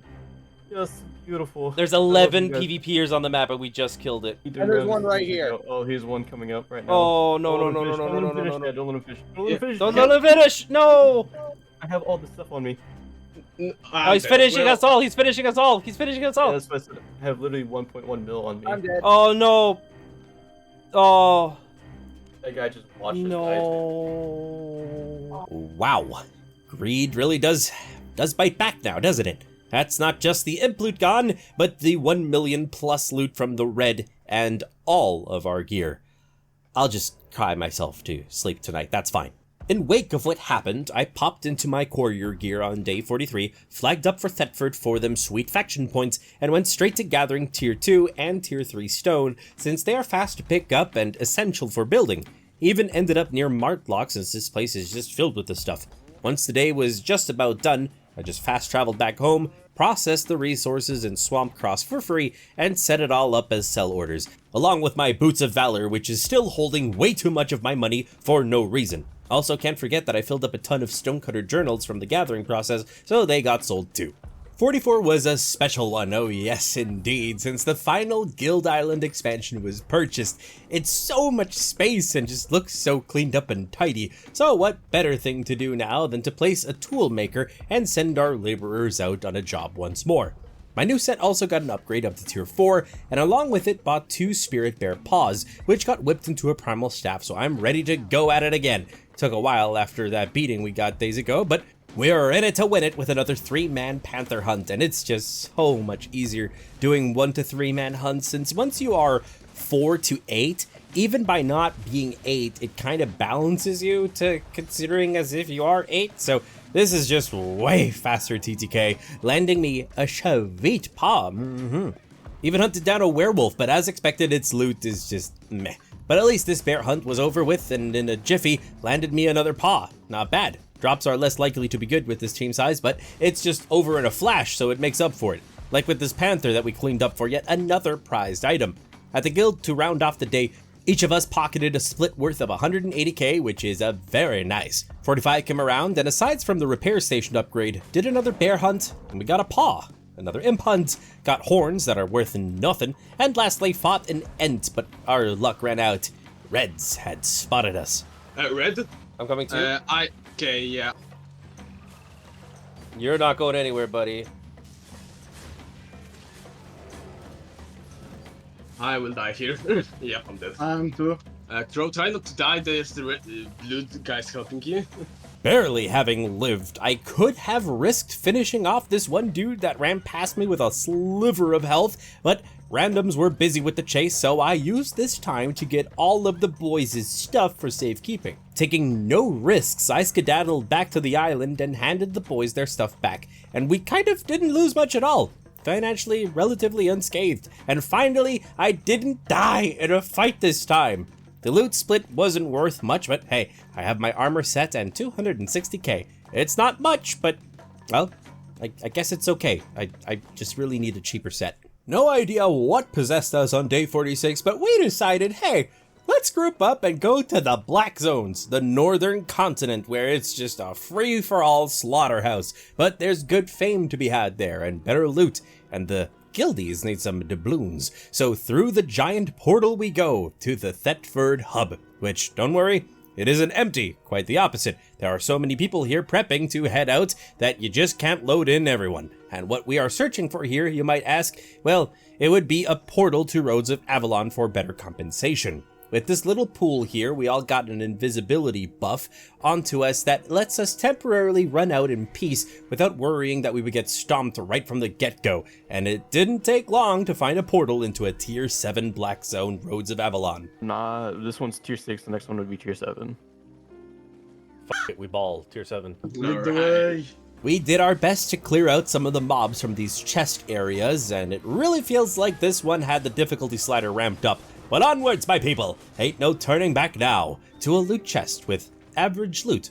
Yes, beautiful. There's 11 PvPers on the map, and we just killed it. And there's one right here. Oh, here's one coming up right now. Oh, no. Don't let him finish. Don't let him finish. No. I have all this stuff on me. Oh, he's finishing us all. He's finishing us all. Yeah, that's what I said. I have literally 1.1 mil on me. I'm dead. Oh, no. Oh. That guy just watched us die. No. Wow. Greed really does bite back now, doesn't it? That's not just the imp loot gone, but the 1 million plus loot from the red and all of our gear. I'll just cry myself to sleep tonight, that's fine. In wake of what happened, I popped into my courier gear on day 43, flagged up for Thetford for them sweet faction points, and went straight to gathering tier 2 and tier 3 stone, since they are fast to pick up and essential for building. Even ended up near Martlock since this place is just filled with this stuff. Once the day was just about done, I just fast traveled back home, processed the resources in Swamp Cross for free, and set it all up as sell orders, along with my Boots of Valor, which is still holding way too much of my money for no reason. Also, can't forget that I filled up a ton of Stonecutter journals from the gathering process, so they got sold too. 44 was a special one, oh yes indeed, since the final Guild Island expansion was purchased. It's so much space and just looks so cleaned up and tidy, so what better thing to do now than to place a tool maker and send our laborers out on a job once more. My new set also got an upgrade up to tier 4, and along with it bought 2 Spirit Bear Paws, which got whipped into a primal staff, so I'm ready to go at it again. Took a while after that beating we got days ago, but we're in it to win it with another 3-man Panther hunt, and it's just so much easier doing 1 to 3-man hunts, since once you are 4 to 8, even by not being 8, it kind of balances you to considering as if you are 8, so this is just way faster TTK, landing me a sweet paw. Even hunted down a werewolf, but as expected, its loot is just meh. But at least this bear hunt was over with, and in a jiffy, landed me another paw. Not bad. Drops are less likely to be good with this team size, but it's just over in a flash, so it makes up for it. Like with this panther that we cleaned up for yet another prized item. At the guild, to round off the day, each of us pocketed a split worth of 180k, which is a very nice. 45 came around, and aside from the repair station upgrade, did another bear hunt, and we got a paw. Another imp hunt, got horns that are worth nothing, and lastly fought an ent, but our luck ran out. Reds had spotted us. Red? I'm coming too. Okay, yeah. You're not going anywhere, buddy. I will die here. Yeah, I'm dead. I'm too. Crow, try not to die. There's the red, blue guys helping you. Barely having lived, I could have risked finishing off this one dude that ran past me with a sliver of health, but randoms were busy with the chase, so I used this time to get all of the boys' stuff for safekeeping. Taking no risks, I skedaddled back to the island and handed the boys their stuff back, and we kind of didn't lose much at all. Financially relatively unscathed, and finally, I didn't die in a fight this time. The loot split wasn't worth much, but hey, I have my armor set and 260k. It's not much, but, well, I guess it's okay. I just really need a cheaper set. No idea what possessed us on day 46, but we decided, hey, let's group up and go to the Black Zones, the northern continent, where it's just a free-for-all slaughterhouse. But there's good fame to be had there, and better loot, and the guildies need some doubloons. So through the giant portal we go to the Thetford hub, which, don't worry, It isn't empty, quite the opposite. There are so many people here prepping to head out that you just can't load in everyone. And what we are searching for here, you might ask, well, it would be a portal to Roads of Avalon for better compensation. With this little pool here, we all got an invisibility buff onto us that lets us temporarily run out in peace without worrying that we would get stomped right from the get-go, and it didn't take long to find a portal into a tier 7 black zone Roads of Avalon. Nah, this one's tier 6, the next one would be tier 7. Fuck it, we ball, tier 7. Lead the way. We did our best to clear out some of the mobs from these chest areas, and it really feels like this one had the difficulty slider ramped up. But onwards, my people! Ain't no turning back now to a loot chest with average loot.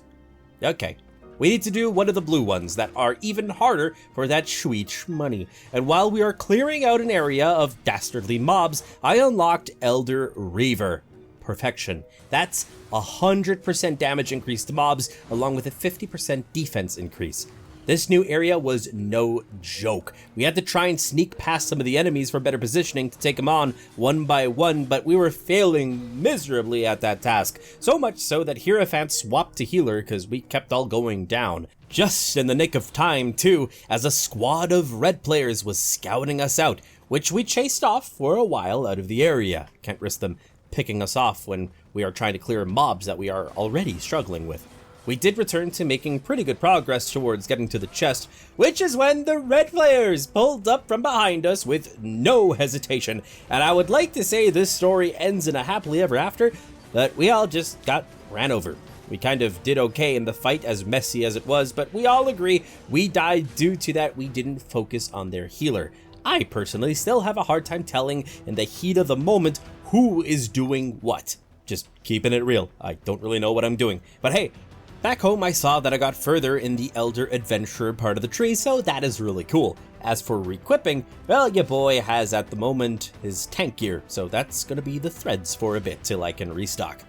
Okay, we need to do one of the blue ones that are even harder for that sweet money. And while we are clearing out an area of dastardly mobs, I unlocked Elder Reaver. Perfection. That's 100% damage increase to mobs, along with a 50% defense increase. This new area was no joke. We had to try and sneak past some of the enemies for better positioning to take them on one by one, but we were failing miserably at that task. So much so that Hierophant swapped to healer because we kept all going down. Just in the nick of time too, as a squad of red players was scouting us out, which we chased off for a while out of the area. Can't risk them picking us off when we are trying to clear mobs that we are already struggling with. We did return to making pretty good progress towards getting to the chest, which is when the red players pulled up from behind us with no hesitation. And I would like to say this story ends in a happily ever after, but we all just got ran over. We kind of did okay in the fight, as messy as it was, but we all agree we died due to that we didn't focus on their healer. I personally still have a hard time telling in the heat of the moment who is doing what. Just keeping it real. I don't really know what I'm doing. But hey, back home I saw that I got further in the Elder Adventurer part of the tree, so that is really cool. As for re-equipping, well, your boy has at the moment his tank gear, so that's gonna be the threads for a bit till I can restock.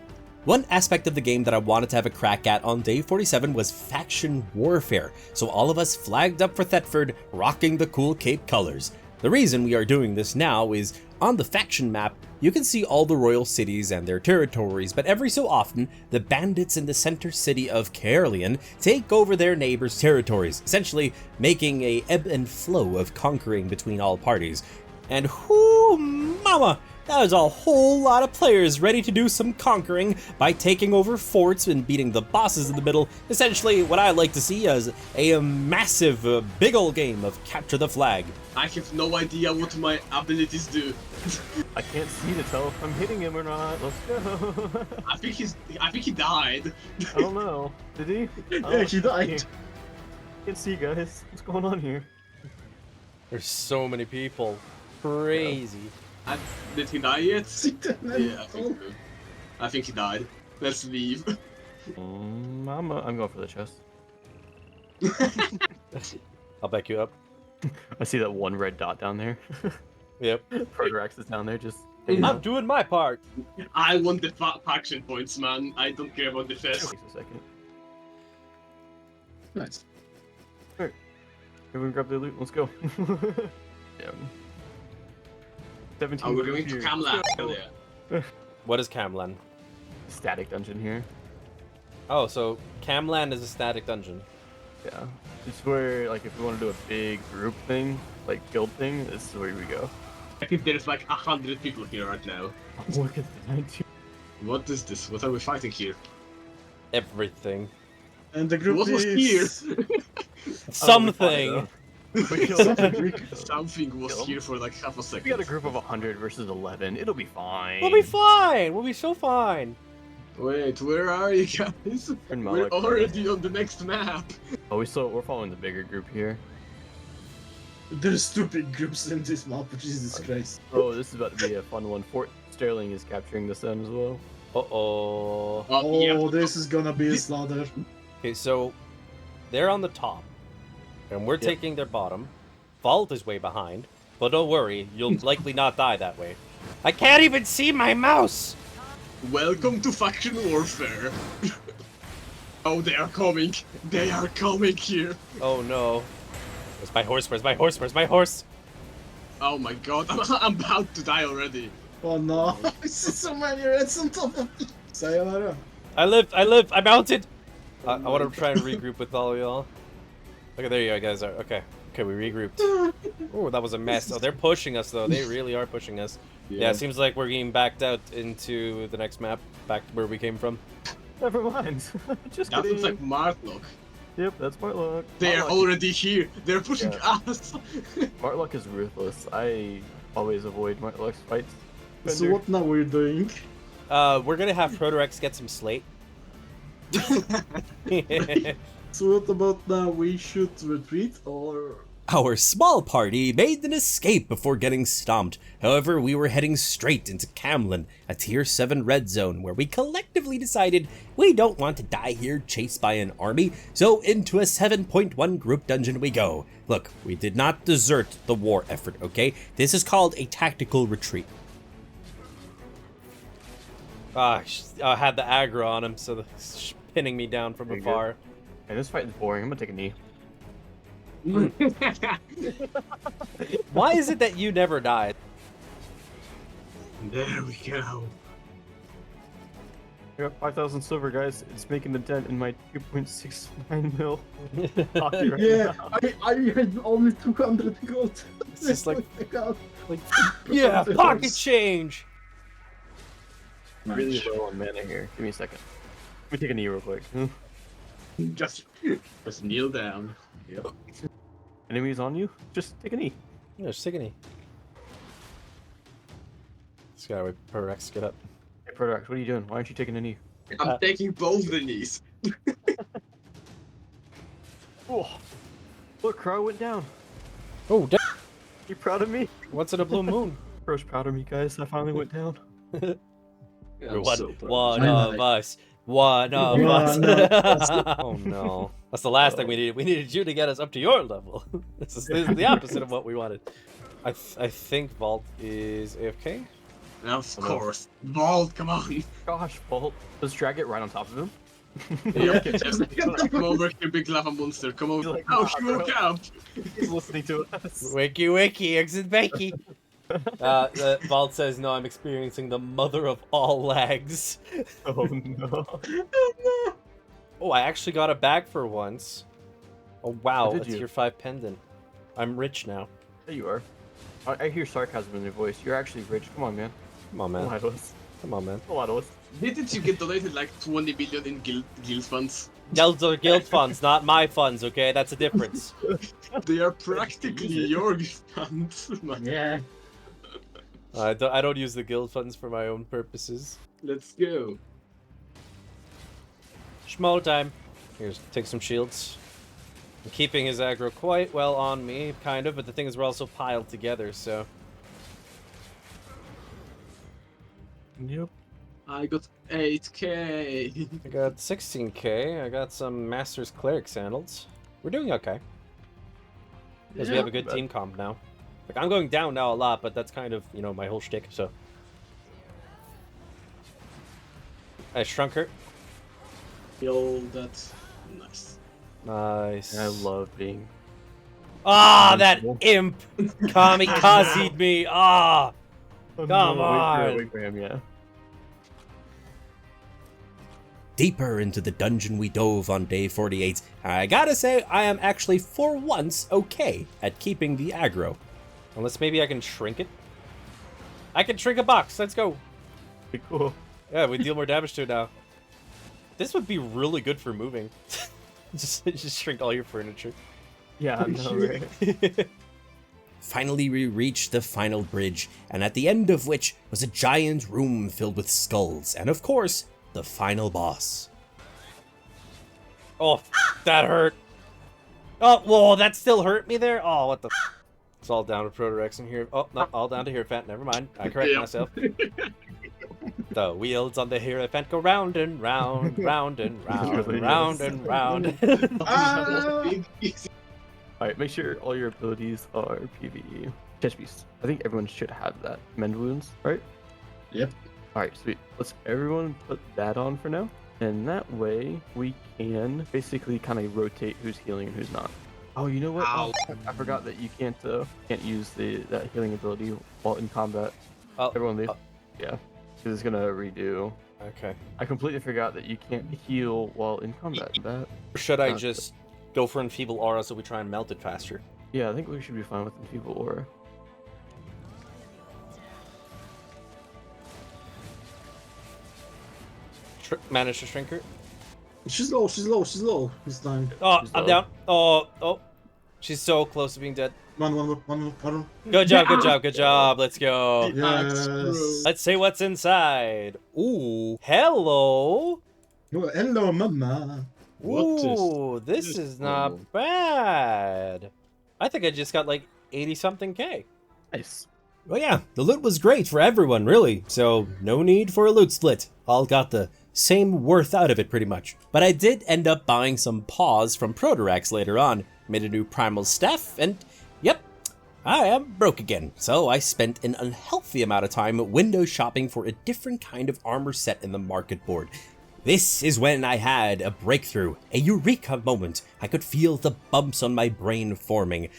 One aspect of the game that I wanted to have a crack at on day 47 was faction warfare, so all of us flagged up for Thetford, rocking the cool Cape colors. The reason we are doing this now is, on the faction map, you can see all the royal cities and their territories, but every so often, the bandits in the center city of Caerleon take over their neighbors' territories, essentially making a ebb and flow of conquering between all parties. And whoo mama! That was a whole lot of players ready to do some conquering by taking over forts and beating the bosses in the middle. Essentially what I like to see as a massive, big ol' game of capture the flag. I have no idea what my abilities do. I can't see to tell if I'm hitting him or not. Let's go. I think he died. I don't know. Did he? Yeah, he died. I can't see, guys. What's going on here? There's so many people. Crazy. Did he die yet? Yeah, I think so. I think he died. Let's leave. I'm going for the chest. I'll back you up. I see that one red dot down there. Yep. Prodrax is down there just... I'm doing my part. I want the faction points, man. I don't care about the chest. Takes a second. Nice. Alright. Everyone grab their loot. Let's go. Yeah. 17 we're going to Camlan. Yeah. What is Camlan? Static dungeon here. Oh, so Camlan is a static dungeon. Yeah. It's where, like, if we want to do a big group thing, like guild thing, this is where we go. I think there's like 100 people here right now. Look at that. What is this? What are we fighting here? Everything. And the group was here. Something. Something was here for like half a second. We got a group of 100 versus 11. It'll be fine. We'll be fine. We'll be so fine. Wait, where are you guys? We're already on the next map. Oh, we're following the bigger group here. There's stupid groups in this map, Jesus Christ. Oh, this is about to be a fun one. Fort Sterling is capturing this end as well. Uh-oh. Oh, this is gonna be a slaughter. Okay, so they're on the top, and we're taking their bottom. Vault is way behind, but don't worry, you'll likely not die that way. I can't even see my mouse! Welcome to faction warfare. Oh, they are coming. They are coming here. Oh no. Where's my horse? Where's my horse? Where's my horse? Oh my god, I'm about to die already. Oh no, I see so many reds on top of me. Sayonara. I live. I mounted. I want to try and regroup with all of y'all. Okay, there you guys are. Okay, we regrouped. Oh, that was a mess. Oh, they're pushing us though. They really are pushing us. Yeah, it seems like we're getting backed out into the next map, back to where we came from. Never mind. Just That kidding. looks like Martlock. Yep, that's Martlock. They're Martlock already here. They're pushing us. Martlock is ruthless. I always avoid Martlock's fights. So what now we're doing? We're gonna have Protorex get some slate. So what about now? We should retreat or? Our small party made an escape before getting stomped. However, we were heading straight into Camlin, a tier 7 red zone where we collectively decided we don't want to die here chased by an army, so into a 7.1 group dungeon we go. Look, we did not desert the war effort, okay? This is called a tactical retreat. I had the aggro on him, so pinning me down from afar. Hey, this fight is boring. I'm gonna take a knee. Why is it that you never died? There we go. I got 5,000 silver, guys. It's making a dent in my 2.69 mil. Yeah, I had only 200 gold. It's just like like yeah, pocket change. Really low on mana here. Give me a second. Let me take a knee real quick. Just kneel down. Yep. Enemies on you? Just take a knee. Yeah, just take a knee. This guy with Protorex, get up. Hey, Protorex, what are you doing? Why aren't you taking a knee? I'm taking both the knees. Oh, look, Crow went down. Oh, damn. You proud of me? What's in a blue moon? Crow's proud of me, guys. I finally went down. One of us. One of us. Oh no. That's the last thing we needed. We needed you to get us up to your level. This is the opposite of what we wanted. I think Vault is AFK. Of course. Vault, come on. Gosh, Vault. Let's drag it right on top of him. Yep, come over here, big lava monster. Come over. Like, oh, she woke up. He's listening to us. Wiki, exit Becky. Vault says, no, I'm experiencing the mother of all lags. Oh no. Oh, I actually got it back for once. Oh wow, did it's you? your 5 pendant. I'm rich now. There you are. I hear sarcasm in your voice. You're actually rich. Come on, man. Come on, man. Lie to us. Come on, man. Lie to us. Didn't you get donated like 20 billion in guild funds? Those are guild funds, not my funds, okay? That's a difference. They are practically your funds. Yeah. I don't use the guild funds for my own purposes. Let's go. Schmoll time. Here's, take some shields. I'm keeping his aggro quite well on me, kind of, but the thing is we're also piled together, so... Yep. I got 8k. I got 16k, I got some Master's Cleric sandals. We're doing okay. Because we have a good team comp now. Like, I'm going down now a lot, but that's kind of, you know, my whole shtick, so... I shrunk her. Yo, that's nice. Nice. I love being... Ah, that imp! Kamikazed me! Ah! Come on! Wait for him, yeah. Deeper into the dungeon we dove on day 48. I gotta say, I am actually for once okay at keeping the aggro. Unless maybe I can shrink it. I can shrink a box. Let's go. Pretty cool. Yeah, we deal more damage to it now. This would be really good for moving. just shrink all your furniture. Yeah, I know, right? Finally, we reached the final bridge, and at the end of which was a giant room filled with skulls, and of course, the final boss. Oh, that hurt. Oh, whoa, that still hurt me there? Oh, what the... It's all down to Protorex in here. Oh, no, all down to Hierophant. Never mind. I correct myself. The wheels on the Hierophant go round and round, round and round, round and round. Alright, make sure all your abilities are PvE. Chest Beast. I think everyone should have that. Mend wounds, right? Yep. Alright, sweet. Let's everyone put that on for now. And that way, we can basically kind of rotate who's healing and who's not. Oh, you know what? Oh, I forgot that you can't use that healing ability while in combat. Oh. Everyone leave. Yeah. Because it's gonna redo Okay. I completely forgot that you can't heal while in combat. Should I just go for Enfeeble Aura so we try and melt it faster? Yeah, I think we should be fine with Enfeeble Aura. Manage to shrink her? She's low this time. Oh, I'm down. Oh. She's so close to being dead. One. Good job. Let's go. Yes. Let's see what's inside. Ooh, hello. Hello, mama. Ooh, this is not bad. I think I just got like 80-something K. Nice. Well, yeah, the loot was great for everyone, really, so no need for a loot split. All got the same worth out of it, pretty much. But I did end up buying some paws from Protorax later on, made a new primal staff, and yep, I am broke again. So I spent an unhealthy amount of time window shopping for a different kind of armor set in the market board. This is when I had a breakthrough, a eureka moment. I could feel the bumps on my brain forming.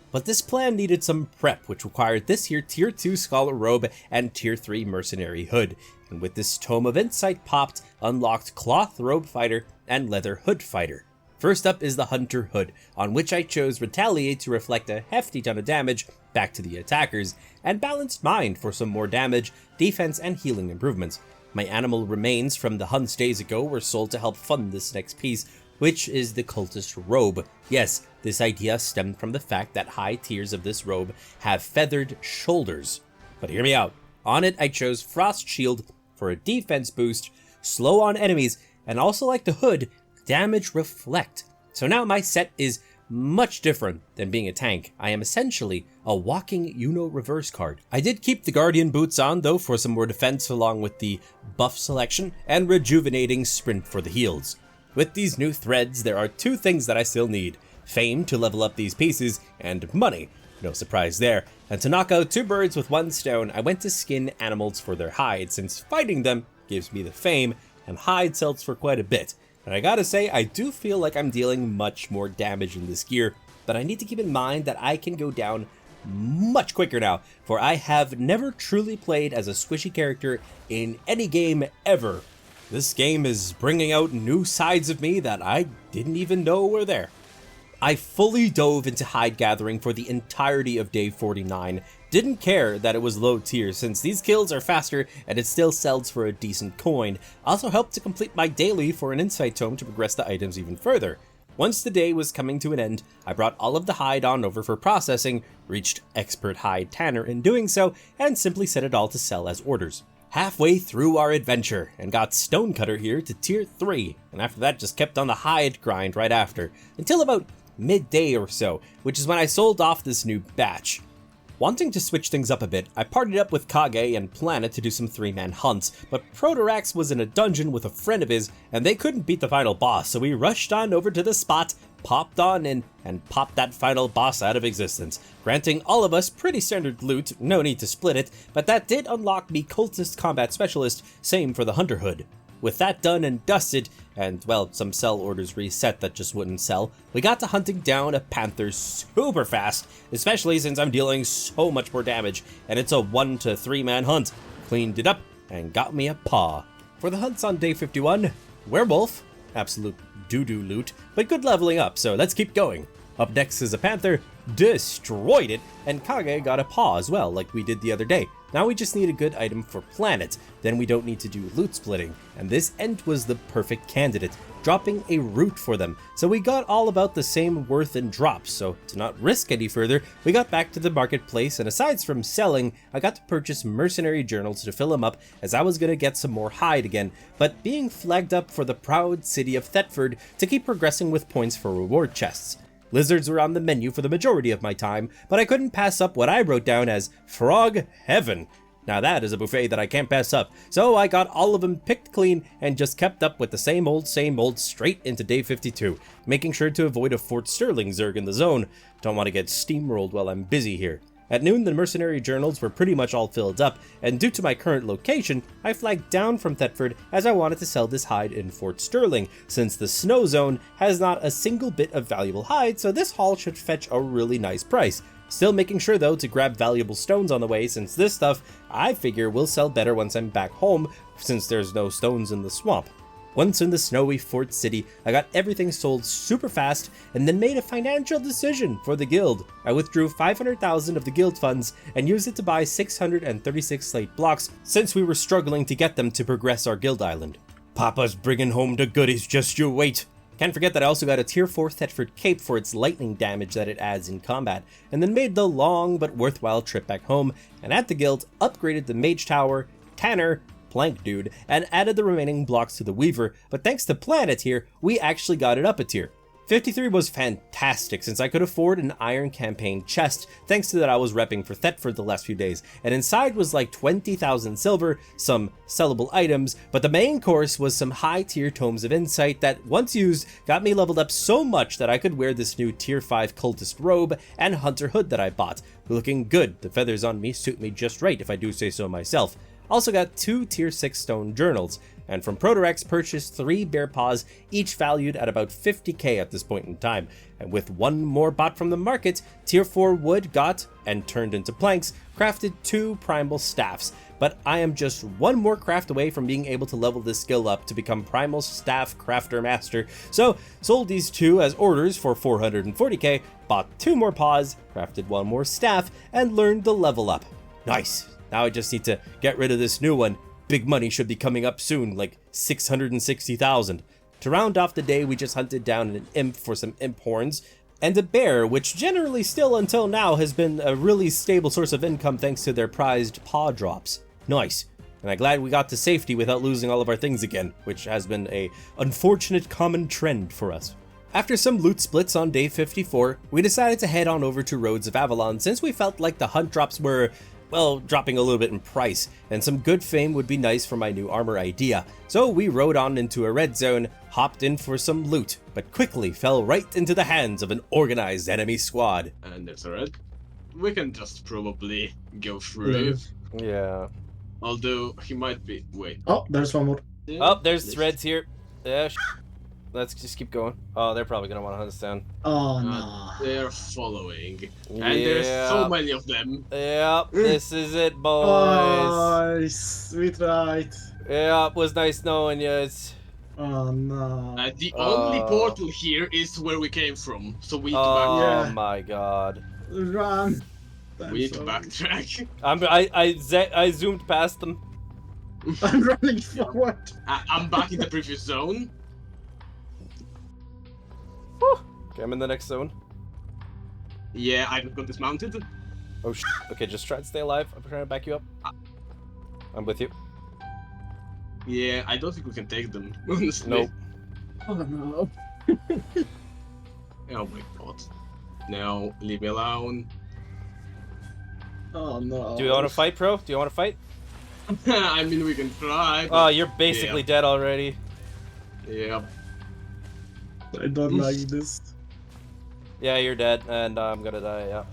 But this plan needed some prep, which required this here Tier 2 Scholar Robe and Tier 3 Mercenary Hood. And with this Tome of Insight popped, unlocked Cloth Robe Fighter and Leather Hood Fighter. First up is the Hunter Hood, on which I chose Retaliate to reflect a hefty ton of damage back to the attackers, and Balanced Mind for some more damage, defense, and healing improvements. My animal remains from the hunts days ago were sold to help fund this next piece, which is the Cultist Robe. Yes, this idea stemmed from the fact that high tiers of this robe have feathered shoulders. But hear me out. On it, I chose Frost Shield for a defense boost, slow on enemies, and also like the hood, Damage Reflect. So now my set is much different than being a tank. I am essentially a walking Uno reverse card. I did keep the Guardian boots on though for some more defense along with the buff selection and rejuvenating sprint for the heals. With these new threads, there are two things that I still need. Fame to level up these pieces, and money. No surprise there. And to knock out two birds with one stone, I went to skin animals for their hide, since fighting them gives me the fame, and hide sells for quite a bit. And I gotta say, I do feel like I'm dealing much more damage in this gear, but I need to keep in mind that I can go down much quicker now, for I have never truly played as a squishy character in any game ever. This game is bringing out new sides of me that I didn't even know were there. I fully dove into hide gathering for the entirety of day 49. Didn't care that it was low tier since these kills are faster and it still sells for a decent coin. Also helped to complete my daily for an insight tome to progress the items even further. Once the day was coming to an end, I brought all of the hide on over for processing, reached Expert Hide Tanner in doing so, and simply set it all to sell as orders. Halfway through our adventure, and got Stonecutter here to tier 3, and after that just kept on the hide grind right after, until about midday or so, which is when I sold off this new batch. Wanting to switch things up a bit, I partied up with Kage and Planet to do some 3-man hunts, but Protorax was in a dungeon with a friend of his, and they couldn't beat the final boss, so we rushed on over to the spot, popped on in, and popped that final boss out of existence, granting all of us pretty standard loot, no need to split it, but that did unlock me Cultist Combat Specialist, same for the Hunter Hood. With that done and dusted, and well, some sell orders reset that just wouldn't sell, we got to hunting down a panther super fast, especially since I'm dealing so much more damage, and it's a 1 to 3 man hunt. Cleaned it up, and got me a paw. For the hunts on day 51, Werewolf, absolute doo-doo loot, but good leveling up, so let's keep going. Up next is a panther, destroyed it, and Kage got a paw as well, like we did the other day. Now we just need a good item for Planet, then we don't need to do loot splitting, and this Ent was the perfect candidate, dropping a root for them, so we got all about the same worth and drops, so to not risk any further, we got back to the marketplace, and aside from selling, I got to purchase mercenary journals to fill them up, as I was gonna get some more hide again, but being flagged up for the proud city of Thetford to keep progressing with points for reward chests. Lizards were on the menu for the majority of my time, but I couldn't pass up what I wrote down as Frog Heaven. Now that is a buffet that I can't pass up, so I got all of them picked clean and just kept up with the same old straight into day 52, making sure to avoid a Fort Sterling Zerg in the zone. Don't want to get steamrolled while I'm busy here. At noon, the mercenary journals were pretty much all filled up, and due to my current location, I flagged down from Thetford as I wanted to sell this hide in Fort Sterling, since the snow zone has not a single bit of valuable hide, so this haul should fetch a really nice price. Still making sure though to grab valuable stones on the way, since this stuff I figure will sell better once I'm back home, since there's no stones in the swamp. Once in the snowy fort city, I got everything sold super fast and then made a financial decision for the guild. I withdrew 500,000 of the guild funds and used it to buy 636 slate blocks, since we were struggling to get them to progress our guild island. Papa's bringing home the goodies, just you wait. Can't forget that I also got a tier 4 Thetford cape for its lightning damage that it adds in combat, and then made the long but worthwhile trip back home, and at the guild upgraded the mage tower, tanner, plank dude, and added the remaining blocks to the weaver, but thanks to Planet here, we actually got it up a tier. 53 was fantastic since I could afford an iron campaign chest thanks to that I was repping for Thetford the last few days, and inside was like 20,000 silver, some sellable items, but the main course was some high tier tomes of insight that once used got me leveled up so much that I could wear this new tier 5 cultist robe and hunter hood that I bought. Looking good, the feathers on me suit me just right if I do say so myself. Also got 2 tier 6 stone journals, and from Protorex purchased 3 bear paws, each valued at about 50k at this point in time, and with 1 more bought from the market, tier 4 wood got, and turned into planks, crafted 2 primal staffs, but I am just 1 more craft away from being able to level this skill up to become primal staff crafter master, so sold these 2 as orders for 440k, bought 2 more paws, crafted 1 more staff, and learned the level up. Nice! Now I just need to get rid of this new one. Big money should be coming up soon, like 660,000. To round off the day, we just hunted down an imp for some imp horns, and a bear, which generally still until now has been a really stable source of income thanks to their prized paw drops. Nice. And I'm glad we got to safety without losing all of our things again, which has been a unfortunate common trend for us. After some loot splits on day 54, we decided to head on over to Roads of Avalon since we felt like the hunt drops were, well, dropping a little bit in price, and some good fame would be nice for my new armor idea. So we rode on into a red zone, hopped in for some loot, but quickly fell right into the hands of an organized enemy squad. And it's alright. We can just probably go through it. Yeah. Although he might be. Wait. Oh, there's one more. Oh, there's threads here. Yeah, let's just keep going. Oh, they're probably gonna want to hunt us down. Oh no. They're following. And there's so many of them. Yep, this is it, boys. Nice. We tried. Yeah, it was nice knowing you. It's... Oh no. The only portal here is where we came from, so we need to backtrack. Oh my god. Run. We need to backtrack. I zoomed past them. I'm running forward. I'm back in the previous zone. Okay, I'm in the next zone. Yeah, I just got dismounted. Oh shit. Okay, just try to stay alive. I'm trying to back you up. I'm with you. Yeah, I don't think we can take them, honestly. Nope. Oh no. Oh my god. No, leave me alone. Oh no. Do you want to fight, Pro? Do you want to fight? I mean, we can try. Oh, you're basically dead already. Yeah. I don't like this. Yeah, you're dead, and I'm gonna die, yeah.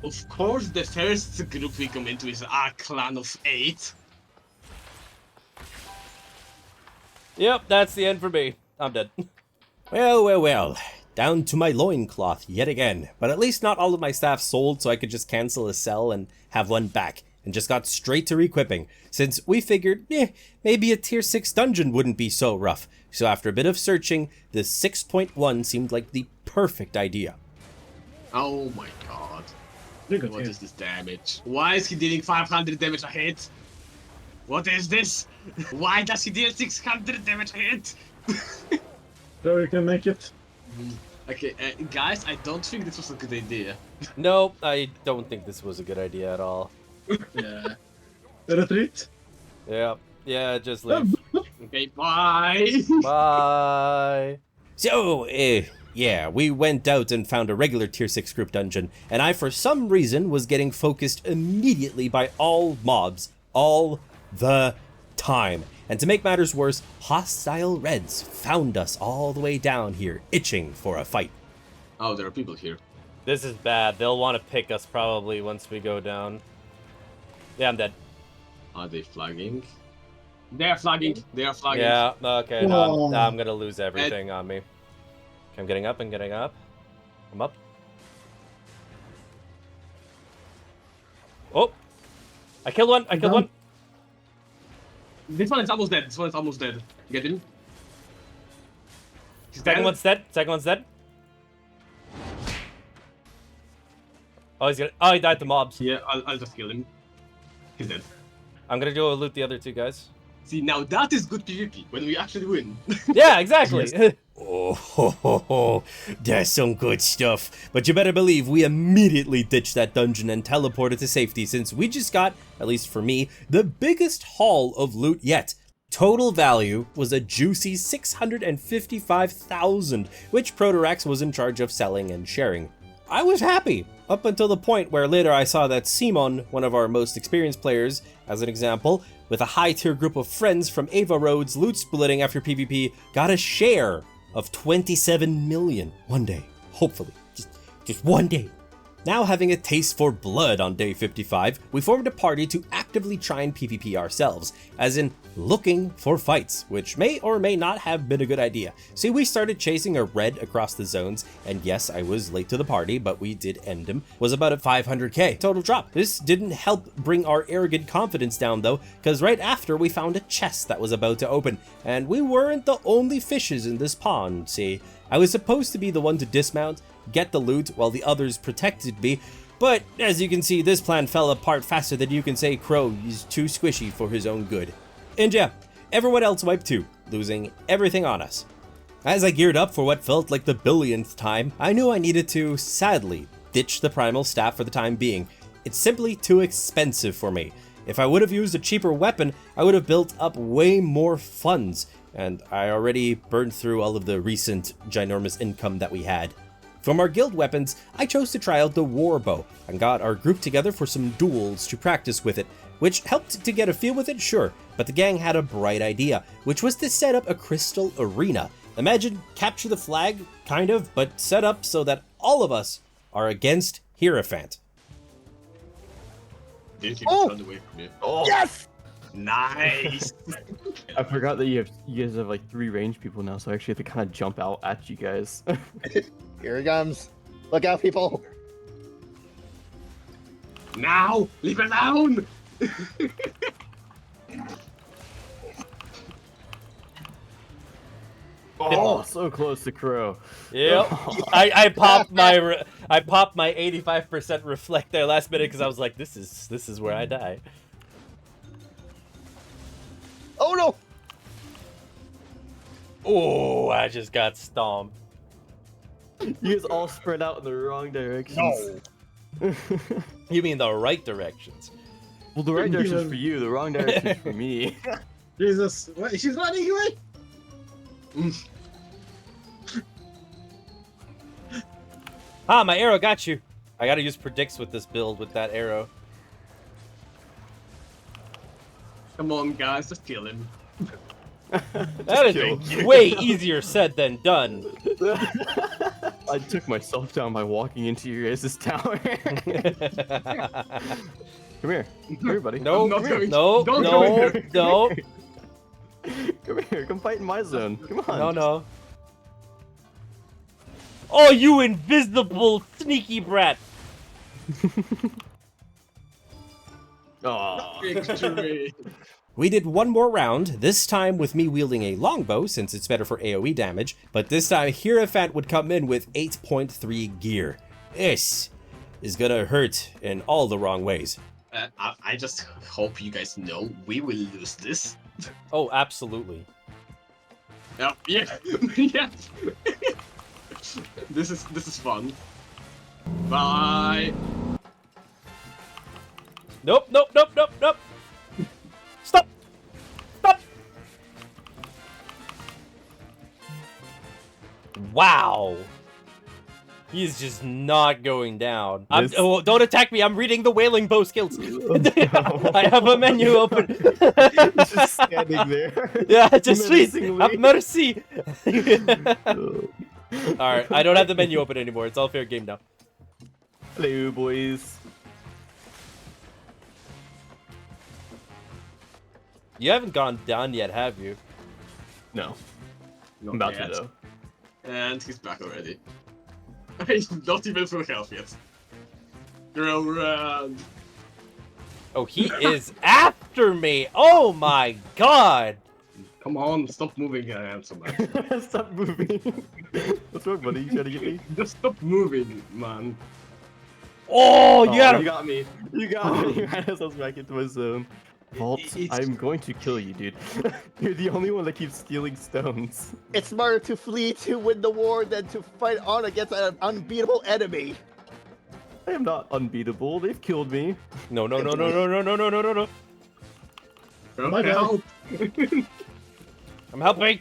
Of course, the first group we come into is our clan of 8. Yep, that's the end for me. I'm dead. Well. Down to my loincloth yet again, but at least not all of my staff sold, so I could just cancel a sell and have one back, and just got straight to reequipping, since we figured, maybe a tier 6 dungeon wouldn't be so rough. So after a bit of searching, the 6.1 seemed like the perfect idea. Oh my god. What is this damage? Why is he dealing 500 damage a hit? What is this? Why does he deal 600 damage a hit? So we can make it. Okay, guys, I don't think this was a good idea. Nope, I don't think this was a good idea at all. Yeah. Retreat? Yeah, just leave. Okay, bye! Bye! So, yeah, we went out and found a regular tier 6 group dungeon, and I for some reason was getting focused immediately by all mobs, all the time. And to make matters worse, hostile Reds found us all the way down here, itching for a fight. Oh, there are people here. This is bad. They'll want to pick us probably once we go down. Yeah, I'm dead. Are they flagging? They are flagging. They are flagging. Yeah, okay, now I'm gonna lose everything on me. Okay, I'm getting up. I'm up. Oh! I killed one! I killed one! This one is almost dead. This one is almost dead. You get him? He's Second dead. one's dead. Second one's dead. Oh, he's gonna. Oh, he died to mobs. Yeah, I'll just kill him. He's dead. I'm gonna go loot the other two guys. See, now that is good PvP, when we actually win. Yeah, exactly. Yes. Oh, that's some good stuff. But you better believe we immediately ditched that dungeon and teleported to safety since we just got, at least for me, the biggest haul of loot yet. Total value was a juicy 655,000, which Protorax was in charge of selling and sharing. I was happy, up until the point where later I saw that Simon, one of our most experienced players, as an example, with a high-tier group of friends from Ava Roads loot splitting after PvP, got a share of 27 million one day. Hopefully. Just one day. Now having a taste for blood on day 55, we formed a party to actively try and PvP ourselves, as in looking for fights, which may or may not have been a good idea. See, we started chasing a red across the zones, and yes, I was late to the party, but we did end him, was about a 500k total drop. This didn't help bring our arrogant confidence down though, because right after we found a chest that was about to open, and we weren't the only fishes in this pond, see. I was supposed to be the one to dismount, get the loot while the others protected me, but as you can see, this plan fell apart faster than you can say Crow is too squishy for his own good. And yeah, everyone else wiped too, losing everything on us. As I geared up for what felt like the billionth time, I knew I needed to, sadly, ditch the primal staff for the time being. It's simply too expensive for me. If I would have used a cheaper weapon, I would have built up way more funds, and I already burned through all of the recent ginormous income that we had. From our guild weapons, I chose to try out the warbow and got our group together for some duels to practice with it, which helped to get a feel with it, sure, but the gang had a bright idea, which was to set up a crystal arena. Imagine capture the flag, kind of, but set up so that all of us are against Hierophant. Oh! Yes! Nice! I forgot that you guys have like 3 range people now, so I actually have to kind of jump out at you guys. Here he comes. Look out, people. Now! Leave it alone! Oh, so close to Crow. Yep. I popped my 85% reflect there last minute because I was like, this is where I die. Oh no! Oh, I just got stomped. You guys all spread out in the wrong directions. No. You mean the right directions? Well, the right direction is for you, the wrong direction is for me. Jesus, what? She's running away! Ah, my arrow got you. I gotta use predicts with this build with that arrow. Come on, guys, just kill him. That is way easier said than done. I took myself down by walking into your guys' tower. Come here, everybody. No, I'm not going. no, Don't no, come no. Come here, come fight in my zone. Come on. No, no. Oh, you invisible sneaky brat! Oh. Victory. We did one more round, this time with me wielding a longbow since it's better for AoE damage, but this time Hierophant would come in with 8.3 gear. This is gonna hurt in all the wrong ways. I just hope you guys know we will lose this. Oh, absolutely. Yeah, yeah. This is fun. Bye. Nope, nope, nope, nope, nope. Stop! Stop! Wow. He is just not going down. Oh, don't attack me. I'm reading the wailing bow skills. I have a menu open. He's just standing there. Yeah, just please. Have mercy. Alright, I don't have the menu open anymore. It's all fair game now. Hello, boys. You haven't gone down yet, have you? No. I'm about to, though. And he's back already. He's not even full health yet. Go around. Oh, he is after me! Oh my god! Come on, stop moving, handsome man. Stop moving. What's wrong, buddy? You trying to get me? Just stop moving, man. Oh, you got him! You got me. You got me right as I was back into my zone. Vault, I'm going to kill you, dude. You're the only one that keeps stealing stones. It's smarter to flee to win the war than to fight on against an unbeatable enemy. I am not unbeatable. They've killed me. No. My help! I'm helping!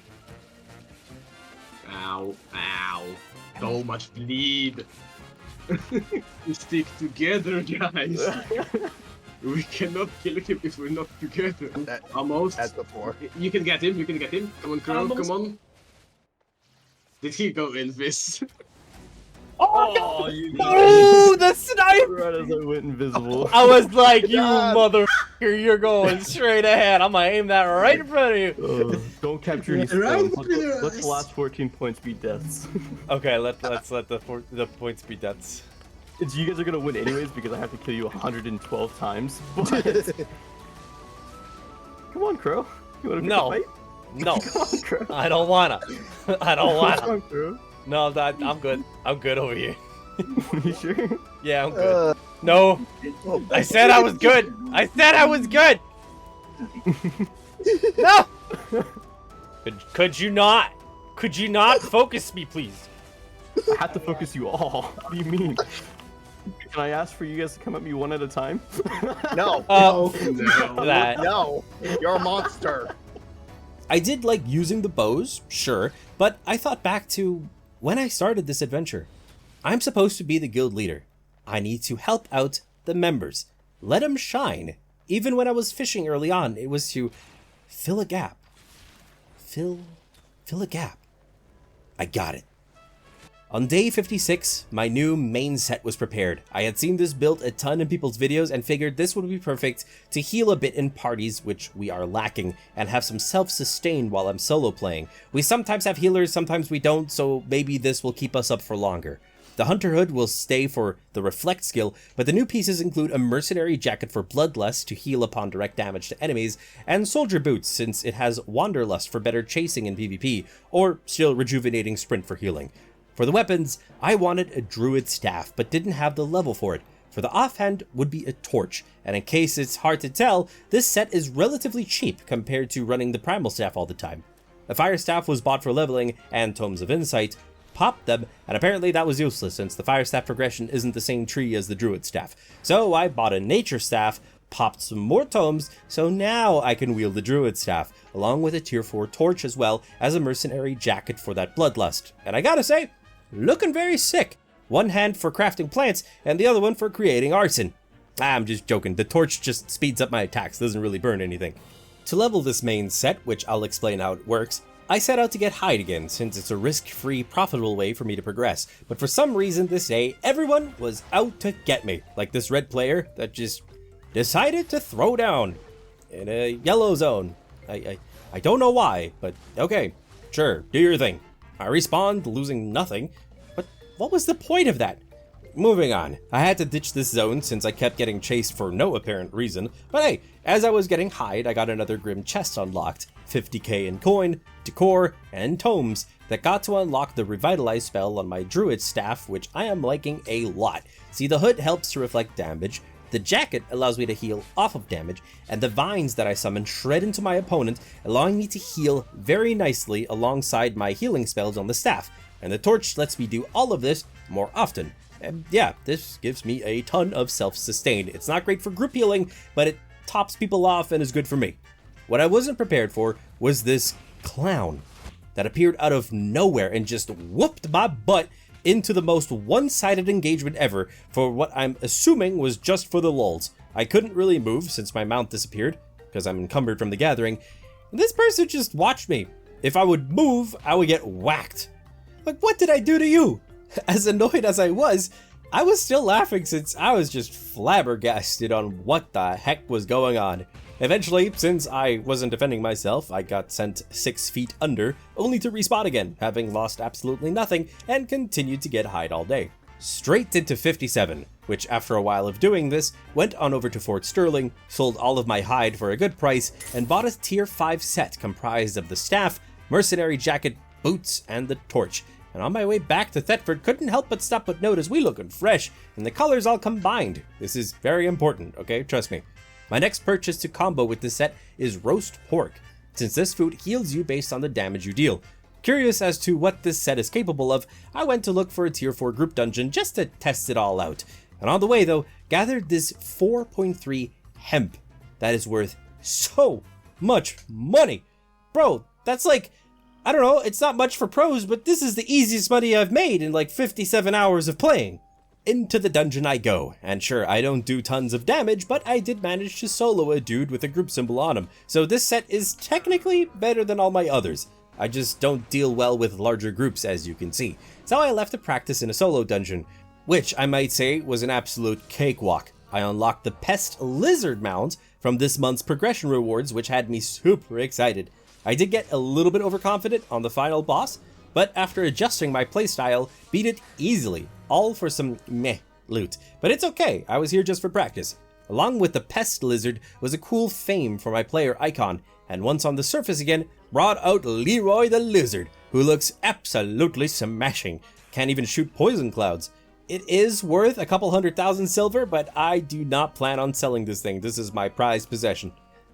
Ow, ow. So much bleed. We stick together, guys. We cannot kill him if we're not together. Almost. As before. You can get him, you can get him. Come on, Crow, come on. Did he go Elvis? Oh, oh, the sniper! Right as I went invisible. I was like, you motherfucker, you're going straight ahead. I'm gonna aim that right in front of you. Don't capture any stones. Let the last 14 points be deaths. Okay, let's let the points be deaths. You guys are gonna win anyways because I have to kill you 112 times. But come on, Crow. You wanna pick a fight? No. Come on, Crow. I don't wanna. I don't What's wanna. wrong, Crow? No, I'm good. I'm good over here. You sure? Yeah, I'm good. No. I said I was good. I said I was good. No. Could you not? Could you not focus me, please? I have to focus you all. What do you mean? Can I ask for you guys to come at me one at a time? No. No. You're a monster. I did like using the bows, sure, but I thought back to when I started this adventure. I'm supposed to be the guild leader. I need to help out the members. Let them shine. Even when I was fishing early on, it was to fill a gap. Fill a gap. I got it. On day 56, my new main set was prepared. I had seen this built a ton in people's videos and figured this would be perfect to heal a bit in parties, which we are lacking, and have some self-sustain while I'm solo playing. We sometimes have healers, sometimes we don't, so maybe this will keep us up for longer. The Hunter Hood will stay for the Reflect skill, but the new pieces include a Mercenary Jacket for Bloodlust to heal upon direct damage to enemies, and Soldier Boots since it has Wanderlust for better chasing in PvP, or still Rejuvenating Sprint for healing. For the weapons, I wanted a Druid Staff, but didn't have the level for it. For the offhand would be a Torch, and in case it's hard to tell, this set is relatively cheap compared to running the Primal Staff all the time. The Fire Staff was bought for leveling and Tomes of Insight, popped them, and apparently that was useless since the Fire Staff progression isn't the same tree as the Druid Staff. So I bought a Nature Staff, popped some more tomes, so now I can wield the Druid Staff, along with a tier 4 Torch as well as a Mercenary Jacket for that Bloodlust. And I gotta say, looking very sick. One hand for crafting plants, and the other one for creating arson. I'm just joking, the torch just speeds up my attacks, doesn't really burn anything. To level this main set, which I'll explain how it works, I set out to get Hide again, since it's a risk-free, profitable way for me to progress. But for some reason this day, everyone was out to get me, like this red player that just decided to throw down in a yellow zone. I don't know why, but okay, sure, do your thing. I respawned, losing nothing, but what was the point of that? Moving on, I had to ditch this zone since I kept getting chased for no apparent reason, but hey, as I was getting Hide, I got another Grim chest unlocked, 50k in coin, decor, and tomes that got to unlock the Revitalize spell on my Druid Staff, which I am liking a lot. See, the hood helps to reflect damage, the jacket allows me to heal off of damage, and the vines that I summon shred into my opponent, allowing me to heal very nicely alongside my healing spells on the staff, and the torch lets me do all of this more often. And yeah, this gives me a ton of self-sustain. It's not great for group healing, but it tops people off and is good for me. What I wasn't prepared for was this clown that appeared out of nowhere and just whooped my butt into the most one-sided engagement ever for what I'm assuming was just for the lulz. I couldn't really move since my mount disappeared, because I'm encumbered from the gathering, and this person just watched me. If I would move, I would get whacked. Like, what did I do to you? As annoyed as I was still laughing since I was just flabbergasted on what the heck was going on. Eventually, since I wasn't defending myself, I got sent 6 feet under, only to respawn again, having lost absolutely nothing, and continued to get Hide all day. Straight into 57. which after a while of doing this, went on over to Fort Sterling, sold all of my hide for a good price, and bought a tier 5 set comprised of the staff, mercenary jacket, boots, and the torch. And on my way back to Thetford, couldn't help but stop and notice we looking fresh, and the colors all combined. This is very important, okay? Trust me. My next purchase to combo with this set is roast pork, since this food heals you based on the damage you deal. Curious as to what this set is capable of, I went to look for a tier 4 group dungeon just to test it all out. And on the way though, gathered this 4.3 hemp that is worth so much money. Bro, that's like, I don't know, it's not much for pros, but this is the easiest money I've made in like 57 hours of playing. Into the dungeon I go, and sure, I don't do tons of damage, but I did manage to solo a dude with a group symbol on him, so this set is technically better than all my others. I just don't deal well with larger groups, as you can see, so I left to practice in a solo dungeon, which I might say was an absolute cakewalk. I unlocked the Pest Lizard mount from this month's progression rewards, which had me super excited. I did get a little bit overconfident on the final boss, but after adjusting my playstyle, beat it easily, all for some meh loot. But it's okay, I was here just for practice. Along with the Pest Lizard was a cool fame for my player icon, and once on the surface again, brought out Leroy the Lizard, who looks absolutely smashing. Can't even shoot poison clouds. It is worth a couple 100,000 silver, but I do not plan on selling this thing. This is my prized possession.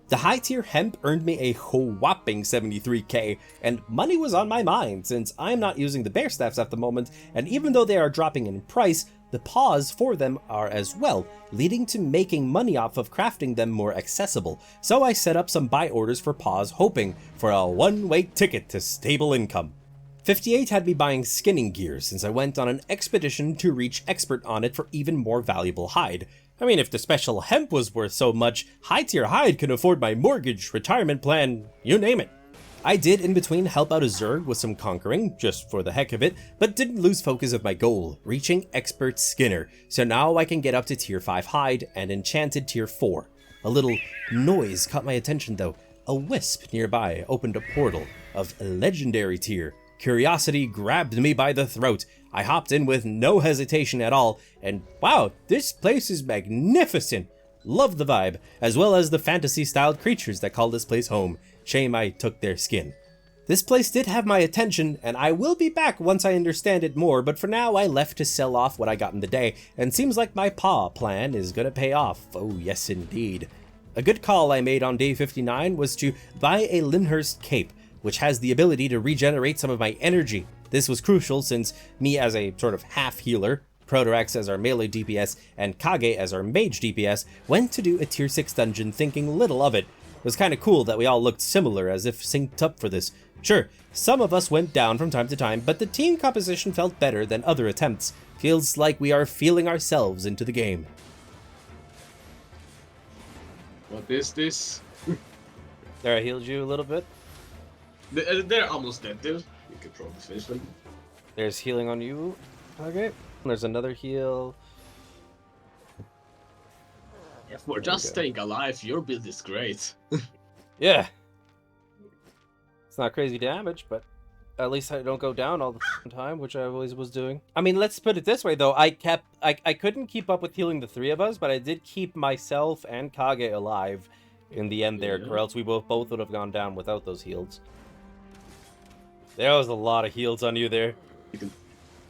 The high tier hemp earned me a whopping 73k, and money was on my mind since I am not using the bear staffs at the moment, and even though they are dropping in price, the paws for them are as well, leading to making money off of crafting them more accessible. So I set up some buy orders for paws, hoping for a one-way ticket to stable income. 58 had me buying skinning gear since I went on an expedition to reach expert on it for even more valuable hide. I mean, if the special hemp was worth so much, high tier hide can afford my mortgage, retirement plan, you name it. I did in between help out a Zerg with some conquering, just for the heck of it, but didn't lose focus of my goal, reaching expert skinner, so now I can get up to tier 5 hide and enchanted tier 4. A little noise caught my attention though. A wisp nearby opened a portal of legendary tier. Curiosity grabbed me by the throat. I hopped in with no hesitation at all, and wow, this place is magnificent. Love the vibe, as well as the fantasy-styled creatures that call this place home. Shame I took their skin. This place did have my attention, and I will be back once I understand it more, but for now I left to sell off what I got in the day, and seems like my paw plan is gonna pay off. Oh yes indeed. A good call I made on day 59 was to buy a Lyndhurst cape, which has the ability to regenerate some of my energy. This was crucial since me as a sort of half healer, Protorex as our melee DPS, and Kage as our mage DPS, went to do a tier 6 dungeon thinking little of it. It was kinda cool that we all looked similar, as if synced up for this. Sure, some of us went down from time to time, but the team composition felt better than other attempts. Feels like we are feeling ourselves into the game. What is this? There, I healed you a little bit. They're almost dead, dude. You could probably finish them. There's healing on you. Okay. There's another heal. Yeah, for just staying alive, your build is great. Yeah. It's not crazy damage, but at least I don't go down all the time, which I always was doing. I mean, let's put it this way, though. I couldn't keep up with healing the 3 of us, but I did keep myself and Kage alive in the end there, or else we both would have gone down without those heals. There was a lot of heals on you there.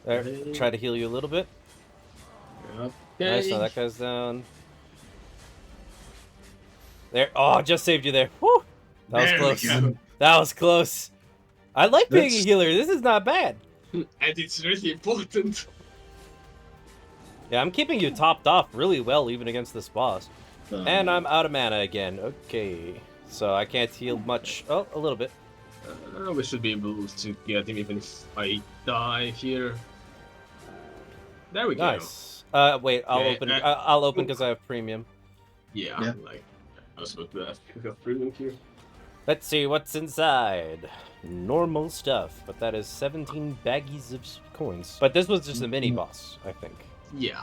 There, try to heal you a little bit. Okay. Nice, now that guy's down. There, oh, just saved you there. Whew! That was close. That was close. I like being a healer. This is not bad. And it's really important. Yeah, I'm keeping you topped off really well, even against this boss. And I'm out of mana again. Okay. So I can't heal much. Oh, a little bit. We should be able to get him even if I die here. There we go. Nice. Wait, I'll open. I'll open because I have premium. Yeah, like I was supposed to ask if you have premium here. Let's see what's inside. Normal stuff, but that is 17 baggies of coins. But this was just a mini boss, I think. Yeah.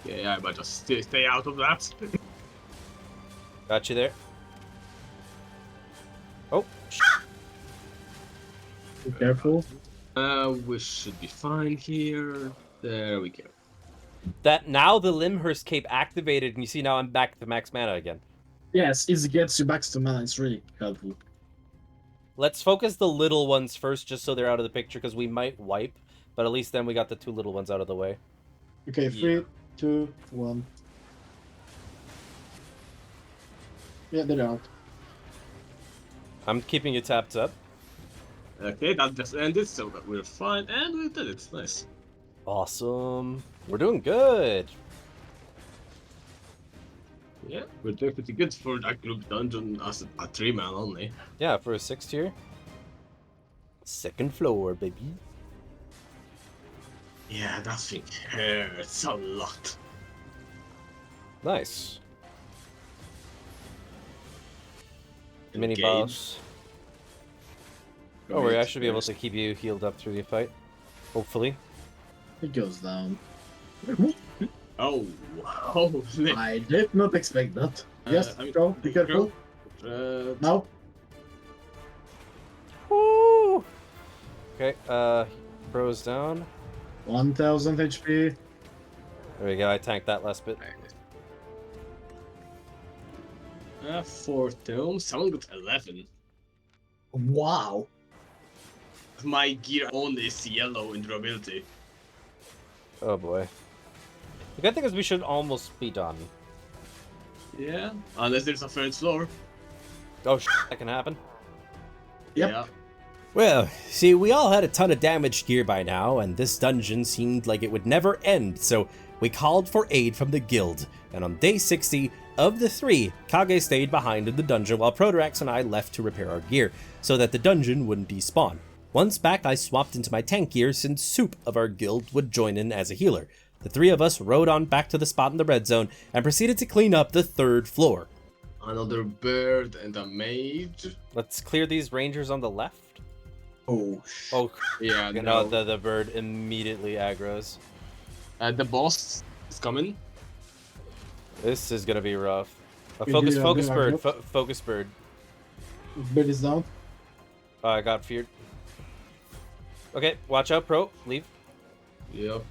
Yeah, I might just stay out of that. Got you there. Oh. Be careful. We should be fine here. There we go. That now the Limhurst cape activated, and you see now I'm back to max mana again. Yes, it gets you back to mana. It's really helpful. Let's focus the little ones first, just so they're out of the picture, because we might wipe. But at least then we got the 2 little ones out of the way. Okay, 3, 2, 1. Yeah, they're out. I'm keeping you tapped up. Okay, that just ended, so that we're fine, and we did it. Nice. Awesome. We're doing good. Yeah, we're doing pretty good for that group dungeon as a 3-man only. Yeah, for a 6th tier. 2nd floor, baby. Yeah, that thing hurts a lot. Nice. Mini Engage. boss. Don't worry, I should be able to keep you healed up through the fight. Hopefully. It goes down. Oh, wow. I did not expect that. Yes, go. Be careful. Now. Woo! Okay, Bro's down. 1000 HP. There we go, I tanked that last bit. 4 tomes. Someone got 11. Wow. My gear only is yellow in durability. Oh boy. The good thing is we should almost be done. Yeah, unless there's a third floor. Oh that can happen. Yep. Yeah. Well, see, we all had a ton of damaged gear by now, and this dungeon seemed like it would never end, so we called for aid from the guild. And on day 60, of the 3, Kage stayed behind in the dungeon while Protorax and I left to repair our gear, so that the dungeon wouldn't despawn. Once back, I swapped into my tank gear since Soup of our guild would join in as a healer. The 3 of us rode on back to the spot in the red zone and proceeded to clean up the 3rd floor. Another bird and a mage. Let's clear these rangers on the left. Oh. Oh, yeah, you no. know, the bird immediately aggroes. The boss is coming. This is gonna be rough. Can Focus, you, focus do bird, aggro? focus bird. Bird is down. I got feared. Okay, watch out, Pro. Leave. Yep.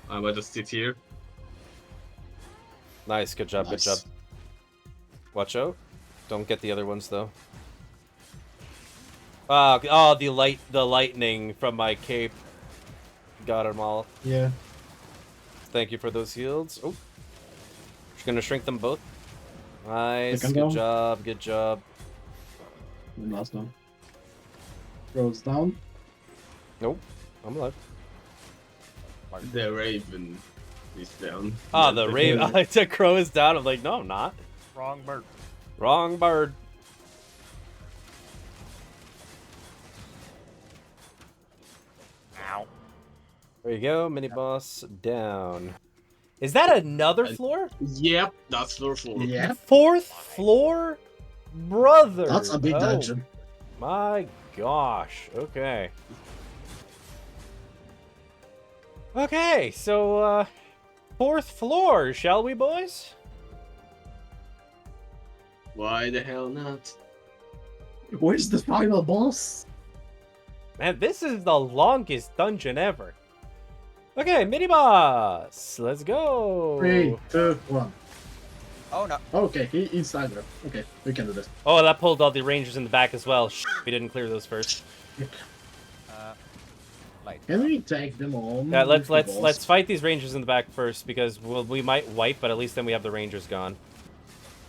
I might just sit here. Nice, good job, good job. Watch out. Don't get the other ones though. Oh, the lightning from my cape. Got them all. Yeah. Thank you for those heals. Oh. Just gonna shrink them both. Nice, Second good down. job, good job. Last one. Goes down. Nope, I'm alive. The raven is down. Ah, the raven. The crow is down. I'm like, no, I'm not. Wrong bird. Wrong bird. Ow. There you go, mini boss down. Is that another floor? Yep, that's floor 4. Yeah. 4th floor? Brother. That's a big Oh, dungeon. My gosh. Okay. Okay, so, 4th floor, shall we, boys? Why the hell not? Where's the final boss? Man, this is the longest dungeon ever. Okay, mini boss. Let's go. 3, 2, 1. Oh no. Okay, he's aggro. Okay, we can do this. Oh, that pulled all the rangers in the back as well. We didn't clear those first. Can we take them on? Yeah, with the boss? let's fight these rangers in the back first because we might wipe, but at least then we have the rangers gone.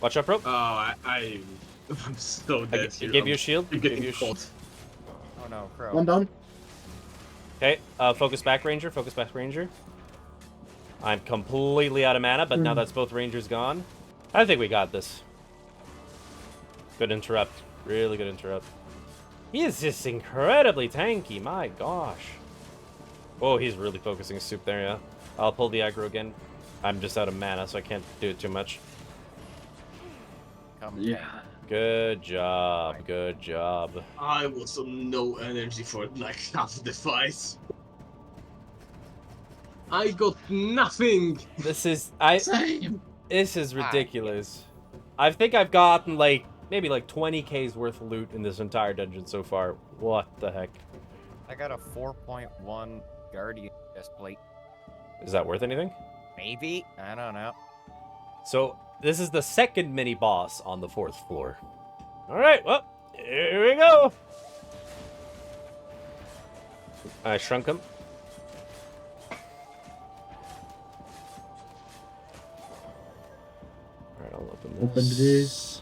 Watch out, Pro. Oh, I'm so dead here. Give you a shield. I'm Give getting you a caught. Oh no, crow. One down. Okay, focus back ranger. Focus back ranger. I'm completely out of mana, but now that's both rangers gone. I think we got this. Good interrupt. Really good interrupt. He is just incredibly tanky. My gosh. Oh, he's really focusing Soup there, yeah. I'll pull the aggro again. I'm just out of mana, so I can't do it too much. Yeah. Good job. Good job. I was on no energy for like half the fight. I got nothing. This is Same. This is ridiculous. I think I've gotten like maybe like 20k's worth of loot in this entire dungeon so far. What the heck? I got a 4.1 Guardian chestplate. Is that worth anything? Maybe? I don't know. So, this is the second mini-boss on the 4th floor. Alright, well, here we go! I shrunk him. Alright, I'll open this.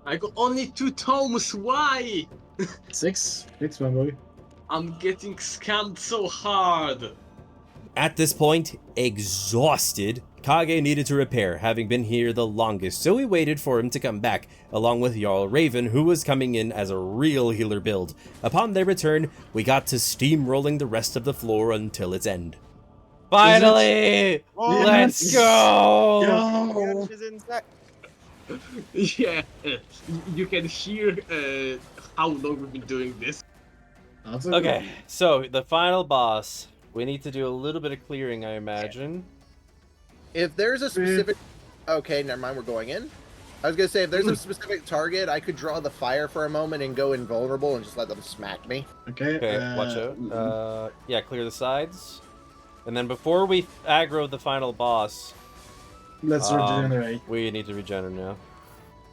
I got only 2 tomes, why? 6, my boy. I'm getting scammed so hard. At this point, exhausted, Kage needed to repair, having been here the longest, so we waited for him to come back, along with Jarl Raven, who was coming in as a real healer build. Upon their return, we got to steamrolling the rest of the floor until its end. Finally! Let's go! Yeah, you can hear how long we've been doing this. Okay, so the final boss. We need to do a little bit of clearing, I imagine. If there's a specific... Okay, never mind, we're going in. I was going to say, if there's a specific target, I could draw the fire for a moment and go invulnerable and just let them smack me. Okay, watch out. Yeah, clear the sides. And then before we aggro the final boss... Let's regenerate. We need to regenerate now.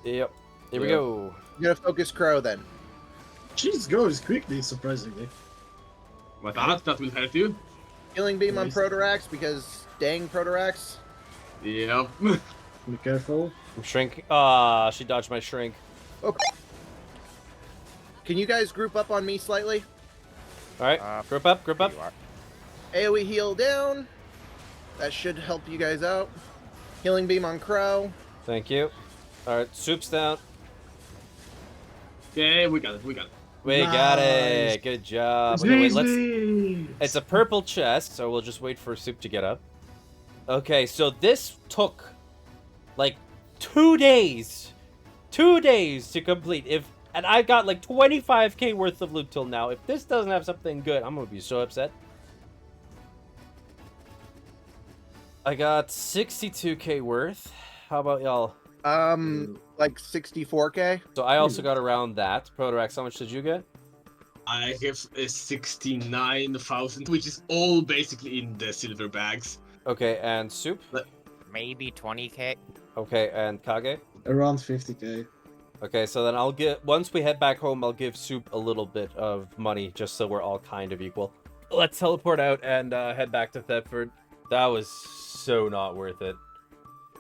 Yep. Here we go. I'm going to focus Crow then. Jeez, goes quickly, surprisingly. What that will hurt you. Healing beam on Protorax because dang Protorax. Yep. Be careful. I'm shrinking. She dodged my shrink. Okay. Can you guys group up on me slightly? Alright, group up, group up. AoE heal down. That should help you guys out. Healing beam on Crow. Thank you. Alright, Soup's down. Okay, we got it, we got it. We got it. Good job. Okay, wait, it's a purple chest, so we'll just wait for Soup to get up. Okay, so this took like 2 days. 2 days to complete. And I got like 25k worth of loot till now. If this doesn't have something good, I'm gonna be so upset. I got 62k worth. How about y'all? Like 64k. So I also got around that. Protorax, how much did you get? I have 69,000, which is all basically in the silver bags. Okay, and Soup? Maybe 20k. Okay, and Kage? Around 50k. Okay, so then I'll get, once we head back home, I'll give Soup a little bit of money, just so we're all kind of equal. Let's teleport out and head back to Thetford. That was so not worth it.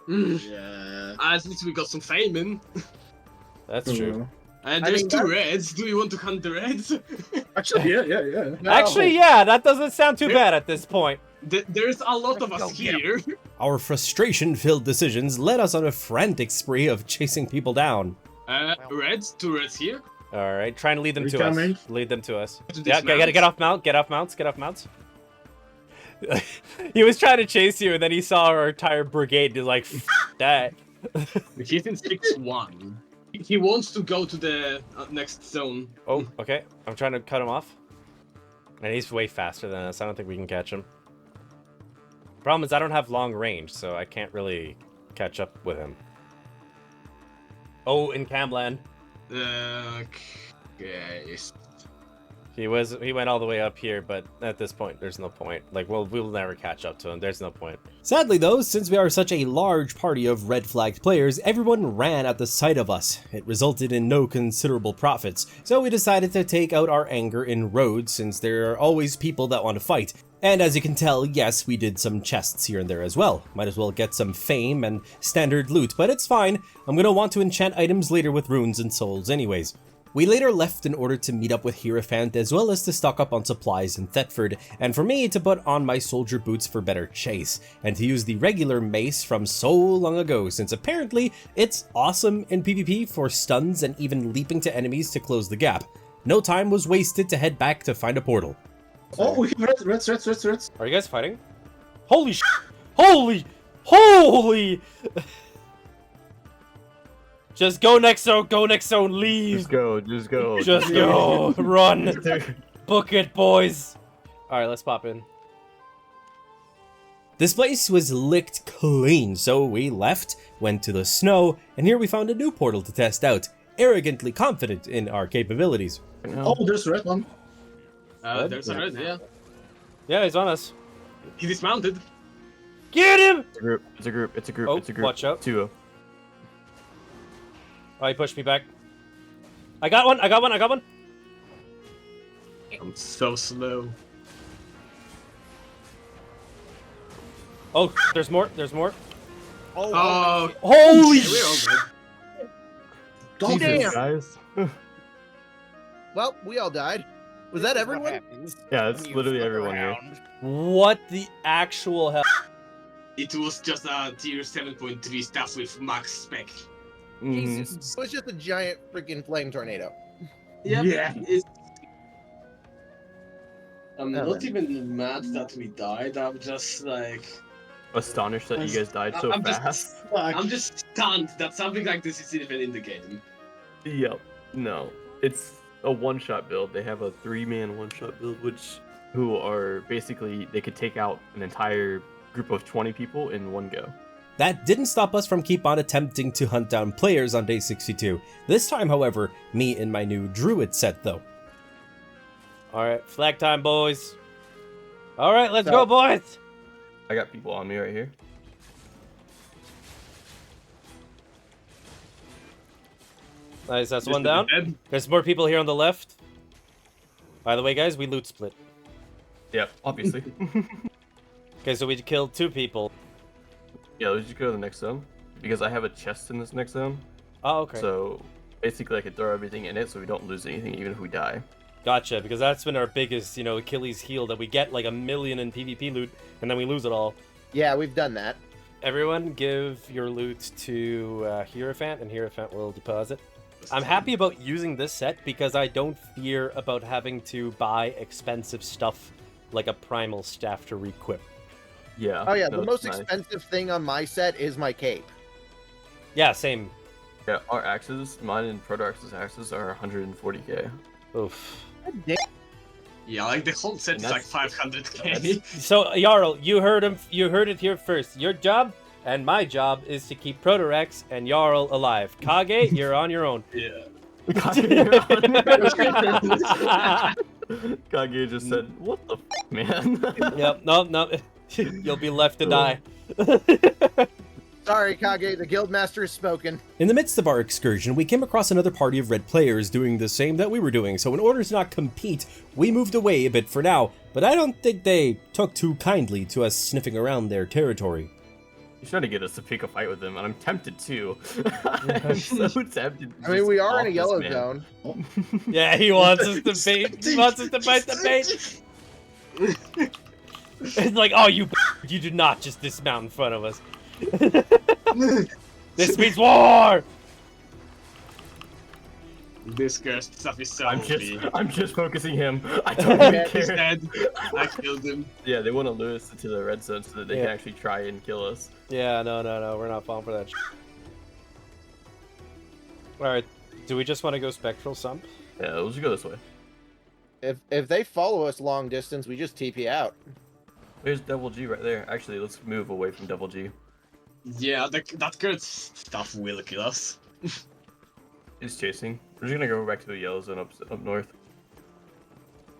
Yeah. At least we got some fame in. That's true. And there's 2 reds. Do you want to hunt the reds? Actually, yeah. Actually, yeah, that doesn't sound too bad at this point. There's a lot of us here. Our frustration-filled decisions led us on a frantic spree of chasing people down. Reds, 2 reds here. All right, trying to lead them to coming? us. Lead them to us. To Yeah, dismount. get off mount. Get off mounts. Get off mounts. He was trying to chase you, and then he saw our entire brigade. He's like, "F that." He's in 6-1. He wants to go to the next zone. Oh, okay. I'm trying to cut him off. And he's way faster than us. I don't think we can catch him. Problem is, I don't have long range, so I can't really catch up with him. Oh, in Camland. Okay. He went all the way up here, but at this point, there's no point. Like, we'll never catch up to him. There's no point. Sadly though, since we are such a large party of red-flagged players, everyone ran at the sight of us. It resulted in no considerable profits, so we decided to take out our anger in roads since there are always people that want to fight. And as you can tell, yes, we did some chests here and there as well. Might as well get some fame and standard loot, but it's fine. I'm gonna want to enchant items later with runes and souls anyways. We later left in order to meet up with Hierophant as well as to stock up on supplies in Thetford, and for me to put on my soldier boots for better chase, and to use the regular mace from so long ago since apparently it's awesome in PvP for stuns and even leaping to enemies to close the gap. No time was wasted to head back to find a portal. Oh, we have reds. Are you guys fighting? Holy sh! Holy! Just go next zone, leave! Just go. Just go, run! Book it, boys! Alright, let's pop in. This place was licked clean, so we left, went to the snow, and here we found a new portal to test out, arrogantly confident in our capabilities. Oh, there's a red one. Red? There's a red, yeah. Yeah, he's on us. He dismounted. Get him! It's a group. It's a group. It's a group. Oh, It's a group. watch out. 2-0. Oh, he pushed me back. I got one. I got one. I got one. I'm so slow. Oh, there's more. There's more. Oh, Holy okay, we're all good. Jesus, guys. Well, we all died. Was that everyone? Yeah, it's literally everyone here. What the actual hell? It was just a tier 7.3 stuff with max spec. Jesus. It was just a giant freaking flame tornado. Yeah. It's... I'm Oh, not man. even mad that we died. I'm just like Astonished that you guys died so fast. I'm just stunned that something like this is even in the game. Yep. No. It's a one-shot build. They have a 3-man one-shot build, who are basically, they could take out an entire group of 20 people in one go. That didn't stop us from keep on attempting to hunt down players on day 62. This time, however, me in my new druid set though. Alright, flag time, boys. Alright, let's go, boys! I got people on me right here. Nice, that's one down. There's more people here on the left. By the way, guys, we loot split. Yep, obviously. Okay, so we killed 2 people. Yeah, let's just go to the next zone. Because I have a chest in this next zone. Oh, okay. So, basically I could throw everything in it so we don't lose anything even if we die. Gotcha, because that's been our biggest, Achilles heel, that we get like 1 million in PvP loot, and then we lose it all. Yeah, we've done that. Everyone give your loot to Hierophant, and Hierophant will deposit. I'm happy about using this set because I don't fear about having to buy expensive stuff like a primal staff to re-equip. Yeah. Oh yeah, no, the most it's nice. expensive thing on my set is my cape. Yeah, same. Yeah, our axes, mine and Prodarx's axes are 140k. Oof. Yeah, like the whole set is like 500k. So, Jarl, you heard him. You heard it here first. Your job and my job is to keep Protorex and Jarl alive. Kage, you're on your own. Yeah. Kage just said, "What the f, man?" Yep. No. You'll be left to die. Sorry, Kage, the guildmaster has spoken. In the midst of our excursion, we came across another party of red players doing the same that we were doing, so in order to not compete, we moved away a bit for now, but I don't think they took too kindly to us sniffing around their territory. He's trying to get us to pick a fight with him, and I'm tempted too. I'm so tempted. I mean, we are in a yellow zone. Yeah, he wants us to bait. He wants us to bite the bait. It's like, oh, you do not just dismount in front of us. This means war. This cursed stuff is so I'm just focusing him. I don't even He's care. dead. I killed him. Yeah, they want to lure us into the red zone so that they Yeah. can actually try and kill us. Yeah, no, we're not falling for that. All right, do we just want to go spectral sump? Yeah, let's just go this way. If they follow us long distance, we just TP out. There's Double G right there. Actually, let's move away from Double G. Yeah, that cursed stuff will kill us. He's chasing. We're just gonna go back to the yellow zone up north.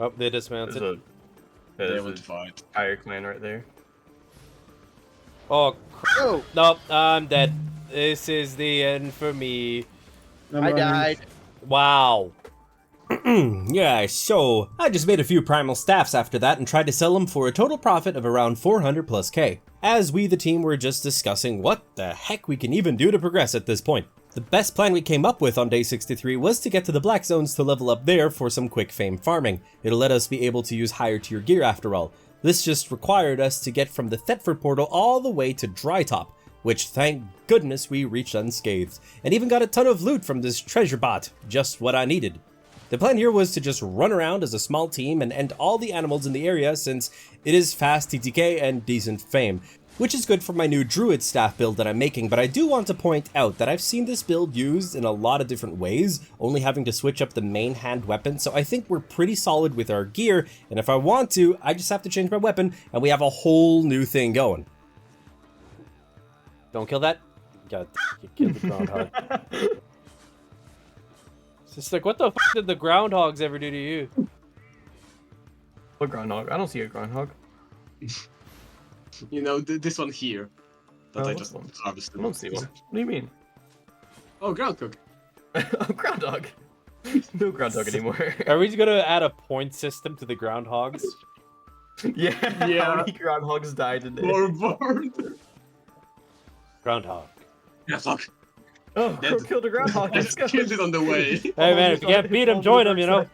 Oh, they dismounted. There's would a fight. Fire clan right there. Oh, Oh, nope, I'm dead. This is the end for me. I died. Wow. Yeah, so I just made a few primal staffs after that and tried to sell them for a total profit of around 400 plus K. As we, the team, were just discussing what the heck we can even do to progress at this point. The best plan we came up with on day 63 was to get to the black zones to level up there for some quick fame farming. It'll let us be able to use higher tier gear after all. This just required us to get from the Thetford portal all the way to Drytop, which thank goodness we reached unscathed, and even got a ton of loot from this treasure bot, just what I needed. The plan here was to just run around as a small team and end all the animals in the area since it is fast TTK and decent fame, which is good for my new druid staff build that I'm making, but I do want to point out that I've seen this build used in a lot of different ways, only having to switch up the main hand weapon, so I think we're pretty solid with our gear, and if I want to, I just have to change my weapon, and we have a whole new thing going. Don't kill that. God, you killed the groundhog. It's just like, what the f did the groundhogs ever do to you? What groundhog? I don't see a groundhog. You know, this one here. That I what just one? harvested. I don't see one. What do you mean? Oh, ground cook. Oh, groundhog. No groundhog anymore. Are we gonna add a point system to the groundhogs? Yeah. Yeah. How many groundhogs died today? Board. Groundhog. Yeah, fuck. Oh, Crow killed a groundhog. I just killed it on the way. Hey man, if you can't beat him, join him, you know?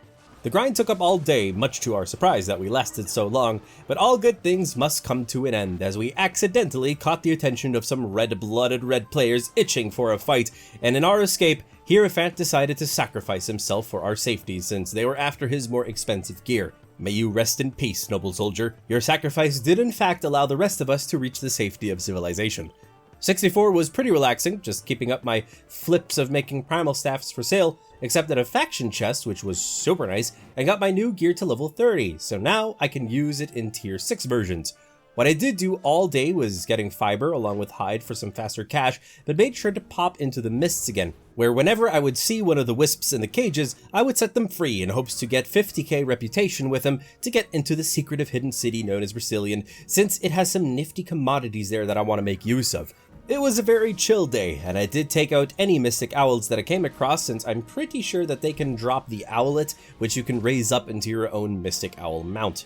The grind took up all day, much to our surprise that we lasted so long, but all good things must come to an end as we accidentally caught the attention of some red-blooded red players itching for a fight, and in our escape, Hierophant decided to sacrifice himself for our safety since they were after his more expensive gear. May you rest in peace, noble soldier. Your sacrifice did in fact allow the rest of us to reach the safety of civilization. 64 was pretty relaxing, just keeping up my flips of making primal staffs for sale, except at a faction chest, which was super nice, and got my new gear to level 30, so now I can use it in tier 6 versions. What I did do all day was getting fiber along with hide for some faster cash, but made sure to pop into the mists again, where whenever I would see one of the wisps in the cages, I would set them free in hopes to get 50k reputation with them to get into the secretive hidden city known as Brazilian, since it has some nifty commodities there that I want to make use of. It was a very chill day, and I did take out any Mystic Owls that I came across since I'm pretty sure that they can drop the Owlet, which you can raise up into your own Mystic Owl mount.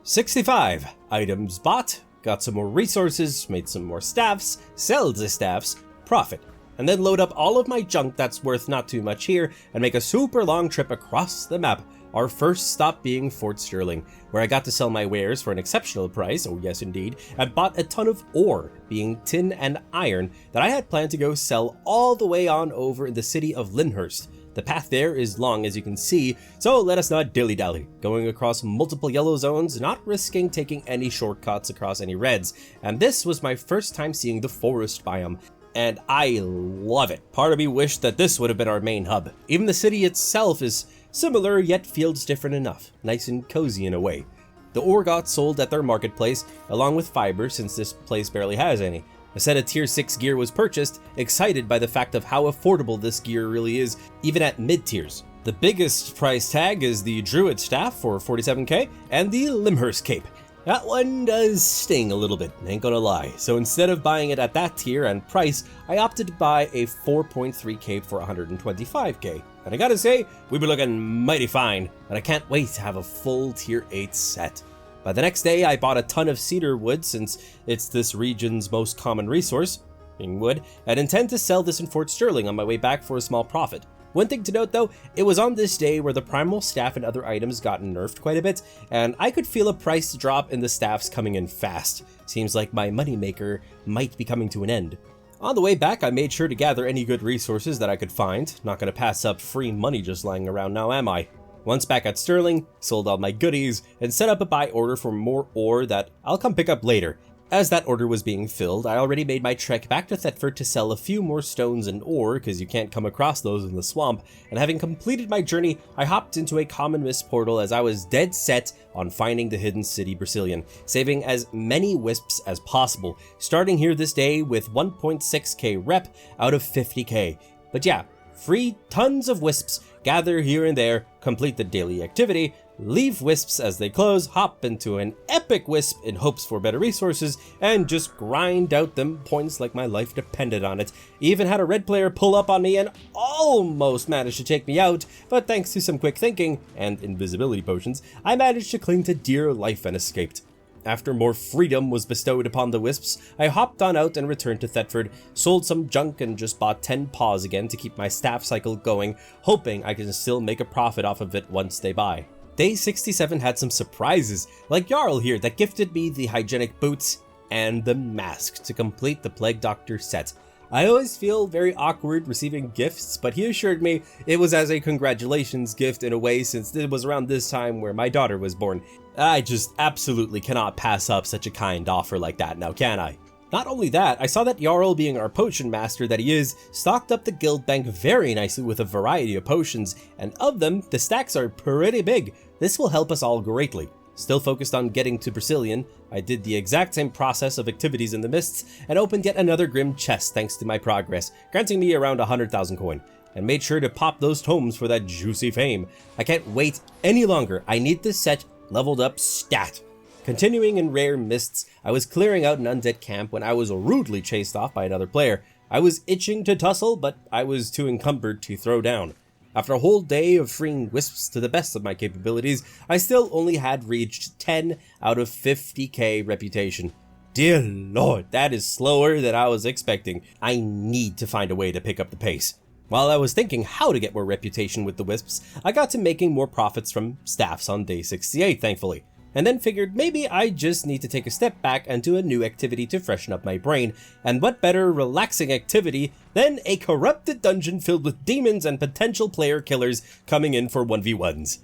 65. Items bought, got some more resources, made some more staffs, sell the staffs, profit, and then load up all of my junk that's worth not too much here and make a super long trip across the map. Our first stop being Fort Sterling, where I got to sell my wares for an exceptional price, oh yes indeed, and bought a ton of ore, being tin and iron, that I had planned to go sell all the way on over in the city of Lyndhurst. The path there is long as you can see, so let us not dilly-dally, going across multiple yellow zones, not risking taking any shortcuts across any reds, and this was my first time seeing the forest biome, and I love it. Part of me wished that this would have been our main hub. Even the city itself is similar, yet feels different enough, nice and cozy in a way. The ore got sold at their marketplace, along with fiber since this place barely has any. A set of tier 6 gear was purchased, excited by the fact of how affordable this gear really is, even at mid-tiers. The biggest price tag is the Druid Staff for 47k, and the Lyndhurst Cape. That one does sting a little bit, ain't gonna lie. So instead of buying it at that tier and price, I opted to buy a 4.3 cape for 125k. And I gotta say, we be looking mighty fine, and I can't wait to have a full tier 8 set. By the next day, I bought a ton of cedar wood since it's this region's most common resource, being wood, and intend to sell this in Fort Sterling on my way back for a small profit. One thing to note though, it was on this day where the primal staff and other items got nerfed quite a bit, and I could feel a price drop in the staffs coming in fast. Seems like my moneymaker might be coming to an end. On the way back, I made sure to gather any good resources that I could find. Not gonna pass up free money just lying around now, am I? Once back at Sterling, sold all my goodies, and set up a buy order for more ore that I'll come pick up later. As that order was being filled, I already made my trek back to Thetford to sell a few more stones and ore, because you can't come across those in the swamp, and having completed my journey, I hopped into a common mist portal as I was dead set on finding the hidden city Brazilian, saving as many wisps as possible, starting here this day with 1.6k rep out of 50k. But yeah, free tons of wisps, gather here and there, complete the daily activity, leave wisps as they close, hop into an epic wisp in hopes for better resources, and just grind out them points like my life depended on it. Even had a red player pull up on me and almost managed to take me out, but thanks to some quick thinking and invisibility potions, I managed to cling to dear life and escaped. After more freedom was bestowed upon the wisps, I hopped on out and returned to Thetford, sold some junk and just bought 10 paws again to keep my staff cycle going, hoping I can still make a profit off of it once they buy. Day 67 had some surprises, like Jarl here that gifted me the hygienic boots and the mask to complete the Plague Doctor set. I always feel very awkward receiving gifts, but he assured me it was as a congratulations gift in a way since it was around this time where my daughter was born. I just absolutely cannot pass up such a kind offer like that now, can I? Not only that, I saw that Jarl, being our potion master that he is, stocked up the guild bank very nicely with a variety of potions, and of them, the stacks are pretty big. This will help us all greatly. Still focused on getting to Brazilian, I did the exact same process of activities in the mists and opened yet another grim chest thanks to my progress, granting me around 100,000 coin. and made sure to pop those tomes for that juicy fame. I can't wait any longer. I need this set leveled up stat. Continuing in rare mists, I was clearing out an undead camp when I was rudely chased off by another player. I was itching to tussle, but I was too encumbered to throw down. After a whole day of freeing wisps to the best of my capabilities, I still only had reached 10 out of 50k reputation. Dear lord, that is slower than I was expecting. I need to find a way to pick up the pace. While I was thinking how to get more reputation with the wisps, I got to making more profits from staffs on day 68, thankfully. And then figured maybe I just need to take a step back and do a new activity to freshen up my brain, and what better relaxing activity than a corrupted dungeon filled with demons and potential player killers coming in for 1v1s.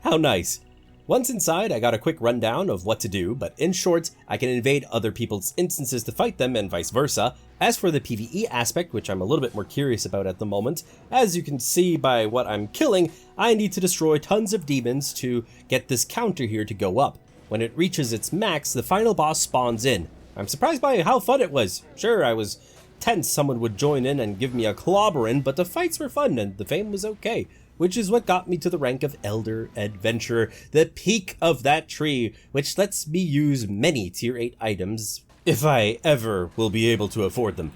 How nice. Once inside, I got a quick rundown of what to do, but in short, I can invade other people's instances to fight them and vice versa. As for the PvE aspect, which I'm a little bit more curious about at the moment, as you can see by what I'm killing, I need to destroy tons of demons to get this counter here to go up. When it reaches its max, the final boss spawns in. I'm surprised by how fun it was. Sure, I was tense someone would join in and give me a clobberin', but the fights were fun and the fame was okay. Which is what got me to the rank of Elder Adventurer, the peak of that tree, which lets me use many tier 8 items, if I ever will be able to afford them.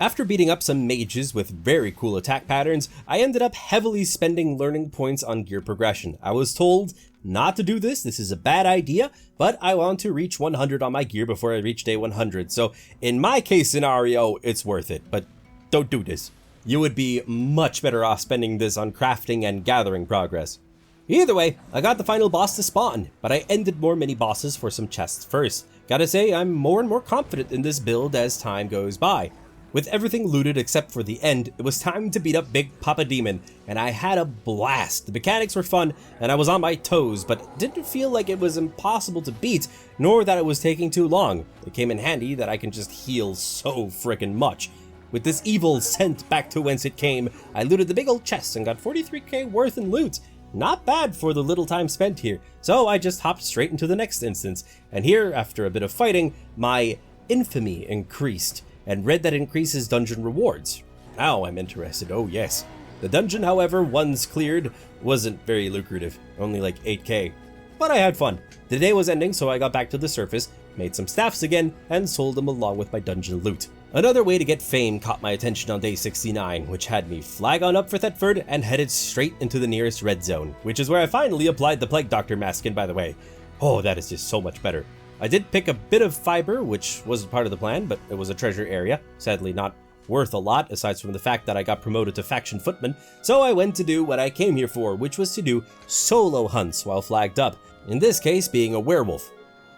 After beating up some mages with very cool attack patterns, I ended up heavily spending learning points on gear progression. I was told not to do this is a bad idea, but I want to reach 100 on my gear before I reach day 100, so in my case scenario, it's worth it, but don't do this. You would be much better off spending this on crafting and gathering progress. Either way, I got the final boss to spawn, but I ended more mini bosses for some chests first. Gotta say, I'm more and more confident in this build as time goes by. With everything looted except for the end, it was time to beat up Big Papa Demon, and I had a blast. The mechanics were fun, and I was on my toes, but didn't feel like it was impossible to beat, nor that it was taking too long. It came in handy that I can just heal so frickin' much. With this evil sent back to whence it came, I looted the big old chest and got 43k worth in loot. Not bad for the little time spent here, so I just hopped straight into the next instance, and here, after a bit of fighting, my infamy increased, and read that increases dungeon rewards. Now I'm interested, oh yes. The dungeon, however, once cleared, wasn't very lucrative, only like 8k. But I had fun. The day was ending, so I got back to the surface, made some staffs again, and sold them along with my dungeon loot. Another way to get fame caught my attention on day 69, which had me flag on up for Thetford and headed straight into the nearest red zone, which is where I finally applied the Plague Doctor mask in, by the way. Oh, that is just so much better. I did pick a bit of fiber, which wasn't part of the plan, but it was a treasure area, sadly not worth a lot aside from the fact that I got promoted to faction footman, so I went to do what I came here for, which was to do solo hunts while flagged up, in this case being a werewolf.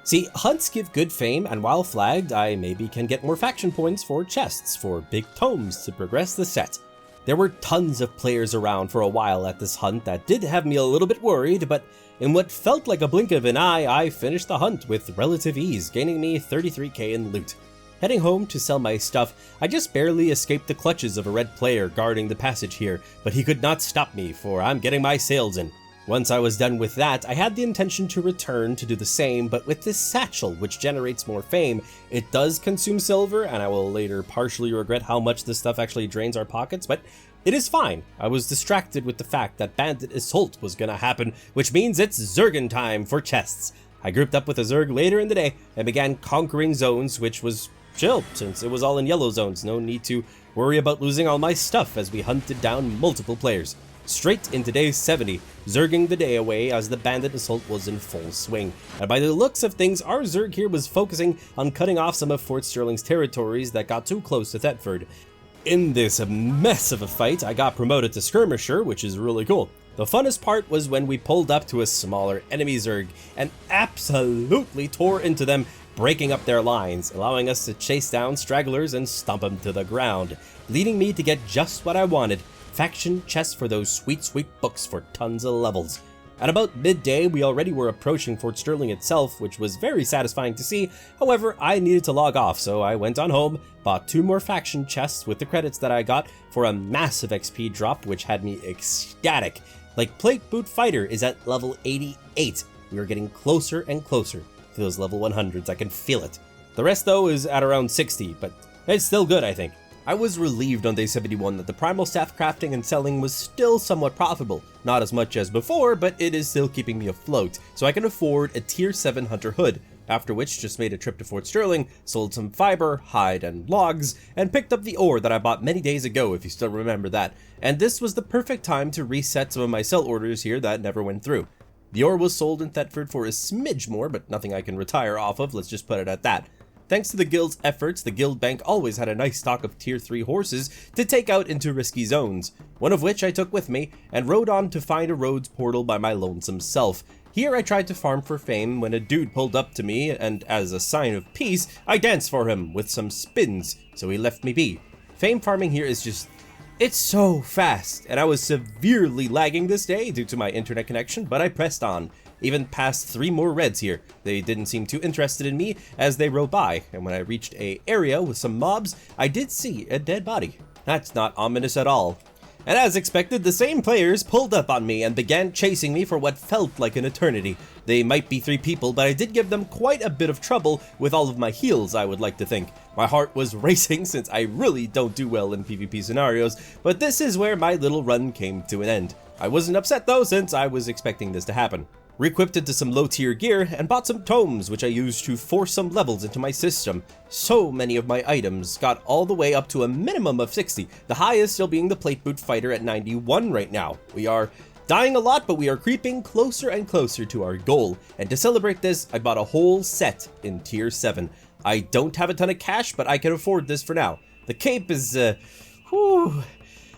See, hunts give good fame, and while flagged, I maybe can get more faction points for chests for big tomes to progress the set. There were tons of players around for a while at this hunt that did have me a little bit worried, but in what felt like a blink of an eye, I finished the hunt with relative ease, gaining me 33k in loot. Heading home to sell my stuff, I just barely escaped the clutches of a red player guarding the passage here, but he could not stop me, for I'm getting my sales in. Once I was done with that, I had the intention to return to do the same, but with this satchel, which generates more fame, it does consume silver, and I will later partially regret how much this stuff actually drains our pockets, but it is fine. I was distracted with the fact that Bandit Assault was gonna happen, which means it's Zergan time for chests. I grouped up with a Zerg later in the day and began conquering zones, which was chill, since it was all in yellow zones. No need to worry about losing all my stuff as we hunted down multiple players. Straight into day 70, Zerging the day away as the Bandit Assault was in full swing. And by the looks of things, our Zerg here was focusing on cutting off some of Fort Sterling's territories that got too close to Thetford. In this mess of a fight, I got promoted to Skirmisher, which is really cool. The funnest part was when we pulled up to a smaller enemy Zerg and absolutely tore into them, breaking up their lines, allowing us to chase down stragglers and stomp them to the ground, leading me to get just what I wanted, faction chests for those sweet books for tons of levels. At about midday, we already were approaching Fort Sterling itself, which was very satisfying to see. However, I needed to log off, so I went on home, bought 2 more faction chests with the credits that I got for a massive XP drop, which had me ecstatic. Like Plate Boot Fighter is at level 88. We are getting closer and closer to those level 100s, I can feel it. The rest though is at around 60, but it's still good, I think. I was relieved on day 71 that the primal staff crafting and selling was still somewhat profitable. Not as much as before, but it is still keeping me afloat, so I can afford a tier 7 hunter hood. After which, just made a trip to Fort Sterling, sold some fiber, hide, and logs, and picked up the ore that I bought many days ago, if you still remember that. And this was the perfect time to reset some of my sell orders here that never went through. The ore was sold in Thetford for a smidge more, but nothing I can retire off of, let's just put it at that. Thanks to the guild's efforts, the guild bank always had a nice stock of tier 3 horses to take out into risky zones, one of which I took with me and rode on to find a roads portal by my lonesome self. Here I tried to farm for fame when a dude pulled up to me, and as a sign of peace, I danced for him with some spins, so he left me be. Fame farming here is just... it's so fast, and I was severely lagging this day due to my internet connection, but I pressed on. Even past 3 more reds here. They didn't seem too interested in me as they rode by, and when I reached a area with some mobs, I did see a dead body. That's not ominous at all. And as expected, the same players pulled up on me and began chasing me for what felt like an eternity. They might be 3 people, but I did give them quite a bit of trouble with all of my heals, I would like to think. My heart was racing since I really don't do well in PvP scenarios, but this is where my little run came to an end. I wasn't upset though, since I was expecting this to happen. Re-equipped into some low tier gear and bought some tomes, which I used to force some levels into my system. So many of my items got all the way up to a minimum of 60, the highest still being the plate boot fighter at 91 right now. We are dying a lot, but we are creeping closer and closer to our goal, and to celebrate this, I bought a whole set in tier 7. I don't have a ton of cash, but I can afford this for now. The cape is, whew,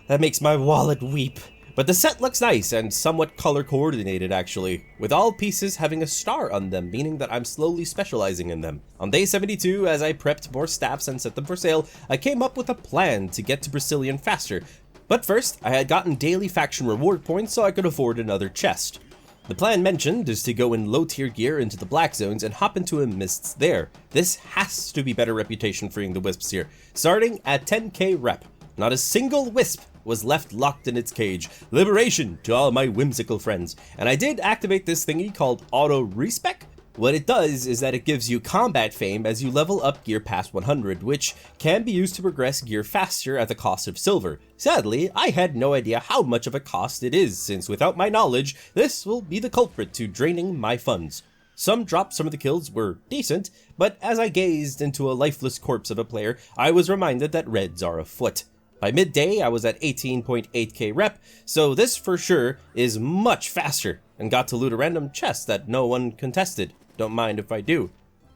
that makes my wallet weep. But the set looks nice and somewhat color coordinated actually, with all pieces having a star on them, meaning that I'm slowly specializing in them. On day 72, as I prepped more staffs and set them for sale, I came up with a plan to get to Brazilian faster. But first, I had gotten daily faction reward points so I could afford another chest. The plan mentioned is to go in low tier gear into the black zones and hop into a mists there. This has to be better reputation freeing the wisps here, starting at 10k rep. Not a single wisp was left locked in its cage. Liberation to all my whimsical friends. And I did activate this thingy called Auto Respec. What it does is that it gives you combat fame as you level up gear past 100, which can be used to progress gear faster at the cost of silver. Sadly, I had no idea how much of a cost it is, since without my knowledge, this will be the culprit to draining my funds. Some drops, some of the kills were decent, but as I gazed into a lifeless corpse of a player, I was reminded that reds are afoot. By midday, I was at 18.8k rep, so this for sure is much faster, and got to loot a random chest that no one contested. Don't mind if I do.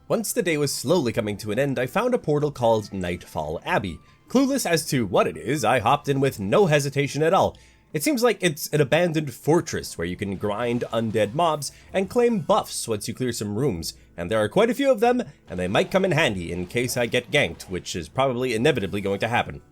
Once the day was slowly coming to an end, I found a portal called Nightfall Abbey. Clueless as to what it is, I hopped in with no hesitation at all. It seems like it's an abandoned fortress where you can grind undead mobs and claim buffs once you clear some rooms, and there are quite a few of them, and they might come in handy in case I get ganked, which is probably inevitably going to happen.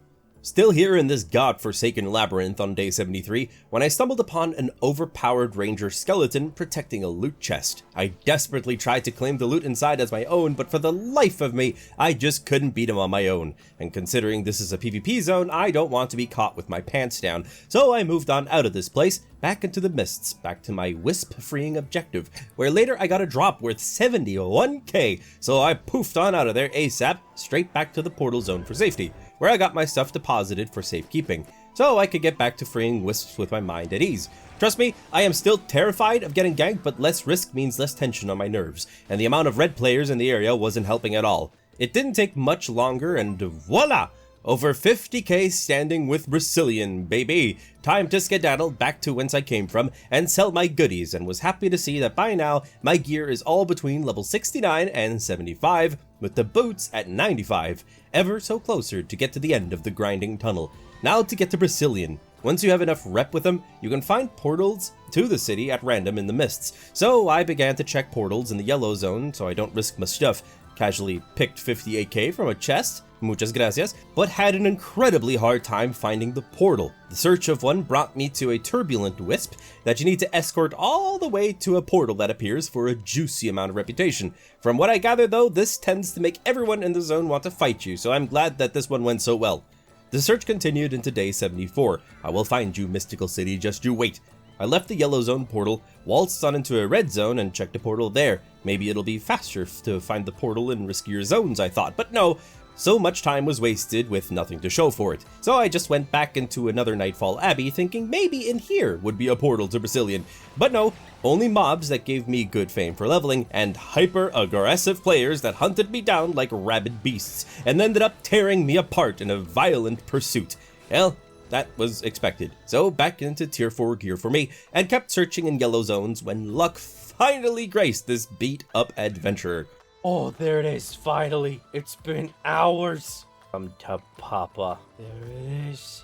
Still here in this god-forsaken labyrinth on day 73, when I stumbled upon an overpowered ranger skeleton protecting a loot chest. I desperately tried to claim the loot inside as my own, but for the life of me, I just couldn't beat him on my own. And considering this is a PvP zone, I don't want to be caught with my pants down, so I moved on out of this place, back into the mists, back to my wisp-freeing objective, where later I got a drop worth 71k, so I poofed on out of there ASAP, straight back to the portal zone for safety, where I got my stuff deposited for safekeeping, so I could get back to freeing wisps with my mind at ease. Trust me, I am still terrified of getting ganked, but less risk means less tension on my nerves, and the amount of red players in the area wasn't helping at all. It didn't take much longer, and voila! Over 50k standing with Brazilian, baby! Time to skedaddle back to whence I came from and sell my goodies, and was happy to see that by now my gear is all between level 69 and 75, with the boots at 95, ever so closer to get to the end of the grinding tunnel. Now to get to Brazilian. Once you have enough rep with them, you can find portals to the city at random in the mists, so I began to check portals in the yellow zone so I don't risk my stuff. Casually picked 58k from a chest, muchas gracias, but had an incredibly hard time finding the portal. The search of one brought me to a turbulent wisp that you need to escort all the way to a portal that appears for a juicy amount of reputation. From what I gather though, this tends to make everyone in the zone want to fight you, so I'm glad that this one went so well. The search continued into day 74. I will find you, mystical city, just you wait. I left the yellow zone portal, waltzed on into a red zone, and checked a portal there. Maybe it'll be faster to find the portal in riskier zones, I thought, but no. So much time was wasted with nothing to show for it, so I just went back into another Nightfall Abbey thinking maybe in here would be a portal to Brazilian, but no, only mobs that gave me good fame for leveling, and hyper-aggressive players that hunted me down like rabid beasts, and ended up tearing me apart in a violent pursuit. Well, that was expected, so back into tier 4 gear for me, and kept searching in yellow zones when luck finally graced this beat-up adventurer. Oh, there it is, finally. It's been hours. Come to Papa. There it is.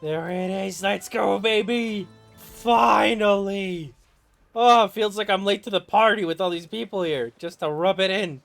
There it is. Let's go, baby. Finally. Oh, it feels like I'm late to the party with all these people here, just to rub it in.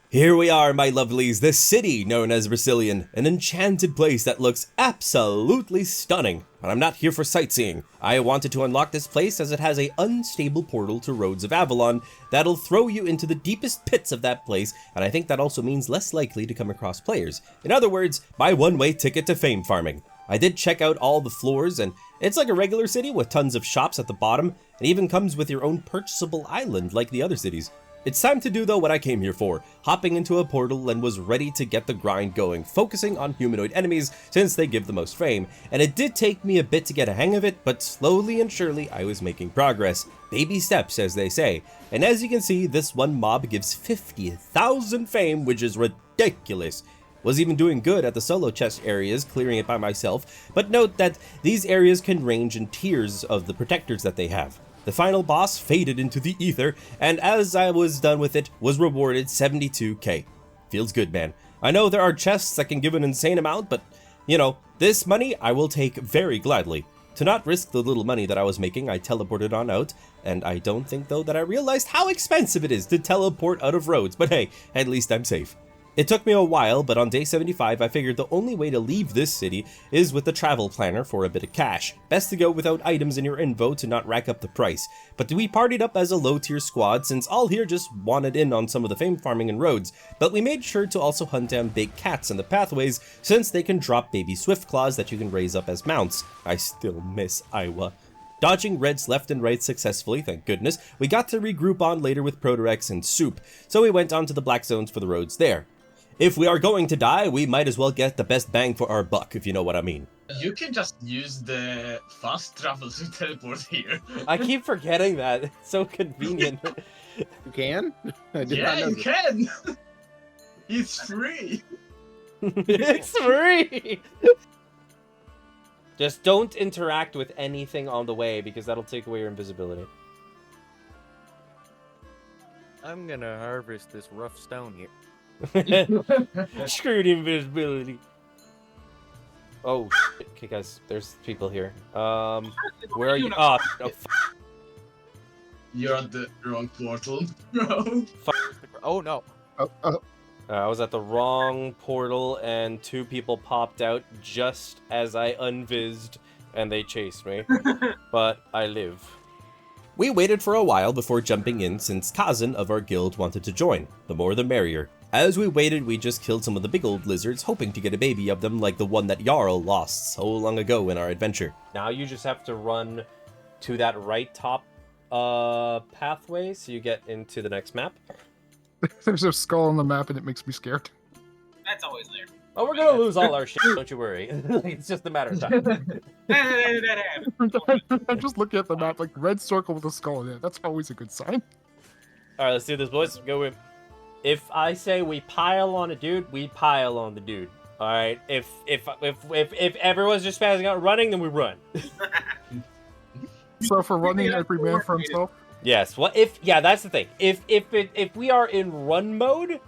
Here we are, my lovelies, the city known as Brazilian, an enchanted place that looks absolutely stunning. But I'm not here for sightseeing. I wanted to unlock this place as it has an unstable portal to Roads of Avalon that'll throw you into the deepest pits of that place, and I think that also means less likely to come across players. In other words, my one-way ticket to fame farming. I did check out all the floors, and it's like a regular city with tons of shops at the bottom, and even comes with your own purchasable island like the other cities. It's time to do though what I came here for, hopping into a portal and was ready to get the grind going, focusing on humanoid enemies since they give the most fame, and it did take me a bit to get a hang of it, but slowly and surely I was making progress. Baby steps, as they say, and as you can see, this one mob gives 50,000 fame, which is ridiculous. Was even doing good at the solo chest areas, clearing it by myself, but note that these areas can range in tiers of the protectors that they have. The final boss faded into the ether, and as I was done with it, was rewarded 72k. Feels good, man. I know there are chests that can give an insane amount, but, you know, this money I will take very gladly. To not risk the little money that I was making, I teleported on out, and I don't think though that I realized how expensive it is to teleport out of roads, but hey, at least I'm safe. It took me a while, but on day 75 I figured the only way to leave this city is with the travel planner for a bit of cash. Best to go without items in your info to not rack up the price. But we partied up as a low tier squad since all here just wanted in on some of the fame farming and roads, but we made sure to also hunt down big cats in the pathways since they can drop baby swift claws that you can raise up as mounts. I still miss Iowa. Dodging reds left and right successfully, thank goodness, we got to regroup on later with Protorex and Soup, so we went on to the black zones for the roads there. If we are going to die, we might as well get the best bang for our buck, if you know what I mean. You can just use the fast travel to teleport here. I keep forgetting that. It's so convenient. You can? Yeah, you can! It's free! It's free! Just don't interact with anything on the way, because that'll take away your invisibility. I'm gonna harvest this rough stone here. Screw the invisibility. Oh shit. Okay guys, there's people here. Where are you? Oh, You're at the wrong portal, bro. Oh no. I was at the wrong portal and two people popped out just as I unvised and they chased me. But I live. We waited for a while before jumping in since Kazan of our guild wanted to join. The more the merrier. As we waited, we just killed some of the big old lizards, hoping to get a baby of them like the one that Jarl lost so long ago in our adventure. Now you just have to run to that right top pathway so you get into the next map. There's a skull on the map and it makes me scared. That's always there. Oh, we're gonna lose all our shit, don't you worry. It's just a matter of time. That happened. I'm just looking at the map, like red circle with a skull in it. That's always a good sign. Alright, let's do this, boys. Go in. If I say we pile on a dude, we pile on the dude. Alright? If everyone's just spazzing out running, then we run. So for running, every man for himself? Yes. Well, yeah, that's the thing. If we are in run mode,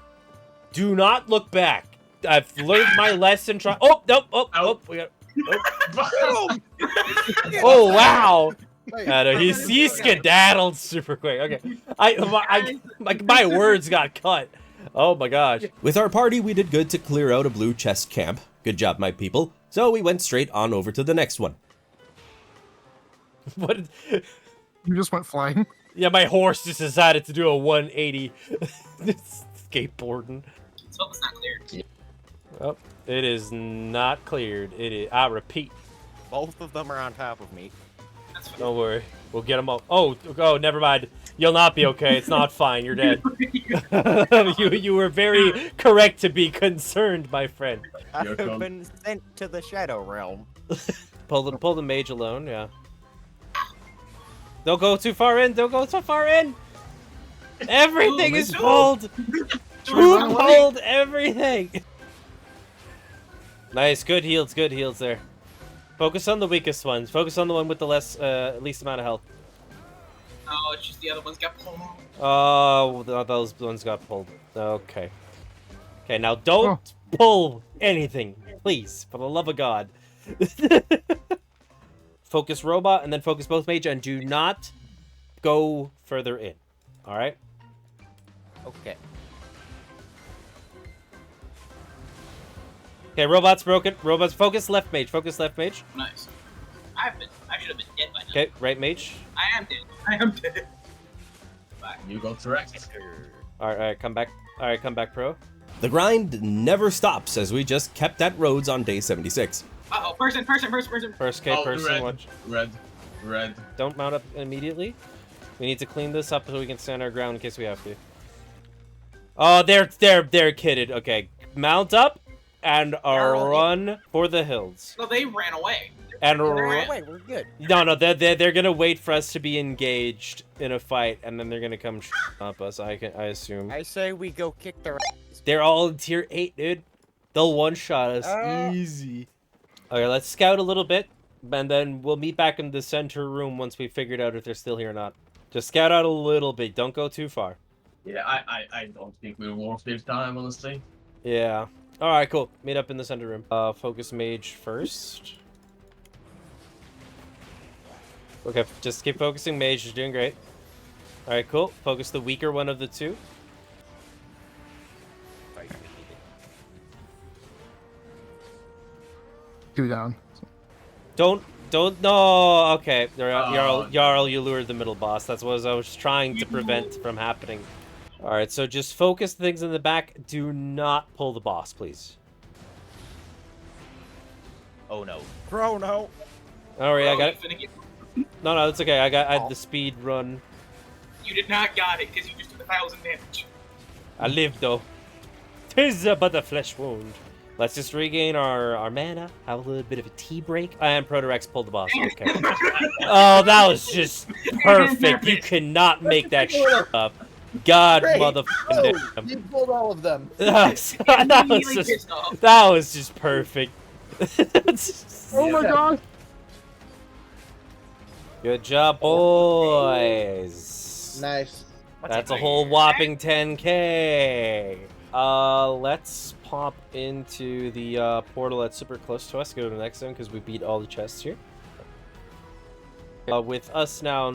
do not look back. I've learned my lesson. Oh, nope. Oh, we got. Oh, oh wow. He skedaddled super quick. Okay, my words got cut. Oh my gosh. With our party, we did good to clear out a blue chest camp. Good job, my people. So we went straight on over to the next one. What? You just went flying? Yeah, my horse just decided to do a 180. Skateboarding. Let's hope it's not cleared. Oh, it is not cleared. It is. I repeat. Both of them are on top of me. Don't worry. We'll get them all. Oh, never mind. You'll not be okay. It's not fine. You're dead. you were very correct to be concerned, my friend. I've been sent to the Shadow Realm. Pull the mage alone, yeah. Don't go too far in. Don't go too far in. Everything is pulled. Who pulled everything? Nice, good heals there. Focus on the weakest ones. Focus on the one with the least amount of health. Oh, it's just the other ones got pulled. Oh, those ones got pulled. Okay. Okay, now don't pull anything, please, for the love of God. Focus robot and then focus both mage and do not go further in. All right? Okay. Okay, robot's broken. Robots, focus left mage. Focus left mage. Nice. I should have been dead by now. Okay, right mage. I am dead. You got correct. All right, come back. All right, come back, pro. The grind never stops as we just kept at roads on day 76. Uh-oh, person. First K, person, red, watch. Red. Don't mount up immediately. We need to clean this up so we can stand our ground in case we have to. Oh, they're kitted. Okay, mount up and run for the hills. No, they ran away. And Wait, we're good. No, they're gonna wait for us to be engaged in a fight, and then they're gonna come up us. I assume. I say we go kick their ass. They're all in tier 8, dude. They'll one-shot us easy. Okay, let's scout a little bit, and then we'll meet back in the center room once we figured out if they're still here or not. Just scout out a little bit. Don't go too far. Yeah, I don't think we're worth their time, honestly. Yeah. All right, cool. Meet up in the center room. Focus mage first. Okay, just keep focusing mage. You're doing great. All right, cool. Focus the weaker one of the two. Two down. Don't. No. Okay, Jarl, you lured the middle boss. That's what I was trying to prevent from happening. All right, so just focus things in the back. Do not pull the boss, please. Oh no. Bro, no. All right, I got it. No, that's okay. I had the speed run. You did not got it because you just took 1,000 damage. I lived though. 'Tis but a flesh wound. Let's just regain our mana, have a little bit of a tea break, and Protorex pulled the boss. Okay. Oh, that was just perfect. You cannot make that shit up. God, motherfucker. Oh, you pulled all of them. That was just perfect. Oh my god. Good job, boys. Nice. That's a whole whopping 10K. Let's pop into the portal that's super close to us. Go to the next zone because we beat all the chests here. With us now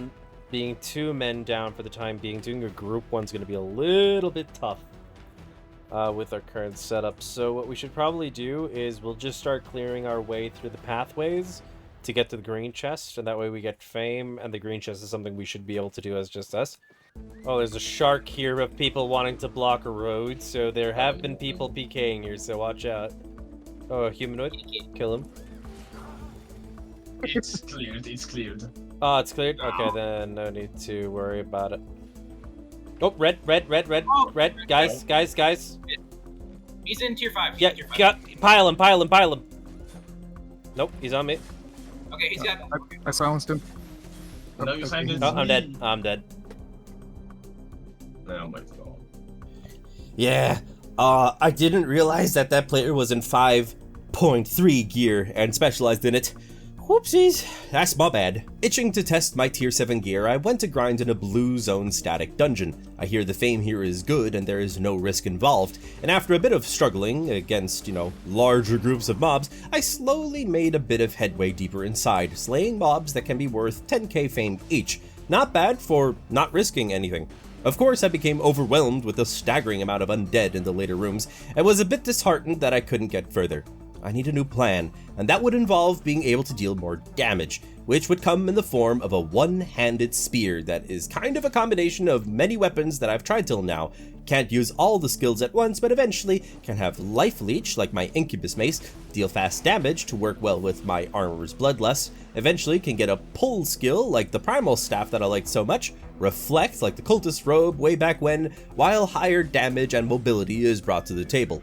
being 2 men down for the time being, doing a group one's going to be a little bit tough with our current setup. So what we should probably do is we'll just start clearing our way through the pathways to get to the green chest, and that way we get fame, and the green chest is something we should be able to do as just us. Oh, there's a shark here of people wanting to block a road, so there have been people PKing here, so watch out. Oh, a humanoid. Kill him. It's cleared. Oh, it's cleared? Okay, then no need to worry about it. Oh, red. Guys. He's in tier 5. Yeah, pile him. Nope, he's on me. Okay, he's got... I silenced him. No, you silenced Oh, I'm dead. Oh my god. Yeah, I didn't realize that player was in 5.3 gear and specialized in it. Whoopsies, that's my bad. Itching to test my tier 7 gear, I went to grind in a blue zone static dungeon. I hear the fame here is good and there is no risk involved, and after a bit of struggling against, larger groups of mobs, I slowly made a bit of headway deeper inside, slaying mobs that can be worth 10k fame each. Not bad for not risking anything. Of course, I became overwhelmed with the staggering amount of undead in the later rooms, and was a bit disheartened that I couldn't get further. I need a new plan, and that would involve being able to deal more damage, which would come in the form of a one-handed spear that is kind of a combination of many weapons that I've tried till now. Can't use all the skills at once, but eventually can have life leech like my incubus mace, deal fast damage to work well with my armor's bloodlust, eventually can get a pull skill like the primal staff that I like so much, reflect like the cultist robe way back when, while higher damage and mobility is brought to the table.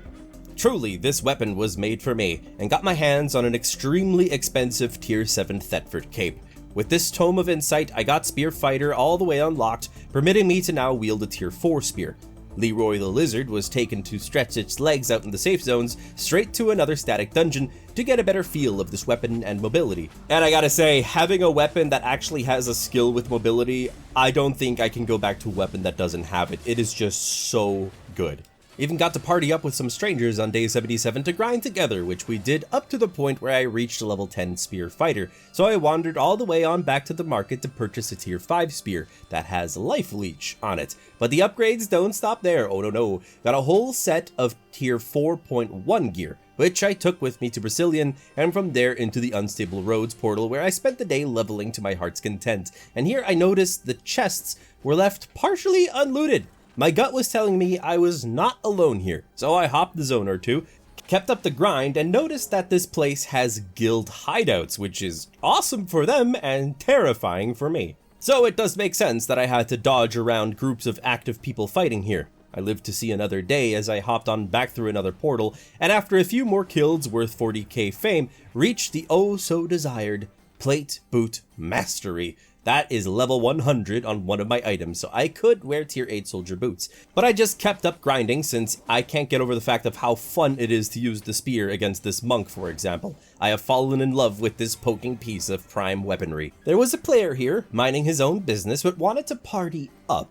Truly, this weapon was made for me, and got my hands on an extremely expensive tier 7 Thetford cape. With this Tome of Insight, I got Spear Fighter all the way unlocked, permitting me to now wield a tier 4 spear. Leroy the Lizard was taken to stretch its legs out in the safe zones, straight to another static dungeon to get a better feel of this weapon and mobility. And I gotta say, having a weapon that actually has a skill with mobility, I don't think I can go back to a weapon that doesn't have it. It is just so good. Even got to party up with some strangers on day 77 to grind together, which we did up to the point where I reached a level 10 Spear Fighter, so I wandered all the way on back to the market to purchase a tier 5 spear that has life leech on it. But the upgrades don't stop there, oh no. Got a whole set of tier 4.1 gear, which I took with me to Brazilian, and from there into the Unstable Roads portal where I spent the day leveling to my heart's content. And here I noticed the chests were left partially unlooted. My gut was telling me I was not alone here, so I hopped the zone or two, kept up the grind, and noticed that this place has guild hideouts, which is awesome for them and terrifying for me. So it does make sense that I had to dodge around groups of active people fighting here. I lived to see another day as I hopped on back through another portal, and after a few more kills worth 40k fame, reached the oh so desired Plate Boot Mastery. That is level 100 on one of my items, so I could wear tier 8 soldier boots. But I just kept up grinding since I can't get over the fact of how fun it is to use the spear against this monk, for example. I have fallen in love with this poking piece of prime weaponry. There was a player here, minding his own business, but wanted to party up.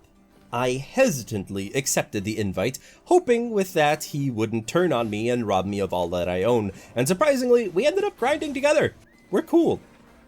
I hesitantly accepted the invite, hoping with that he wouldn't turn on me and rob me of all that I own, and surprisingly, we ended up grinding together. We're cool.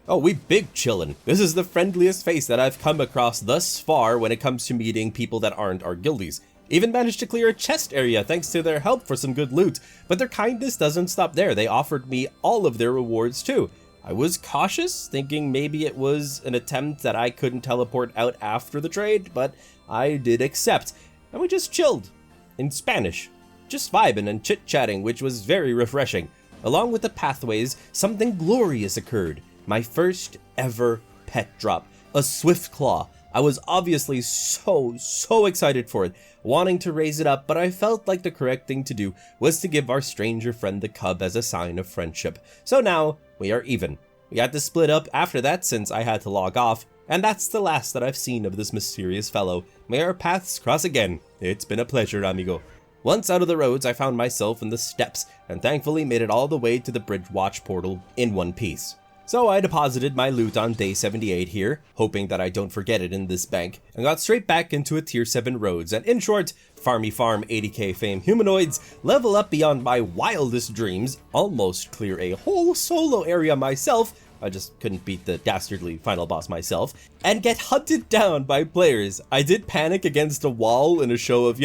Oh, we big chillin'. This is the friendliest face that I've come across thus far when it comes to meeting people that aren't our guildies. Even managed to clear a chest area thanks to their help for some good loot, but their kindness doesn't stop there. They offered me all of their rewards too. I was cautious, thinking maybe it was an attempt that I couldn't teleport out after the trade, but I did accept, and we just chilled. In Spanish. Just vibing and chit-chatting, which was very refreshing. Along with the pathways, something glorious occurred. My first ever pet drop, a Swiftclaw. I was obviously so excited for it, wanting to raise it up, but I felt like the correct thing to do was to give our stranger friend the cub as a sign of friendship. So now, we are even. We had to split up after that since I had to log off, and that's the last that I've seen of this mysterious fellow. May our paths cross again. It's been a pleasure, amigo. Once out of the roads, I found myself in the steppes, and thankfully made it all the way to the Bridge Watch portal in one piece. So I deposited my loot on day 78 here, hoping that I don't forget it in this bank, and got straight back into a tier 7 roads, and in short, farmy farm 80k fame humanoids, level up beyond my wildest dreams, almost clear a whole solo area myself, I just couldn't beat the dastardly final boss myself, and get hunted down by players. I did panic against a wall in a show of,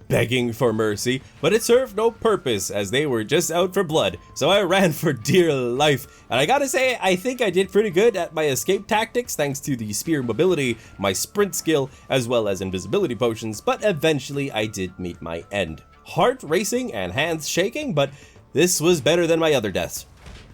begging for mercy, but it served no purpose as they were just out for blood, so I ran for dear life. And I gotta say, I think I did pretty good at my escape tactics thanks to the spear mobility, my sprint skill, as well as invisibility potions, but eventually I did meet my end. Heart racing and hands shaking, but this was better than my other deaths.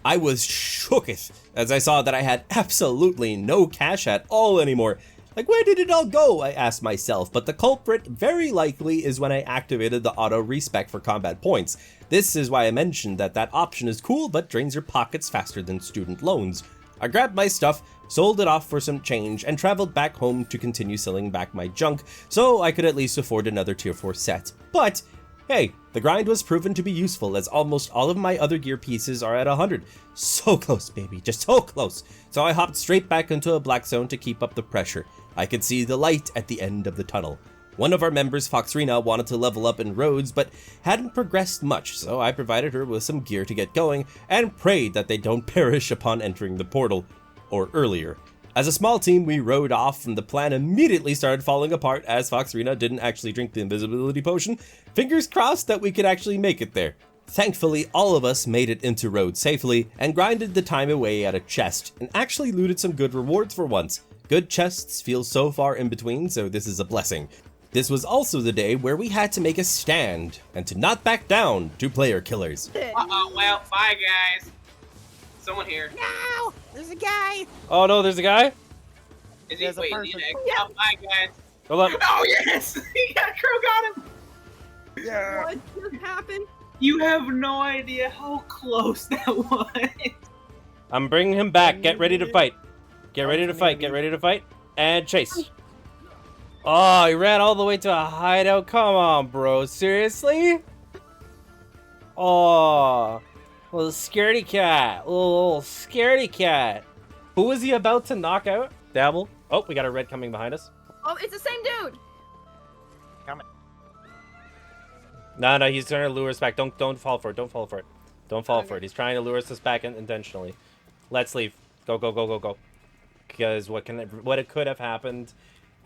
I was shooketh as I saw that I had absolutely no cash at all anymore. Like, where did it all go? I asked myself, but the culprit very likely is when I activated the auto respec for combat points. This is why I mentioned that option is cool, but drains your pockets faster than student loans. I grabbed my stuff, sold it off for some change, and traveled back home to continue selling back my junk, so I could at least afford another tier 4 set. But hey, the grind was proven to be useful as almost all of my other gear pieces are at 100. So close, baby, just so close. So I hopped straight back into a black zone to keep up the pressure. I could see the light at the end of the tunnel. One of our members, Foxrina, wanted to level up in roads, but hadn't progressed much, so I provided her with some gear to get going, and prayed that they don't perish upon entering the portal, or earlier. As a small team, we rode off, and the plan immediately started falling apart as Foxrina didn't actually drink the invisibility potion. Fingers crossed that we could actually make it there. Thankfully, all of us made it into road safely and grinded the time away at a chest and actually looted some good rewards for once. Good chests feel so far in between, so this is a blessing. This was also the day where we had to make a stand and to not back down to player killers. Uh-oh, well, bye, guys. Someone here. No! There's a guy! Oh no, there's a guy? Is he? There's a Wait, person. oh, bye, guys. Hold up. Oh, yes! Crow got him! Yeah. What just happened? You have no idea how close that was. I'm bringing him back. Get ready to fight. Get ready to fight. Get ready to fight. And chase. Oh, he ran all the way to a hideout. Come on, bro. Seriously? Oh, little scaredy cat. Little scaredy cat. Who was he about to knock out? Dabble. Oh, we got a red coming behind us. Oh, it's the same dude! No, he's trying to lure us back. Don't fall for it. Don't fall for it. Don't fall for it. He's trying to lure us back intentionally. Let's leave. Go. Because what it could have happened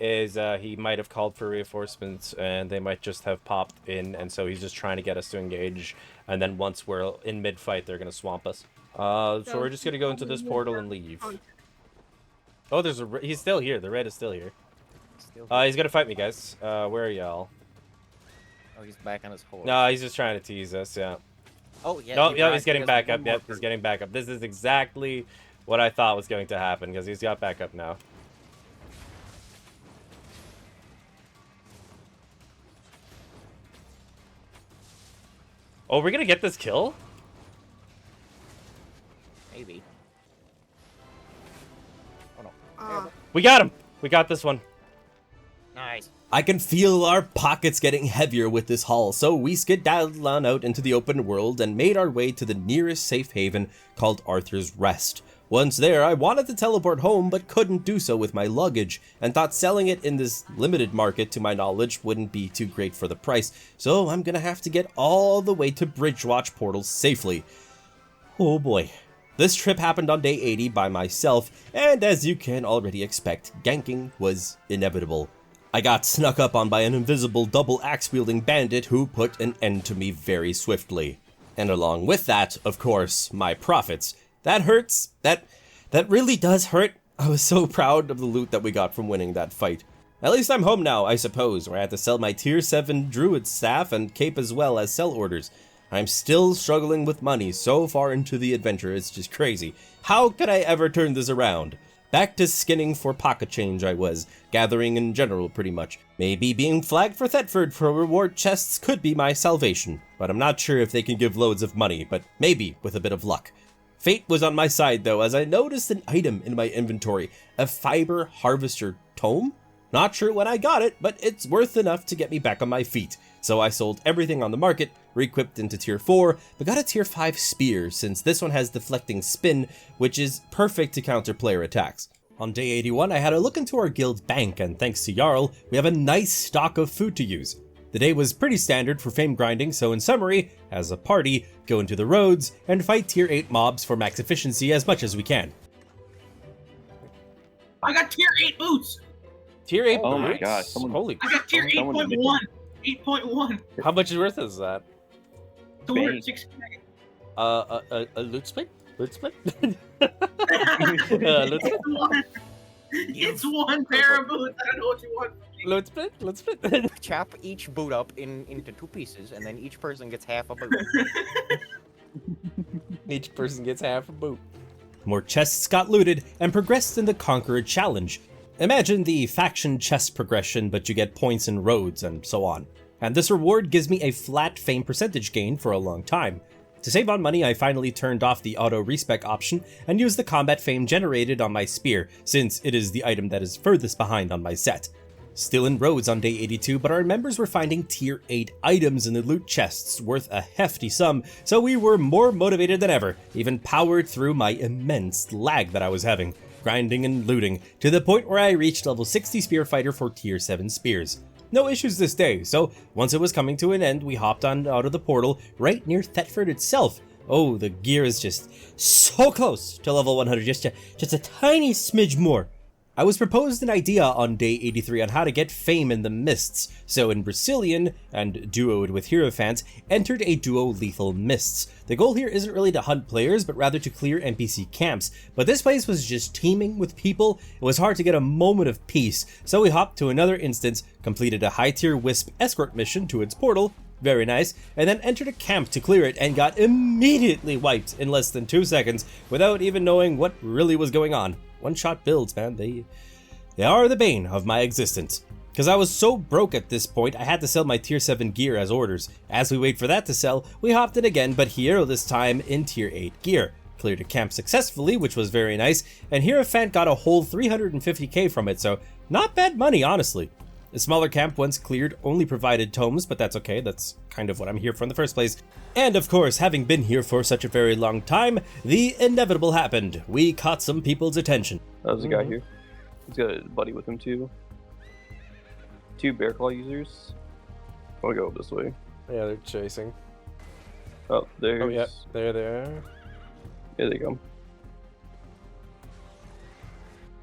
is he might have called for reinforcements and they might just have popped in, and so he's just trying to get us to engage, and then once we're in mid-fight they're gonna swamp us. So we're just gonna go into this portal and leave. Oh, he's still here. The red is still here. He's gonna fight me, guys. Where are y'all? Oh, he's back on his horse. No, he's just trying to tease us, yeah. Oh, yeah. No, he's getting back up. Yep, he's getting back up. This is exactly what I thought was going to happen, because he's got back up now. Oh, we're going to get this kill? Maybe. Oh, no. We got him! We got this one. Nice. I can feel our pockets getting heavier with this haul, so we skedaddled on out into the open world and made our way to the nearest safe haven called Arthur's Rest. Once there, I wanted to teleport home but couldn't do so with my luggage, and thought selling it in this limited market to my knowledge wouldn't be too great for the price, so I'm gonna have to get all the way to Bridgewatch portals safely. Oh boy. This trip happened on day 80 by myself, and as you can already expect, ganking was inevitable. I got snuck up on by an invisible double axe-wielding bandit who put an end to me very swiftly. And along with that, of course, my profits. That hurts. That really does hurt. I was so proud of the loot that we got from winning that fight. At least I'm home now, I suppose, where I had to sell my tier 7 druid staff and cape as well as sell orders. I'm still struggling with money so far into the adventure, it's just crazy. How could I ever turn this around? Back to skinning for pocket change I was, gathering in general pretty much. Maybe being flagged for Thetford for reward chests could be my salvation, but I'm not sure if they can give loads of money, but maybe with a bit of luck. Fate was on my side though, as I noticed an item in my inventory, a fiber harvester tome? Not sure when I got it, but it's worth enough to get me back on my feet. So I sold everything on the market, re-equipped into tier 4, but got a tier 5 spear since this one has deflecting spin, which is perfect to counter player attacks. On day 81, I had a look into our guild bank, and thanks to Jarl, we have a nice stock of food to use. The day was pretty standard for fame grinding, so in summary, as a party, go into the roads and fight tier 8 mobs for max efficiency as much as we can. I got tier 8 boots! Tier 8 Oh boots? my gosh, Holy I got tier 8.1! 8.1! How much worth is that? 206k. A loot split? Loot split? Loot It's one. It's one pair of boots. I don't know what you want. Loot split? Loot split? Chop each boot up into 2 pieces, and then each person gets half a boot. Each person gets half a boot. More chests got looted and progressed in the Conqueror Challenge. Imagine the faction chest progression, but you get points in roads and so on. And this reward gives me a flat fame percentage gain for a long time. To save on money, I finally turned off the auto respec option and used the combat fame generated on my spear, since it is the item that is furthest behind on my set. Still in roads on day 82, but our members were finding tier 8 items in the loot chests worth a hefty sum, so we were more motivated than ever, even powered through my immense lag that I was having, grinding and looting, to the point where I reached level 60 spear fighter for tier 7 spears. No issues this day, so once it was coming to an end, we hopped on out of the portal right near Thetford itself. Oh, the gear is just so close to level 100, just a tiny smidge more. I was proposed an idea on day 83 on how to get fame in the mists, so in Brazilian, and duoed with Hierophant, entered a duo Lethal Mists. The goal here isn't really to hunt players, but rather to clear NPC camps, but this place was just teeming with people. It was hard to get a moment of peace, so we hopped to another instance, completed a high tier Wisp escort mission to its portal, very nice, and then entered a camp to clear it and got immediately wiped in less than 2 seconds without even knowing what really was going on. One-shot builds, man, they are the bane of my existence. Because I was so broke at this point, I had to sell my tier 7 gear as orders. As we wait for that to sell, we hopped in again, but here this time in tier 8 gear. Cleared a camp successfully, which was very nice, and Hierophant got a whole 350k from it, so not bad money, honestly. The smaller camp, once cleared, only provided tomes, but that's okay, that's kind of what I'm here for in the first place. And of course, having been here for such a very long time, the inevitable happened. We caught some people's attention. There's a guy here. He's got a buddy with him too. 2 bear claw users. I'll go this way. Yeah, they're chasing. Oh, there's... Oh, yeah, there they are. Here they come.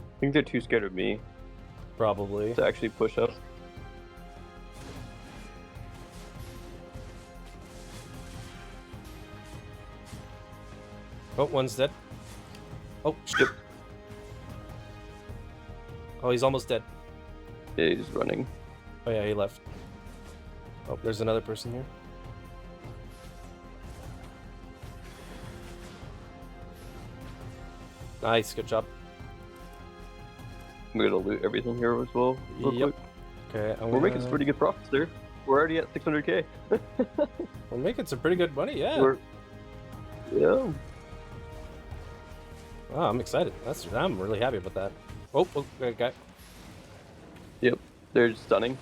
I think they're too scared of me. Probably. To actually push up. Oh, one's dead. Oh, shit. Oh, he's almost dead. Yeah, he's running. Oh yeah, he left. Oh, there's another person here. Nice, good job. I'm gonna loot everything here as well. Yep. Okay, we're making some pretty good profits there. We're already at 600k. We're making some pretty good money, yeah. Yeah. Wow, I'm excited. I'm really happy about that. Oh, okay. Yep, they're stunning.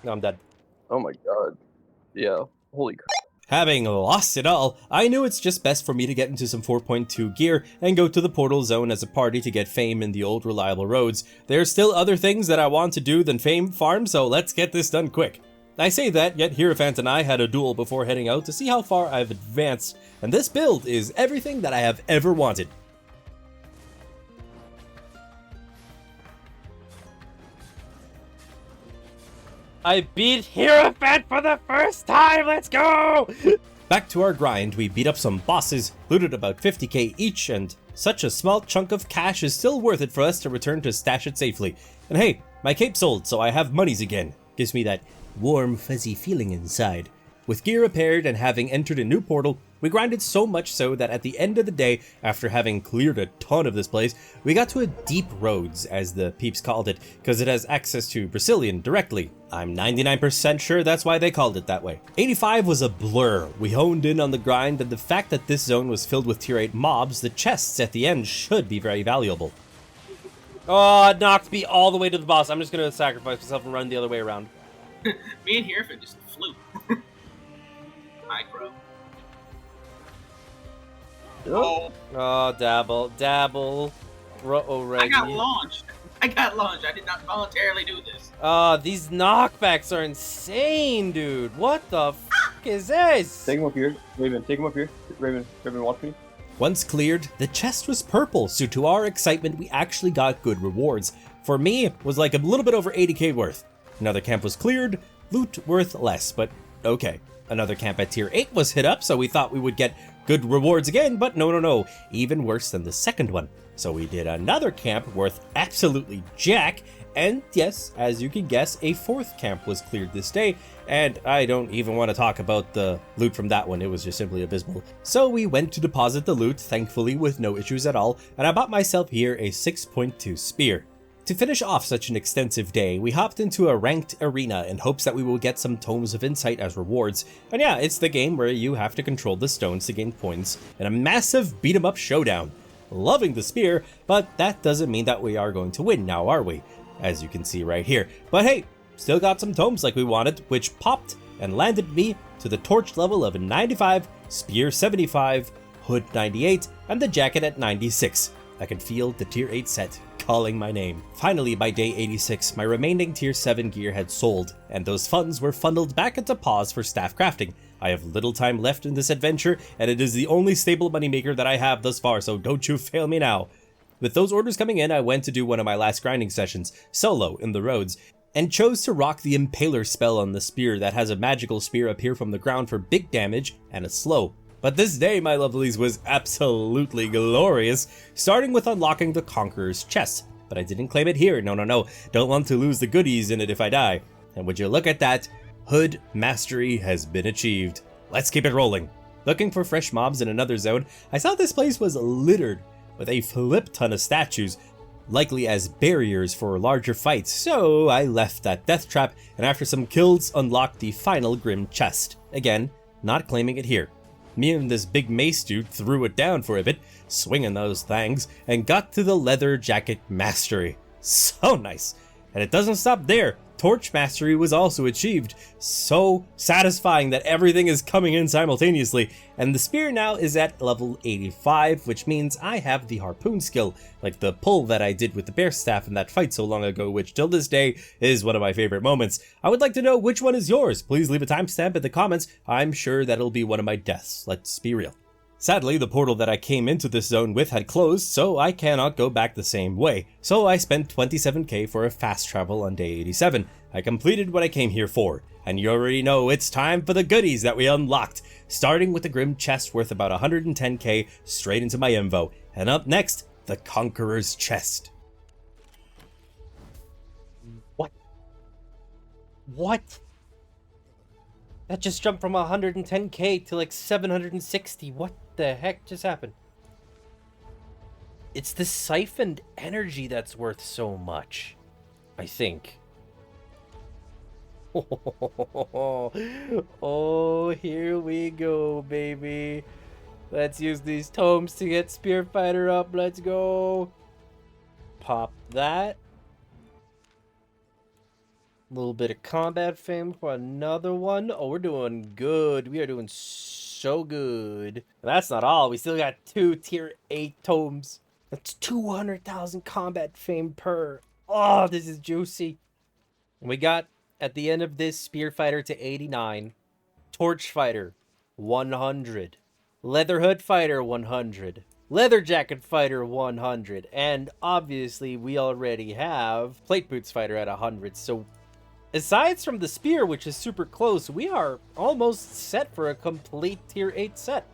No, I'm dead. Oh my god. Yeah, holy crap. Having lost it all, I knew it's just best for me to get into some 4.2 gear and go to the portal zone as a party to get fame in the old reliable roads. There's still other things that I want to do than fame farm, so let's get this done quick. I say that, yet Hierophant and I had a duel before heading out to see how far I've advanced, and this build is everything that I have ever wanted. I beat Hierophant for the first time, let's go! Back to our grind, we beat up some bosses, looted about 50k each, and such a small chunk of cash is still worth it for us to return to stash it safely. And hey, my cape sold, so I have monies again. Gives me that warm, fuzzy feeling inside. With gear repaired and having entered a new portal, we grinded so much so that at the end of the day, after having cleared a ton of this place, we got to a deep roads, as the peeps called it, because it has access to Brazilian directly. I'm 99% sure that's why they called it that way. 85 was a blur. We honed in on the grind, and the fact that this zone was filled with tier 8 mobs, the chests at the end should be very valuable. Oh, it knocked me all the way to the boss. I'm just gonna sacrifice myself and run the other way around. Me and Hierophant just flew. Hi, Crow. Oh, dabble. I got launched. I did not voluntarily do this. These knockbacks are insane, dude. What the fuck is this? Take him up here. Raven, take him up here. Raven, watch me. Once cleared, the chest was purple, so to our excitement, we actually got good rewards. For me, it was like a little bit over 80k worth. Another camp was cleared, loot worth less, but okay. Another camp at tier 8 was hit up, so we thought we would get good rewards again, but no, even worse than the second one. So we did another camp worth absolutely jack, and yes, as you can guess, a 4th camp was cleared this day, and I don't even want to talk about the loot from that one, it was just simply abysmal. So we went to deposit the loot, thankfully with no issues at all, and I bought myself here a 6.2 spear. To finish off such an extensive day, we hopped into a ranked arena in hopes that we will get some Tomes of Insight as rewards. And yeah, it's the game where you have to control the stones to gain points in a massive beat-em-up showdown. Loving the spear, but that doesn't mean that we are going to win now, are we? As you can see right here. But hey, still got some Tomes like we wanted, which popped and landed me to the torch level of 95, spear 75, hood 98, and the jacket at 96. I can feel the tier 8 set calling my name. Finally, by day 86, my remaining tier 7 gear had sold, and those funds were funneled back into pause for staff crafting. I have little time left in this adventure, and it is the only stable moneymaker that I have thus far, so don't you fail me now. With those orders coming in, I went to do one of my last grinding sessions, solo in the roads, and chose to rock the Impaler spell on the spear that has a magical spear appear from the ground for big damage and a slow. But this day, my lovelies, was absolutely glorious, starting with unlocking the Conqueror's chest. But I didn't claim it here, no, don't want to lose the goodies in it if I die. And would you look at that, Hood Mastery has been achieved. Let's keep it rolling. Looking for fresh mobs in another zone, I saw this place was littered with a flip ton of statues, likely as barriers for larger fights, so I left that death trap and after some kills unlocked the final grim chest. Again, not claiming it here. Me and this big mace dude threw it down for a bit, swinging those things, and got to the leather jacket mastery. So nice. And it doesn't stop there. Torch mastery was also achieved. So satisfying that everything is coming in simultaneously. And the spear now is at level 85, which means I have the harpoon skill, like the pull that I did with the bear staff in that fight so long ago, which till this day is one of my favorite moments. I would like to know which one is yours. Please leave a timestamp in the comments. I'm sure that'll be one of my deaths. Let's be real. Sadly, the portal that I came into this zone with had closed, so I cannot go back the same way. So I spent 27k for a fast travel on day 87. I completed what I came here for, and you already know it's time for the goodies that we unlocked, starting with the Grim chest worth about 110k straight into my invo. And up next, the Conqueror's chest. What? That just jumped from 110k to like 760. What the heck just happened? It's the siphoned energy that's worth so much, I think. Oh, here we go, baby. Let's use these tomes to get Spear Fighter up. Let's go. Pop that. A little bit of combat fame for another one. Oh, we're doing good. We are doing so good. And that's not all. We still got 2 tier 8 tomes. That's 200,000 combat fame per. Oh, this is juicy. And we got, at the end of this, Spear Fighter to 89. Torch Fighter, 100. Leather Hood Fighter, 100. Leather Jacket Fighter, 100. And obviously, we already have Plate Boots Fighter at 100. So aside from the spear, which is super close, we are almost set for a complete tier 8 set.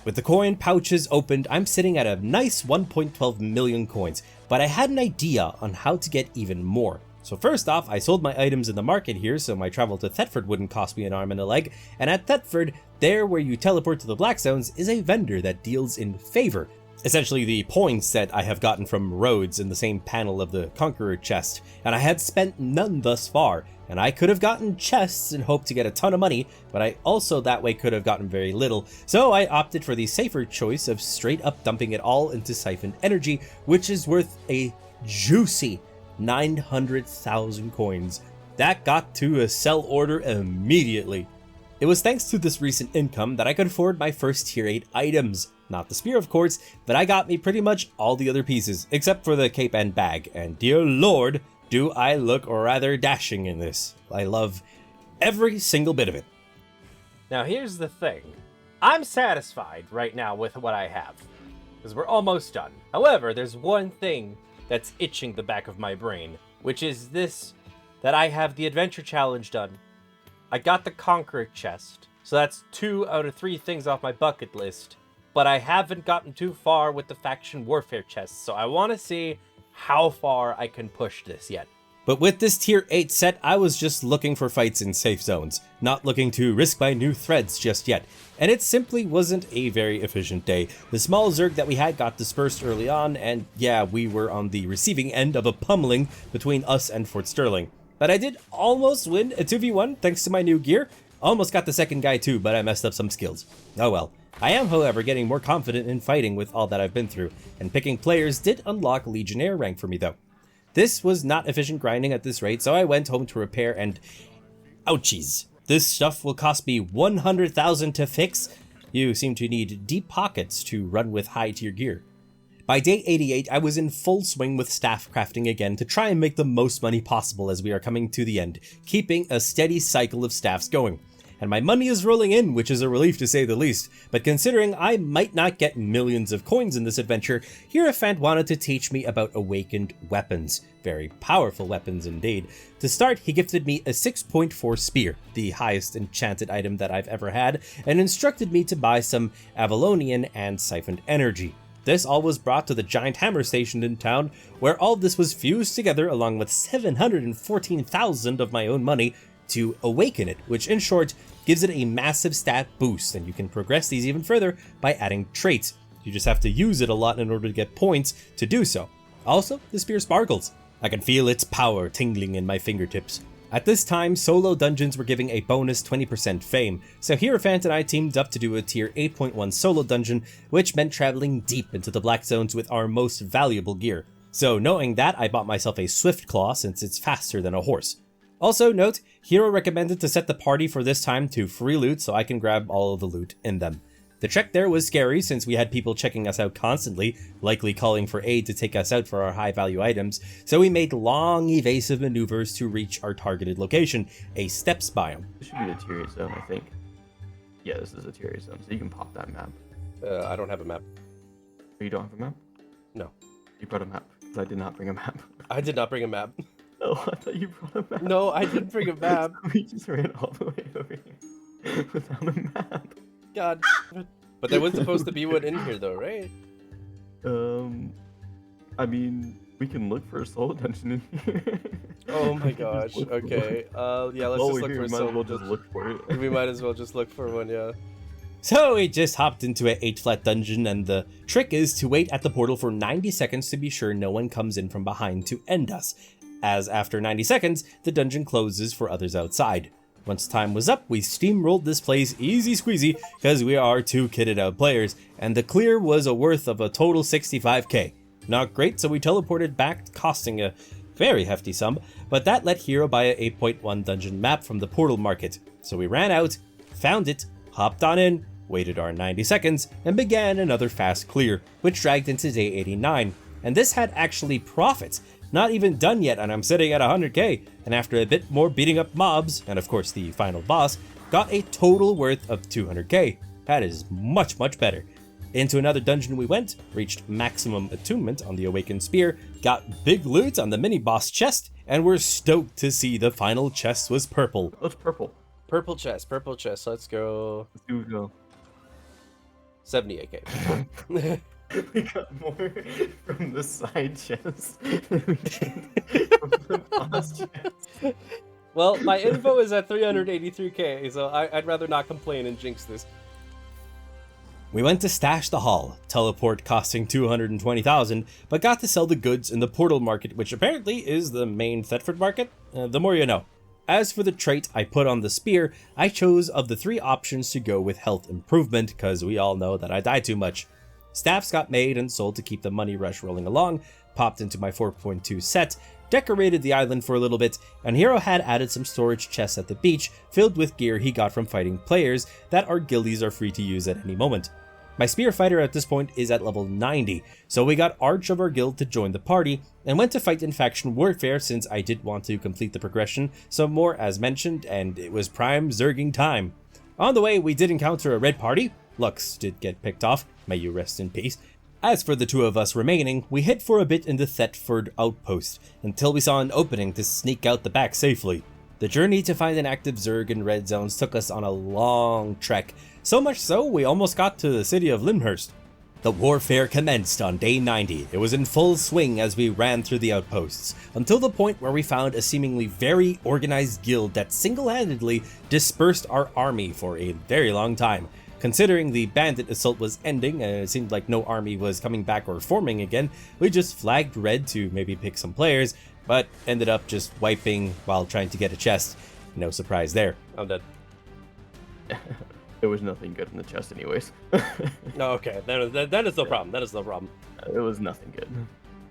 With the coin pouches opened, I'm sitting at a nice 1.12 million coins, but I had an idea on how to get even more. So first off, I sold my items in the market here so my travel to Thetford wouldn't cost me an arm and a leg, and at Thetford, there where you teleport to the Black Zones, is a vendor that deals in favor. Essentially the points that I have gotten from roads in the same panel of the Conqueror chest, and I had spent none thus far, and I could have gotten chests and hoped to get a ton of money, but I also that way could have gotten very little, so I opted for the safer choice of straight up dumping it all into siphoned energy, which is worth a juicy 900,000 coins. That got to a sell order immediately. It was thanks to this recent income that I could afford my first tier 8 items. Not the spear, of course, but I got me pretty much all the other pieces, except for the cape and bag, and dear lord, do I look rather dashing in this. I love every single bit of it. Now here's the thing. I'm satisfied right now with what I have, because we're almost done. However, there's one thing that's itching the back of my brain, which is this, that I have the adventure challenge done. I got the Conqueror chest, so that's 2 out of 3 things off my bucket list. But I haven't gotten too far with the faction warfare chest, so I want to see how far I can push this yet. But with this tier 8 set, I was just looking for fights in safe zones, not looking to risk my new threads just yet, and it simply wasn't a very efficient day. The small Zerg that we had got dispersed early on, and yeah, we were on the receiving end of a pummeling between us and Fort Sterling. But I did almost win a 2v1 thanks to my new gear. Almost got the second guy too, but I messed up some skills. Oh well. I am, however, getting more confident in fighting with all that I've been through, and picking players did unlock Legionnaire rank for me though. This was not efficient grinding at this rate, so I went home to repair and... ouchies. This stuff will cost me 100,000 to fix. You seem to need deep pockets to run with high tier gear. By day 88, I was in full swing with staff crafting again to try and make the most money possible as we are coming to the end, keeping a steady cycle of staffs going. and my money is rolling in, which is a relief to say the least. But considering I might not get millions of coins in this adventure, Hierophant wanted to teach me about awakened weapons. Very powerful weapons indeed. To start, he gifted me a 6.4 spear, the highest enchanted item that I've ever had, and instructed me to buy some Avalonian and siphoned energy. This all was brought to the giant hammer station in town, where all this was fused together along with 714,000 of my own money to awaken it, which in short gives it a massive stat boost, and you can progress these even further by adding traits. You just have to use it a lot in order to get points to do so. Also, the spear sparkles. I can feel its power tingling in my fingertips. At this time, solo dungeons were giving a bonus 20% fame, so Hierophant and I teamed up to do a tier 8.1 solo dungeon, which meant traveling deep into the black zones with our most valuable gear. So knowing that, I bought myself a Swift Claw since it's faster than a horse. Also note, Hero recommended to set the party for this time to free loot so I can grab all of the loot in them. The trek there was scary since we had people checking us out constantly, likely calling for aid to take us out for our high value items, so we made long evasive maneuvers to reach our targeted location, a steppes biome. This should be the tier 8 zone, I think. Yeah, this is a tier 8 zone, so you can pop that map. I don't have a map. Oh, you don't have a map? No. You brought a map, because I did not bring a map. I did not bring a map. Oh, I thought you brought a map. No, I didn't bring a map. We just ran all the way over here without a map. God. But there was supposed to be one in here though, right? I mean, we can look for a solo dungeon in here. Oh my gosh. Okay. Yeah, let's just look for a solo. We'll just look for it. We might as well just look for one, yeah. So we just hopped into an 8-flat dungeon, and the trick is to wait at the portal for 90 seconds to be sure no one comes in from behind to end us, as after 90 seconds, the dungeon closes for others outside. Once time was up, we steamrolled this place easy squeezy, because we are two kitted out players, and the clear was a worth of a total 65k. Not great, so we teleported back, costing a very hefty sum, but that let Hero buy a 8.1 dungeon map from the portal market. So we ran out, found it, hopped on in, waited our 90 seconds, and began another fast clear, which dragged into day 89. And this had actually profits. Not even done yet, and I'm sitting at 100k, and after a bit more beating up mobs, and of course the final boss, got a total worth of 200k. That is much better. Into another dungeon we went, reached maximum attunement on the Awakened Spear, got big loot on the mini-boss chest, and we're stoked to see the final chest was purple. What's purple? Purple chest, let's go. Let's do go. 78k. We got more from the side chest than we did from the boss chest. Well, my info is at 383k, so I'd rather not complain and jinx this. We went to stash the haul, teleport costing 220,000, but got to sell the goods in the portal market, which apparently is the main Thetford market. The more you know. As for the trait I put on the spear, I chose of the 3 options to go with health improvement, because we all know that I die too much. Staffs got made and sold to keep the money rush rolling along, popped into my 4.2 set, decorated the island for a little bit, and Hero had added some storage chests at the beach filled with gear he got from fighting players that our guildies are free to use at any moment. My spear fighter at this point is at level 90, so we got Arch of our guild to join the party, and went to fight in faction warfare since I did want to complete the progression, some more as mentioned, and it was prime zerging time. On the way, we did encounter a red party. Lux did get picked off, may you rest in peace. As for the 2 of us remaining, we hid for a bit in the Thetford outpost, until we saw an opening to sneak out the back safely. The journey to find an active Zerg in red zones took us on a long trek, so much so we almost got to the city of Lyndhurst. The warfare commenced on day 90. It was in full swing as we ran through the outposts, until the point where we found a seemingly very organized guild that single-handedly dispersed our army for a very long time. Considering the bandit assault was ending and it seemed like no army was coming back or forming again, we just flagged red to maybe pick some players, but ended up just wiping while trying to get a chest. No surprise there. I'm dead. There was nothing good in the chest anyways. No, okay, that is no problem. That is no problem. It was nothing good.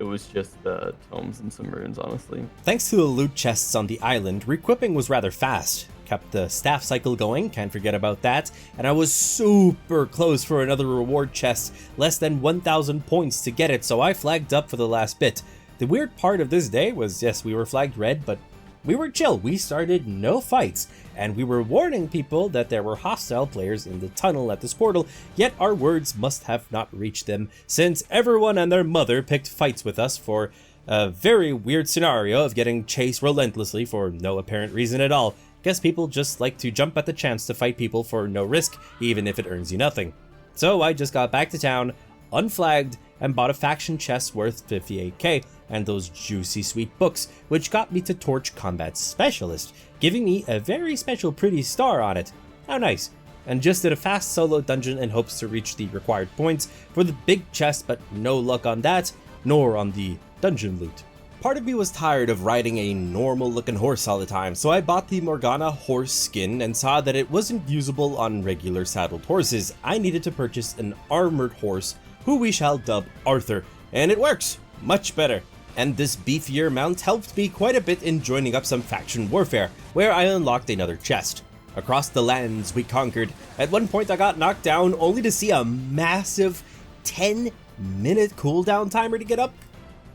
It was just tomes and some runes, honestly. Thanks to the loot chests on the island, requipping was rather fast. Kept the staff cycle going, can't forget about that, and I was super close for another reward chest, less than 1,000 points to get it, so I flagged up for the last bit. The weird part of this day was, yes, we were flagged red, but We were chill, we started no fights, and we were warning people that there were hostile players in the tunnel at this portal, yet our words must have not reached them, since everyone and their mother picked fights with us for a very weird scenario of getting chased relentlessly for no apparent reason at all. Guess people just like to jump at the chance to fight people for no risk, even if it earns you nothing. So I just got back to town, unflagged, and bought a faction chest worth 58k, and those juicy sweet books, which got me to Torch Combat Specialist, giving me a very special pretty star on it. How nice. And just did a fast solo dungeon in hopes to reach the required points for the big chest, but no luck on that, nor on the dungeon loot. Part of me was tired of riding a normal looking horse all the time, so I bought the Morgana horse skin and saw that it wasn't usable on regular saddled horses. I needed to purchase an armored horse, who we shall dub Arthur, and it works much better. And this beefier mount helped me quite a bit in joining up some faction warfare, where I unlocked another chest. Across the lands we conquered. At one point I got knocked down only to see a massive 10-minute cooldown timer to get up.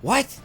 What?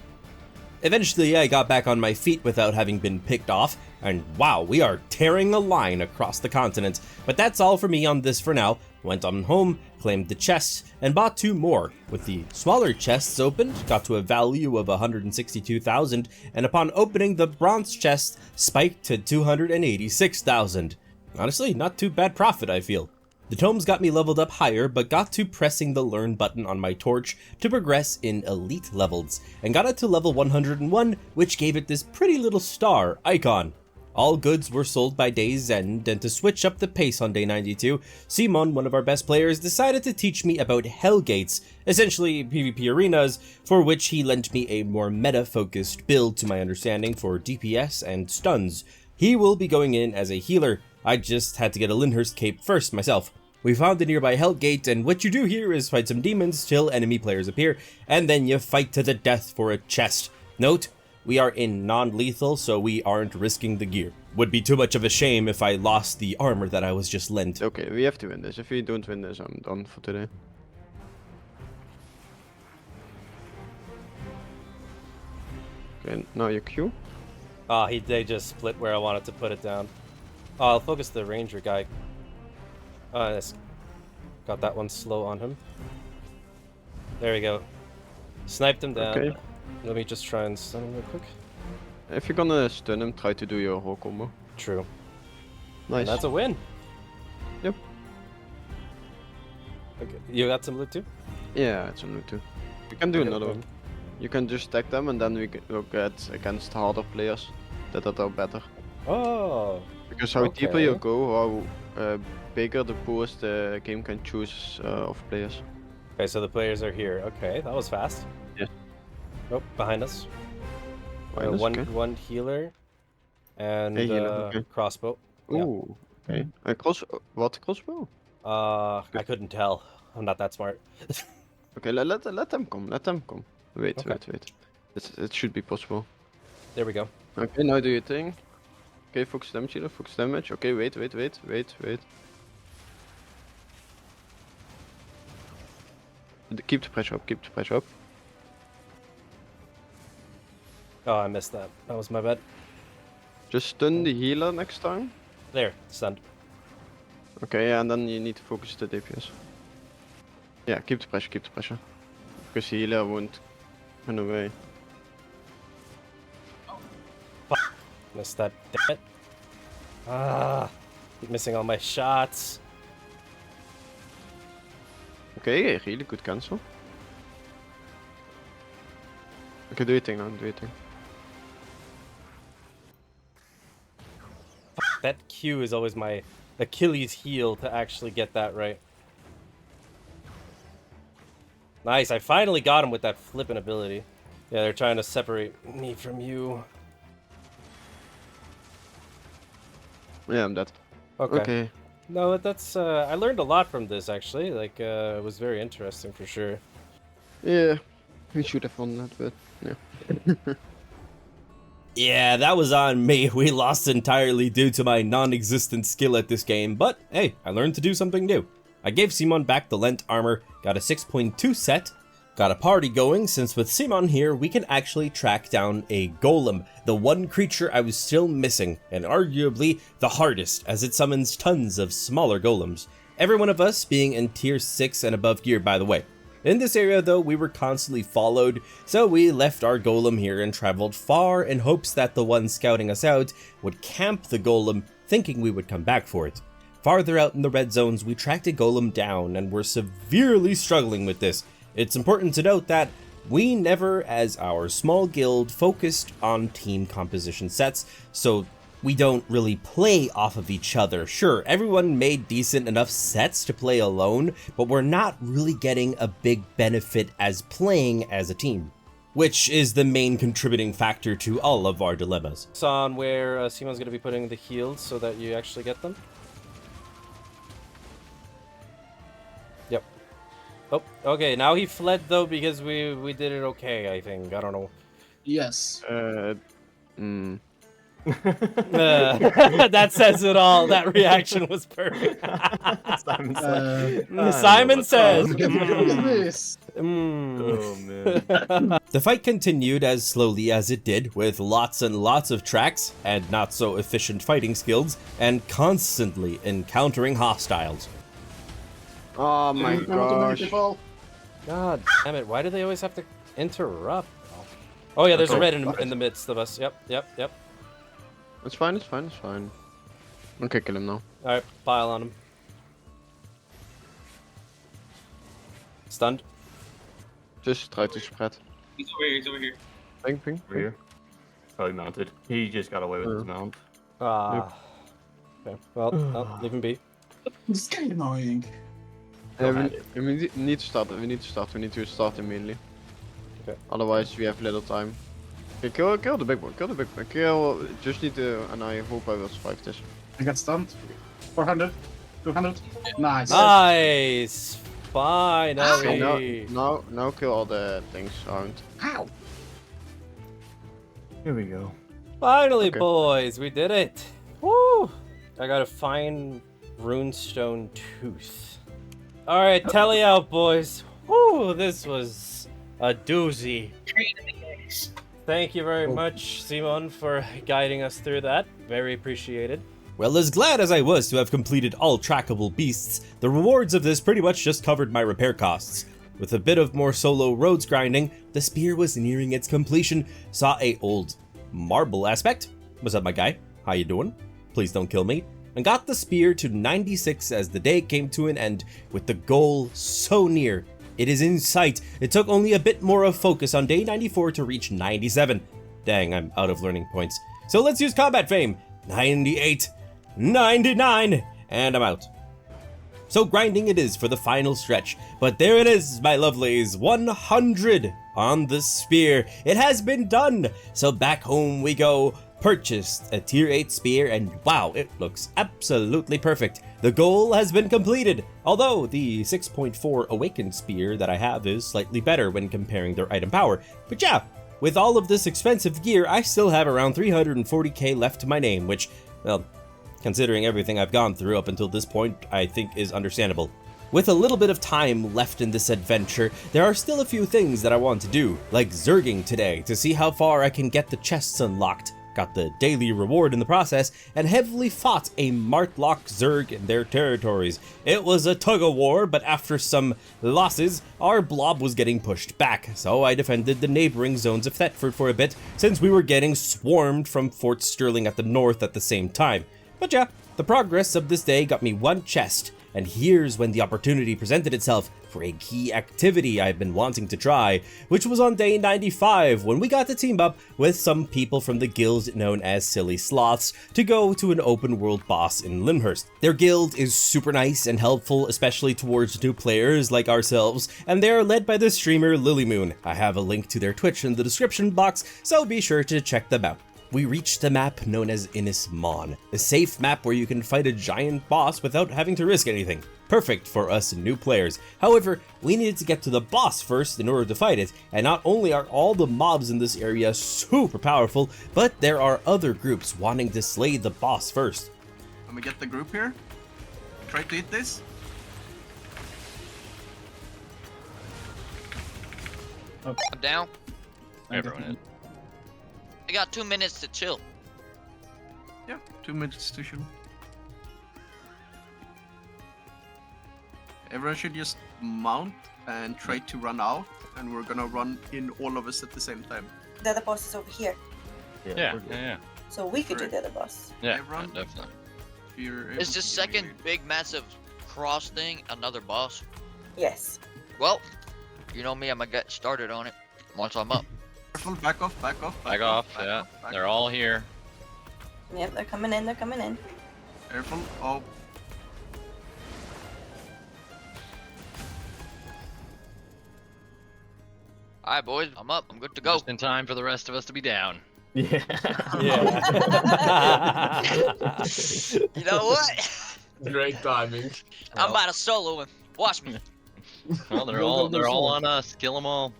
Eventually I got back on my feet without having been picked off, and wow, we are tearing a line across the continent. But that's all for me on this for now. Went on home, claimed the chests, and bought 2 more. With the smaller chests opened, got to a value of 162,000, and upon opening, the bronze chest spiked to 286,000. Honestly, not too bad profit, I feel. The tomes got me leveled up higher, but got to pressing the learn button on my torch to progress in elite levels, and got it to level 101, which gave it this pretty little star icon. All goods were sold by day's end, and to switch up the pace on day 92, Simon, one of our best players, decided to teach me about Hellgates, essentially PvP arenas, for which he lent me a more meta-focused build to my understanding for DPS and stuns. He will be going in as a healer. I just had to get a Lyndhurst cape first myself. We found a nearby Hellgate, and what you do here is fight some demons till enemy players appear, and then you fight to the death for a chest. Note, we are in non-lethal, so we aren't risking the gear. Would be too much of a shame if I lost the armor that I was just lent. Okay, we have to win this. If we don't win this, I'm done for today. Okay, now your Q. Ah, they just split where I wanted to put it down. Oh, I'll focus the ranger guy. Got that one slow on him. There we go. Sniped him down. Okay. Let me just try and stun him real quick. If you're gonna stun him, try to do your whole combo. True. Nice. And that's a win. Yep. Okay. You got some loot too? Yeah, it's a loot too. You can do another one. You can just stack them and then we will get against harder players that are better. Oh. Because how deeper you go, how bigger the pool is the game can choose of players. Okay, so the players are here. Okay, that was fast. Yeah. Nope, behind us. Behind us, okay. One healer and okay. crossbow. Ooh, okay. What crossbow? I couldn't tell. I'm not that smart. Okay, let them come. Let them come. Wait, Okay. wait. It should be possible. There we go. Okay, now do your thing. Okay, focus damage healer, focus damage. Okay, wait. Keep the pressure up, keep the pressure up. Oh, I missed that. That was my bad. Just stun the healer next time. There, stunned. Okay, yeah, and then you need to focus the DPS. Yeah, keep the pressure, Because the healer won't run away. Missed that, damn it. Ah, keep missing all my shots. Okay, really good cancel. Okay, do your thing now, do your thing. That Q is always my Achilles heel to actually get that right. Nice, I finally got him with that flippin' ability. Yeah, they're trying to separate me from you. Yeah, I'm dead. Okay. No, that's, I learned a lot from this, actually. Like, it was very interesting, for sure. Yeah, we should have won that, but yeah. Yeah, that was on me. We lost entirely due to my non-existent skill at this game, but hey, I learned to do something new. I gave Simon back the lent armor, got a 6.2 set, Got a party going since with Simon here we can actually track down a golem, the one creature I was still missing, and arguably the hardest as it summons tons of smaller golems. Every one of us being in tier 6 and above gear, by the way. In this area though, we were constantly followed, so we left our golem here and traveled far in hopes that the one scouting us out would camp the golem, thinking we would come back for it. Farther out in the red zones, we tracked a golem down and were severely struggling with this. It's important to note that we never, as our small guild, focused on team composition sets, so we don't really play off of each other. Sure, everyone made decent enough sets to play alone, but we're not really getting a big benefit as playing as a team, which is the main contributing factor to all of our dilemmas. It's on where Simon's going to be putting the heals so that you actually get them. Yep. Oh, okay, now he fled though because we did it okay, I think. I don't know. Yes. That says it all. That reaction was perfect. Simon says. Oh man. The fight continued as slowly as it did, with lots and lots of tracks and not so efficient fighting skills, and constantly encountering hostiles. Oh my gosh. God damn it, why do they always have to interrupt? Oh yeah, there's a red in the midst of us. Yep. It's fine, it's fine, it's fine. I'm kicking him now. Alright, pile on him. Stunned. Just try to spread. He's over here, he's over here. Ping. Over here. Probably mounted. He just got away with his mount. Okay, well, leave him be. This is kind of annoying. We need to start. We need to start immediately. Okay. Otherwise, we have little time. Okay, kill the big one. Kill the big one. Just need to, and I hope I will survive this. I got stunned. 400. 200. Nice. Nice. Finally. Now kill all the things around. Ow. Here we go. Finally, boys, we did it. Woo! I got a fine runestone tooth. All right, tally out, boys. Woo! This was a doozy. Thank you very much, Simon, for guiding us through that. Very appreciated. Well, as glad as I was to have completed all trackable beasts, the rewards of this pretty much just covered my repair costs. With a bit of more solo roads grinding, the spear was nearing its completion. Saw a old marble aspect. What's up, my guy? How you doing? Please don't kill me. And got the spear to 96 as the day came to an end, with the goal so near. It is in sight. It took only a bit more of focus on day 94 to reach 97. Dang, I'm out of learning points. So let's use combat fame. 98, 99, and I'm out. So grinding it is for the final stretch. But there it is, my lovelies, 100 on the spear. It has been done. So back home we go. Purchased a tier 8 spear, and wow, it looks absolutely perfect. The goal has been completed, although the 6.4 awakened spear that I have is slightly better when comparing their item power. But yeah, with all of this expensive gear, I still have around 340k left to my name, which, well, considering everything I've gone through up until this point, I think is understandable. With a little bit of time left in this adventure, there are still a few things that I want to do, like zerging today to see how far I can get the chests unlocked. Got the daily reward in the process, and heavily fought a Martlock Zerg in their territories. It was a tug-of-war, but after some losses, our blob was getting pushed back, so I defended the neighboring zones of Thetford for a bit, since we were getting swarmed from Fort Sterling at the north at the same time. But yeah, the progress of this day got me one chest, and here's when the opportunity presented itself for a key activity I've been wanting to try, which was on day 95 when we got to team up with some people from the guild known as Silly Sloths to go to an open world boss in Lyndhurst. Their guild is super nice and helpful, especially towards new players like ourselves, and they are led by the streamer Lilymoon. I have a link to their Twitch in the description box, so be sure to check them out. We reached a map known as Innis Mon, a safe map where you can fight a giant boss without having to risk anything. Perfect for us new players. However, we needed to get to the boss first in order to fight it, and not only are all the mobs in this area super powerful, but there are other groups wanting to slay the boss first. Let me get the group here. Try to hit this. I'm down. Everyone is. I got 2 minutes to chill. Yeah, 2 minutes to shoot. Everyone should just mount and try to run out, and we're gonna run in all of us at the same time. The other boss is over here. Yeah. So we could do the other boss. Yeah, Everyone, definitely. Is the second big massive cross thing another boss? Yes. Well, you know me, I'm gonna get started on it once I'm up. Careful, back off, back off. Back off, yeah. They're all here. Yep, they're coming in, they're coming in. Careful, oh. Alright, boys, I'm up. I'm good to go. Just in time for the rest of us to be down. Yeah. You know what? Great timing. I'm about to solo him. Watch me. Well, they're all on us. Kill them all.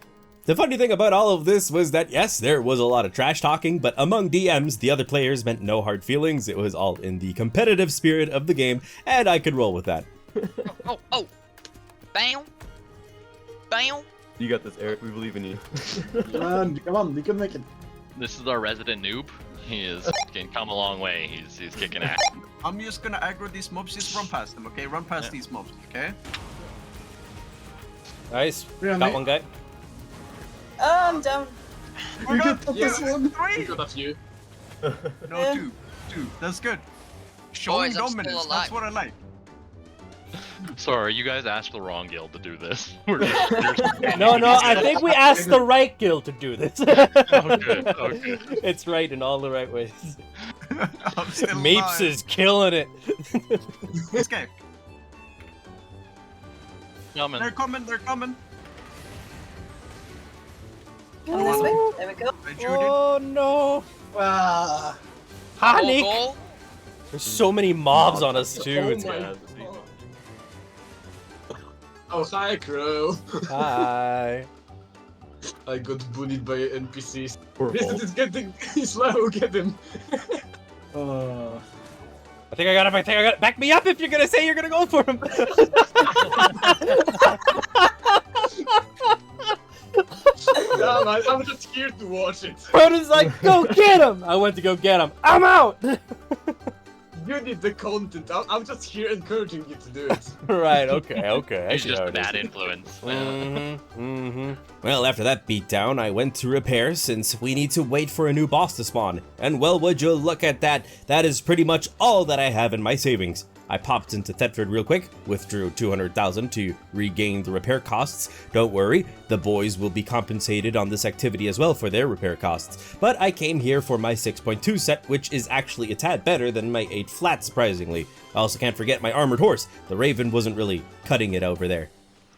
The funny thing about all of this was that yes, there was a lot of trash talking, but among DMs, the other players meant no hard feelings. It was all in the competitive spirit of the game, and I could roll with that. Oh. Bam. Bam. You got this, Eric. We believe in you. Man, come on, you can make it. This is our resident noob. He is can come a long way. He's kicking ass. I'm just gonna aggro these mobs, just run past them, okay? Run past these mobs, okay? Nice. Yeah, Got mate. one guy. Oh, I'm down. You can top this one. We got a few. No, two. That's good. Showing Boys, I'm still dominance, alive. that's what I like. Sorry, you guys asked the wrong guild to do this. No, I think we asked the right guild to do this. Okay. It's right in all the right ways. I'm still Mapes alive. is killing it. Escape. Coming. They're coming. Come this way. There we go. Oh no. Hi, Goal, Nick. goal. There's so many mobs on us too. It's Oh, hi, Crow. Hi. I got bullied by NPCs. Poor This Paul. is getting slow. Get him. I think I got him. Back me up if you're gonna say you're gonna go for him. No, man, I'm just here to watch it. Broden's like, go get him. I went to go get him. I'm out. You need the content. I'm just here encouraging you to do it. Right. Okay. I He's see just how a it is. bad influence. Well, after that beatdown, I went to repair since we need to wait for a new boss to spawn. And well, would you look at that? That is pretty much all that I have in my savings. I popped into Thetford real quick, withdrew 200,000 to regain the repair costs. Don't worry, the boys will be compensated on this activity as well for their repair costs. But I came here for my 6.2 set, which is actually a tad better than my 8 flat, surprisingly. I also can't forget my armored horse. The Raven wasn't really cutting it over there.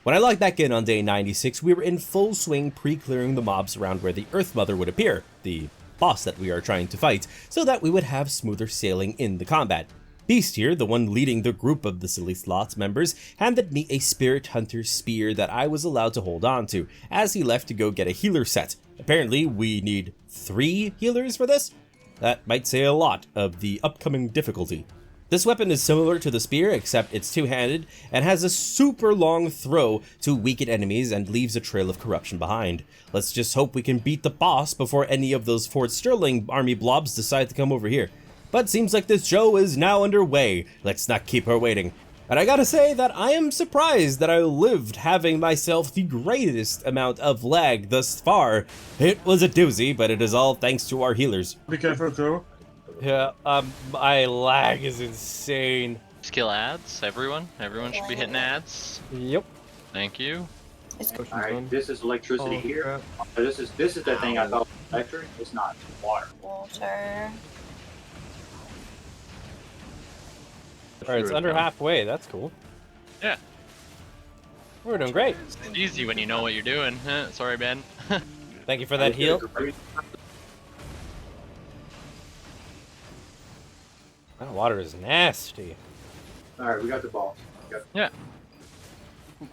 When I logged back in on day 96, we were in full swing pre-clearing the mobs around where the Earth Mother would appear, the boss that we are trying to fight, so that we would have smoother sailing in the combat. Beast here, the one leading the group of the Silly Slots members, handed me a Spirit Hunter spear that I was allowed to hold on to, as he left to go get a healer set. Apparently, we need 3 healers for this? That might say a lot of the upcoming difficulty. This weapon is similar to the spear, except it's two-handed, and has a super long throw to weaken enemies and leaves a trail of corruption behind. Let's just hope we can beat the boss before any of those Fort Sterling army blobs decide to come over here. But seems like this show is now underway. Let's not keep her waiting. And I gotta say that I am surprised that I lived having myself the greatest amount of lag thus far. It was a doozy, but it is all thanks to our healers. Be careful, Crow. Yeah, my lag is insane. Skill ads, everyone. Everyone should be hitting ads. Yep. Thank you. Alright, this is electricity here. This is the thing I thought was electric. It's not water. Water. Alright, it's under halfway. That's cool. Yeah. We're doing great. It's easy when you know what you're doing. Sorry, Ben. Thank you for that heal. That water is nasty. Alright, we got the ball. Yeah.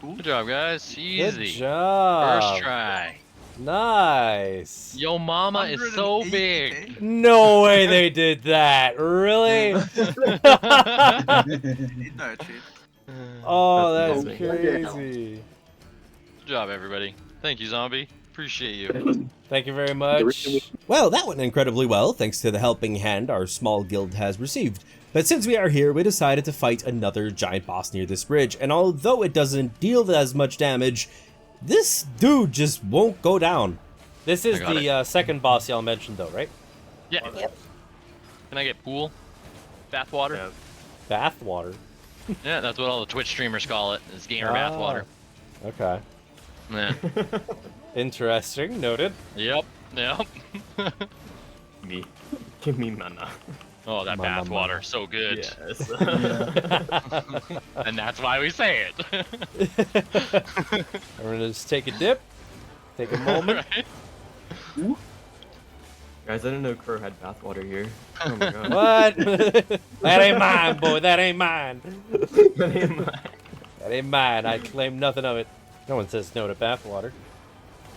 Good job, guys. Easy. Good job. First try. Nice. Yo mama is so big. No way they did that. Really? Oh, that's crazy. Good job, everybody. Thank you, Zombie. Appreciate you. Thank you very much. Well, that went incredibly well, thanks to the helping hand our small guild has received. But since we are here, we decided to fight another giant boss near this bridge, and although it doesn't deal as much damage, this dude just won't go down. This is the second boss y'all mentioned, though, right? Yeah. Can I get pool? Bathwater? Bathwater? Yeah, that's what all the Twitch streamers call it, is gamer bathwater. Okay. Yeah. Interesting. Noted. Yep. Give me mana. Oh, that Mana, bathwater, mana. so good. Yes. And that's why we say it. I'm gonna just take a dip, take a moment. Right? Guys, I didn't know Crow had bathwater here. Oh my god. What? That ain't mine, boy. That ain't mine. That ain't mine. That ain't mine. I claim nothing of it. No one says no to bathwater.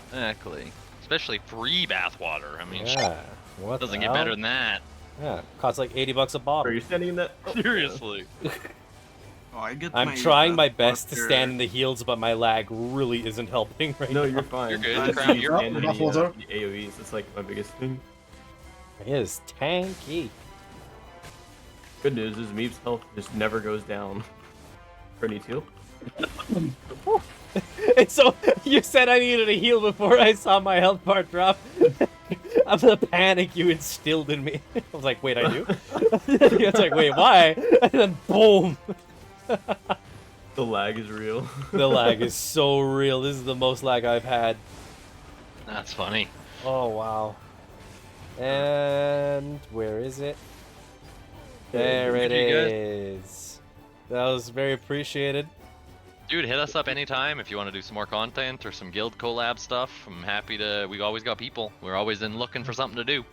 Exactly. Especially free bathwater. I mean, Yeah. What doesn't the get better hell? than that. Yeah, costs like $80 a bottle. Are you standing in that? Seriously. Oh, I get I'm my trying my best to bathwater. stand in the heels, but my lag really isn't helping right now. No, you're fine. You're good. I Crown, can't you're stand good. any, the AoEs. It's like my biggest thing. It is tanky. Good news is Meep's health just never goes down. Pretty too. And so you said I needed a heal before I saw my health bar drop. I'm the panic you instilled in me. I was like, wait, I do? It's like, wait, why? And then boom. The lag is real. The lag is so real. This is the most lag I've had. That's funny. Oh, wow. And where is it? There it is. That was very appreciated. Dude, hit us up anytime if you want to do some more content or some guild collab stuff. I'm happy to. We always got people. We're always in looking for something to do.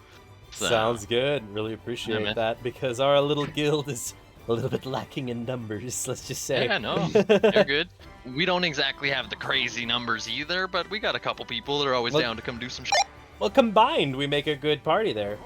So, Sounds good. Really appreciate man. that because our little guild is a little bit lacking in numbers, let's just say. Yeah, no, you're good. We don't exactly have the crazy numbers either, but we got a couple people that are always down to come do some shit. Well, combined, we make a good party there.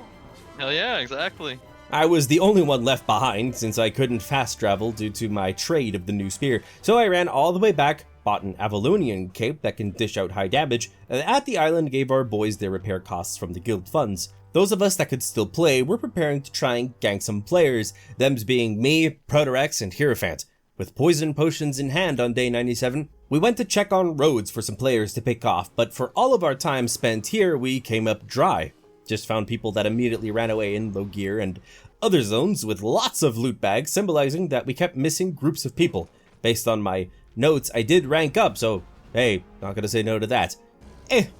Hell yeah, exactly. I was the only one left behind since I couldn't fast travel due to my trade of the new spear, so I ran all the way back, bought an Avalonian cape that can dish out high damage, and at the island gave our boys their repair costs from the guild funds. Those of us that could still play were preparing to try and gank some players, thems being me, Protorex, and Hierophant. With poison potions in hand on day 97, we went to check on roads for some players to pick off, but for all of our time spent here, we came up dry. Just found people that immediately ran away in low gear and other zones with lots of loot bags, symbolizing that we kept missing groups of people. Based on my notes, I did rank up, so hey, not gonna say no to that.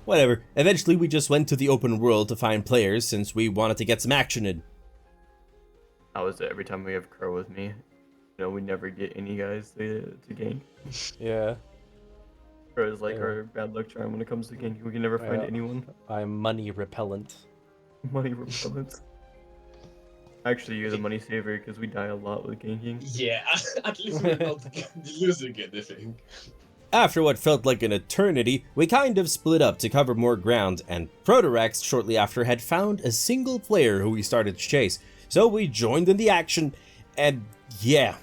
Whatever. Eventually we just went to the open world to find players since we wanted to get some action in. That was it. Every time we have Crow with me, you know, we never get any guys to gank. Yeah. Crow is like our bad luck charm when it comes to ganking. We can never find anyone. I'm money repellent. Money repellent. Actually, you're the money saver because we die a lot with ganking. Yeah, at least we're not losing anything. After what felt like an eternity, we kind of split up to cover more ground, and Protorex shortly after had found a single player who we started to chase, so we joined in the action, and yeah,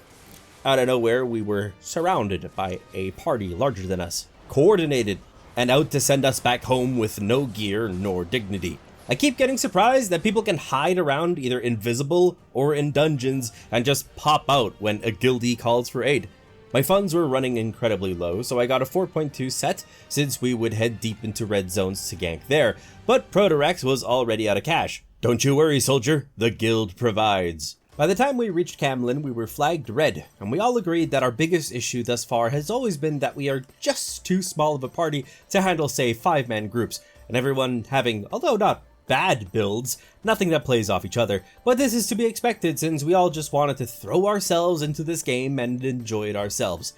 out of nowhere we were surrounded by a party larger than us, coordinated, and out to send us back home with no gear nor dignity. I keep getting surprised that people can hide around either invisible or in dungeons and just pop out when a guildie calls for aid. My funds were running incredibly low, so I got a 4.2 set since we would head deep into red zones to gank there, but Protorex was already out of cash. Don't you worry, soldier, the guild provides. By the time we reached Camlin, we were flagged red, and we all agreed that our biggest issue thus far has always been that we are just too small of a party to handle, say, 5-man groups, and everyone having, although not bad builds, nothing that plays off each other, but this is to be expected since we all just wanted to throw ourselves into this game and enjoy it ourselves.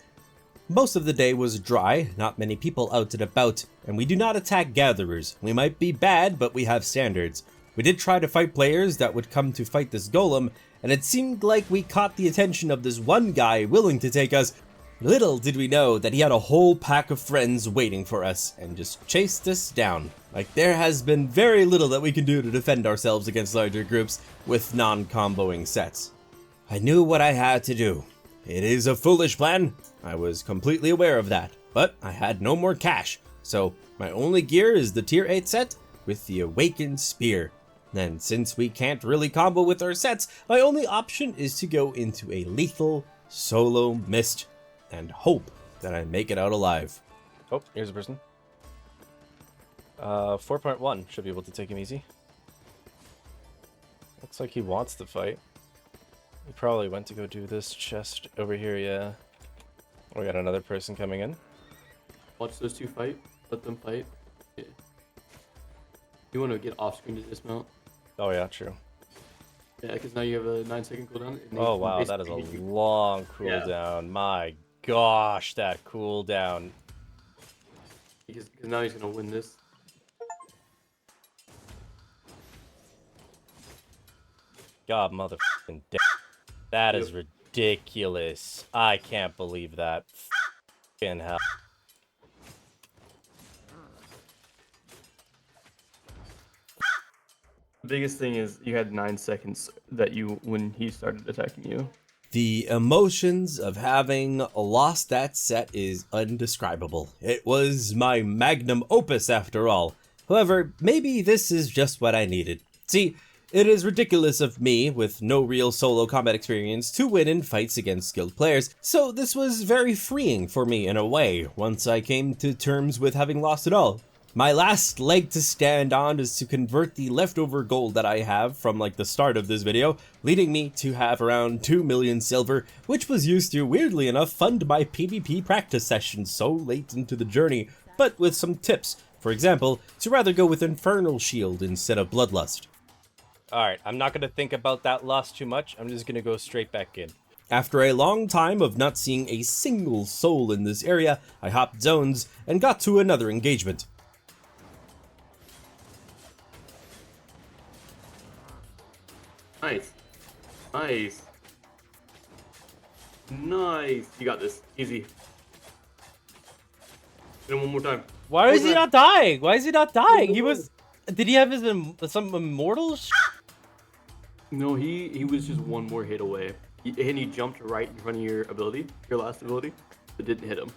Most of the day was dry, not many people out and about, and we do not attack gatherers. We might be bad, but we have standards. We did try to fight players that would come to fight this golem, and it seemed like we caught the attention of this one guy willing to take us. Little did we know that he had a whole pack of friends waiting for us, and just chased us down. Like, there has been very little that we can do to defend ourselves against larger groups with non-comboing sets. I knew what I had to do. It is a foolish plan. I was completely aware of that, but I had no more cash, So my only gear is the tier 8 set with the Awakened Spear. And since we can't really combo with our sets, my only option is to go into a lethal solo mist and hope that I make it out alive. Oh, here's a person. 4.1 should be able to take him easy. Looks like he wants to fight. He probably went to go do this chest over here, yeah. We got another person coming in. Watch those two fight. Let them fight. Yeah. You want to get off screen to dismount. Oh yeah, true. Yeah, because now you have a 9-second cooldown. Oh wow, that is a long cooldown. My gosh, that cooldown. Because now he's gonna win this. God, motherfucking damn. That is ridiculous. I can't believe that. Fucking hell. The biggest thing is you had 9 seconds that when he started attacking you. The emotions of having lost that set is undescribable. It was my magnum opus after all. However, maybe this is just what I needed. See, it is ridiculous of me, with no real solo combat experience, to win in fights against skilled players, so this was very freeing for me in a way, once I came to terms with having lost it all. My last leg to stand on is to convert the leftover gold that I have from like the start of this video, leading me to have around 2 million silver, which was used to, weirdly enough, fund my PvP practice sessions so late into the journey, but with some tips. For example, to rather go with Infernal Shield instead of Bloodlust. Alright, I'm not going to think about that loss too much. I'm just going to go straight back in. After a long time of not seeing a single soul in this area, I hopped zones and got to another engagement. Nice. Nice. Nice. You got this. Easy. Hit him one more time. Why is he not dying? Why is he not dying? He was... Did he have his some immortal No, he was just one more hit away. And he jumped right in front of your ability, your last ability, but didn't hit him.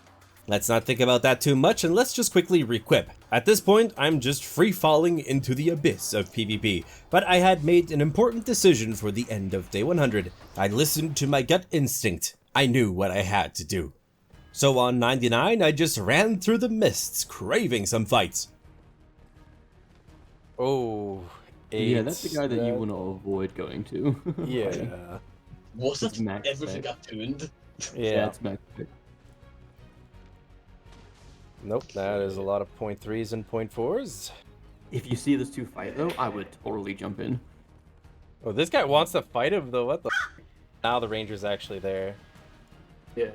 Let's not think about that too much, and let's just quickly requip. At this point, I'm just free-falling into the abyss of PvP, but I had made an important decision for the end of day 100. I listened to my gut instinct. I knew what I had to do. So on 99, I just ran through the mists, craving some fights. Oh, yeah, that's the guy that you want to avoid going to. Yeah. Was it? Everything got tuned. Yeah. It's max pick. Nope, that is a lot of 0.3s and 0.4s. If you see those two fight though, I would totally jump in. Oh, this guy wants to fight him though, what the f. Now the ranger's actually there. Yeah.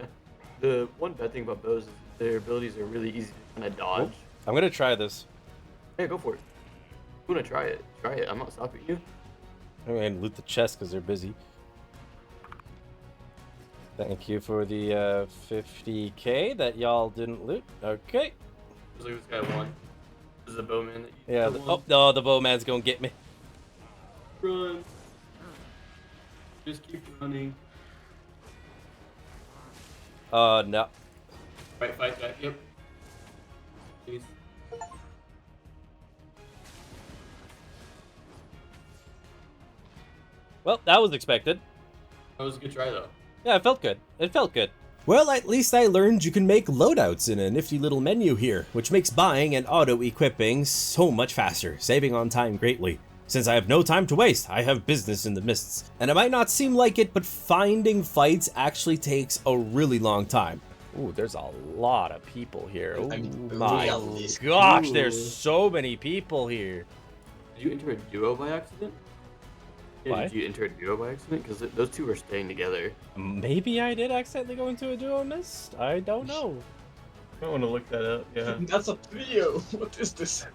The one bad thing about bows is their abilities are really easy to kind of dodge. I'm gonna try this. Yeah, go for it. You wanna try it? Try it. I'm not stopping you. I'm gonna loot the chest because they're busy. Thank you for the 50k that y'all didn't loot. Okay. Looks like this guy won. This is the bowman that you Yeah. Oh no, the bowman's gonna get me. Run. Just keep running. No. Right, fight back. Yep. Please. Well, that was expected. That was a good try though. Yeah, it felt good. It felt good. Well, at least I learned you can make loadouts in a nifty little menu here, which makes buying and auto-equipping so much faster, saving on time greatly. Since I have no time to waste, I have business in the mists. And it might not seem like it, but finding fights actually takes a really long time. Ooh, there's a lot of people here. Oh my gosh, there's so many people here. Did you enter a duo by accident? Yeah, Why? did you enter a duo by accident? Because those two are staying together. Maybe I did accidentally go into a duo mist? I don't know. I want to look that up, yeah. That's a trio. What is this?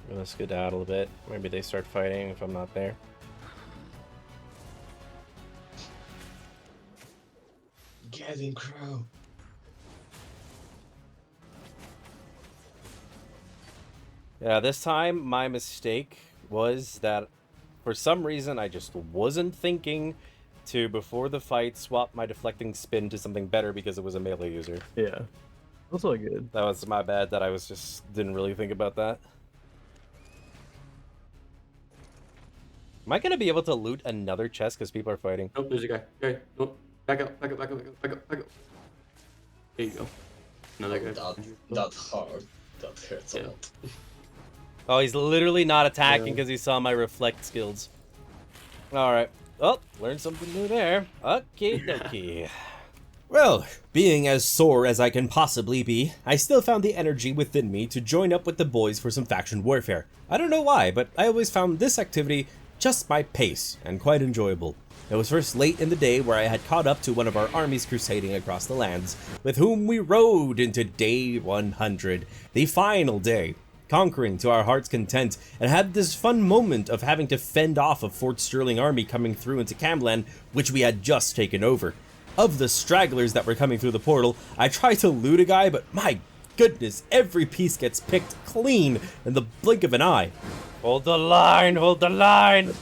I'm gonna skedaddle a bit. Maybe they start fighting if I'm not there. Getting Crow. Yeah, this time my mistake was that for some reason I just wasn't thinking to, before the fight, swap my deflecting spin to something better because it was a melee user. Yeah. That's all good. That was my bad that I was just didn't really think about that. Am I gonna be able to loot another chest because people are fighting? Nope, there's a guy. Okay, nope. Back up, back up, back up, back up, back up, back up. There you go. Another guy. That hard. That hurts a lot. Oh, he's literally not attacking because he saw my reflect skills. Alright. Oh, learned something new there. Okay, dokie. Well, being as sore as I can possibly be, I still found the energy within me to join up with the boys for some faction warfare. I don't know why, but I always found this activity just my pace and quite enjoyable. It was first late in the day where I had caught up to one of our armies crusading across the lands, with whom we rode into day 100, the final day, conquering to our heart's content, and had this fun moment of having to fend off a Fort Sterling army coming through into Camland, which we had just taken over. Of the stragglers that were coming through the portal, I tried to loot a guy, but my goodness, every piece gets picked clean in the blink of an eye. Hold the line, hold the line!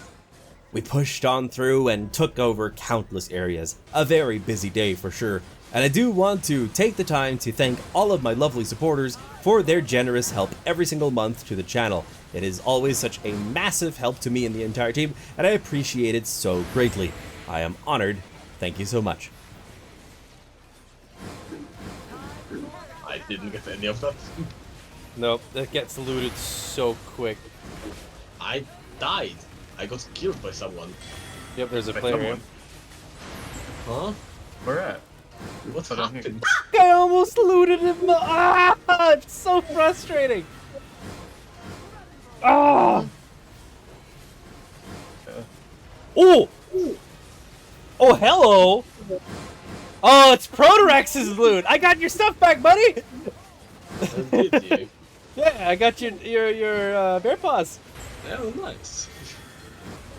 We pushed on through and took over countless areas. A very busy day for sure. And I do want to take the time to thank all of my lovely supporters for their generous help every single month to the channel. It is always such a massive help to me and the entire team, and I appreciate it so greatly. I am honored. Thank you so much. I didn't get any of that. Nope, that gets looted so quick. I died. I got killed by someone. Yep, there's a player here. Huh? Where at? What happened? I almost looted him! Ah! It's so frustrating! Ah! Oh! Oh, hello! Oh, it's Protorex's loot! I got your stuff back, buddy! Did you? Yeah, I got your bear paws. Oh, nice.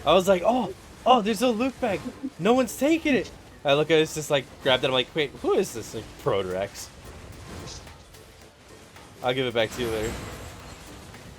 I was like, oh, there's a loot bag. No one's taking it. I look at it, it's just like, grabbed it, I'm like, wait, who is this? Like, Protorex. I'll give it back to you later.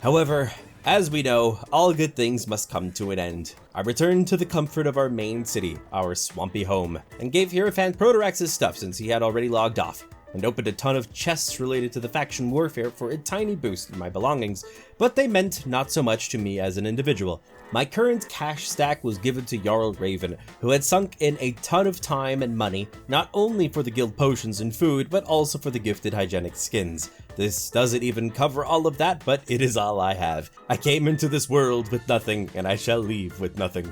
However, as we know, all good things must come to an end. I returned to the comfort of our main city, our swampy home, and gave Hierophant Protorex's stuff since he had already logged off, and opened a ton of chests related to the faction warfare for a tiny boost in my belongings, but they meant not so much to me as an individual. My current cash stack was given to Jarl Raven, who had sunk in a ton of time and money, not only for the guild potions and food, but also for the gifted hygienic skins. This doesn't even cover all of that, but it is all I have. I came into this world with nothing, and I shall leave with nothing.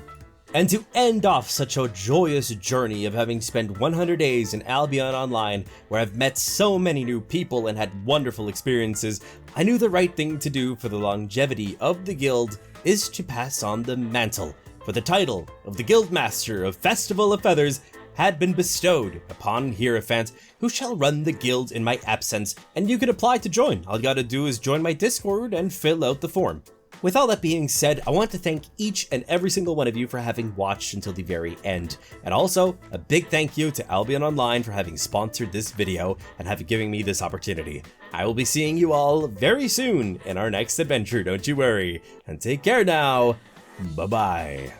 And to end off such a joyous journey of having spent 100 days in Albion Online, where I've met so many new people and had wonderful experiences, I knew the right thing to do for the longevity of the guild is to pass on the mantle, for the title of the Guildmaster of Festival of Feathers had been bestowed upon Hierophant, who shall run the guild in my absence, and you can apply to join. All you gotta do is join my Discord and fill out the form. With all that being said, I want to thank each and every single one of you for having watched until the very end. And also, a big thank you to Albion Online for having sponsored this video and having given me this opportunity. I will be seeing you all very soon in our next adventure, don't you worry. And take care now. Bye-bye.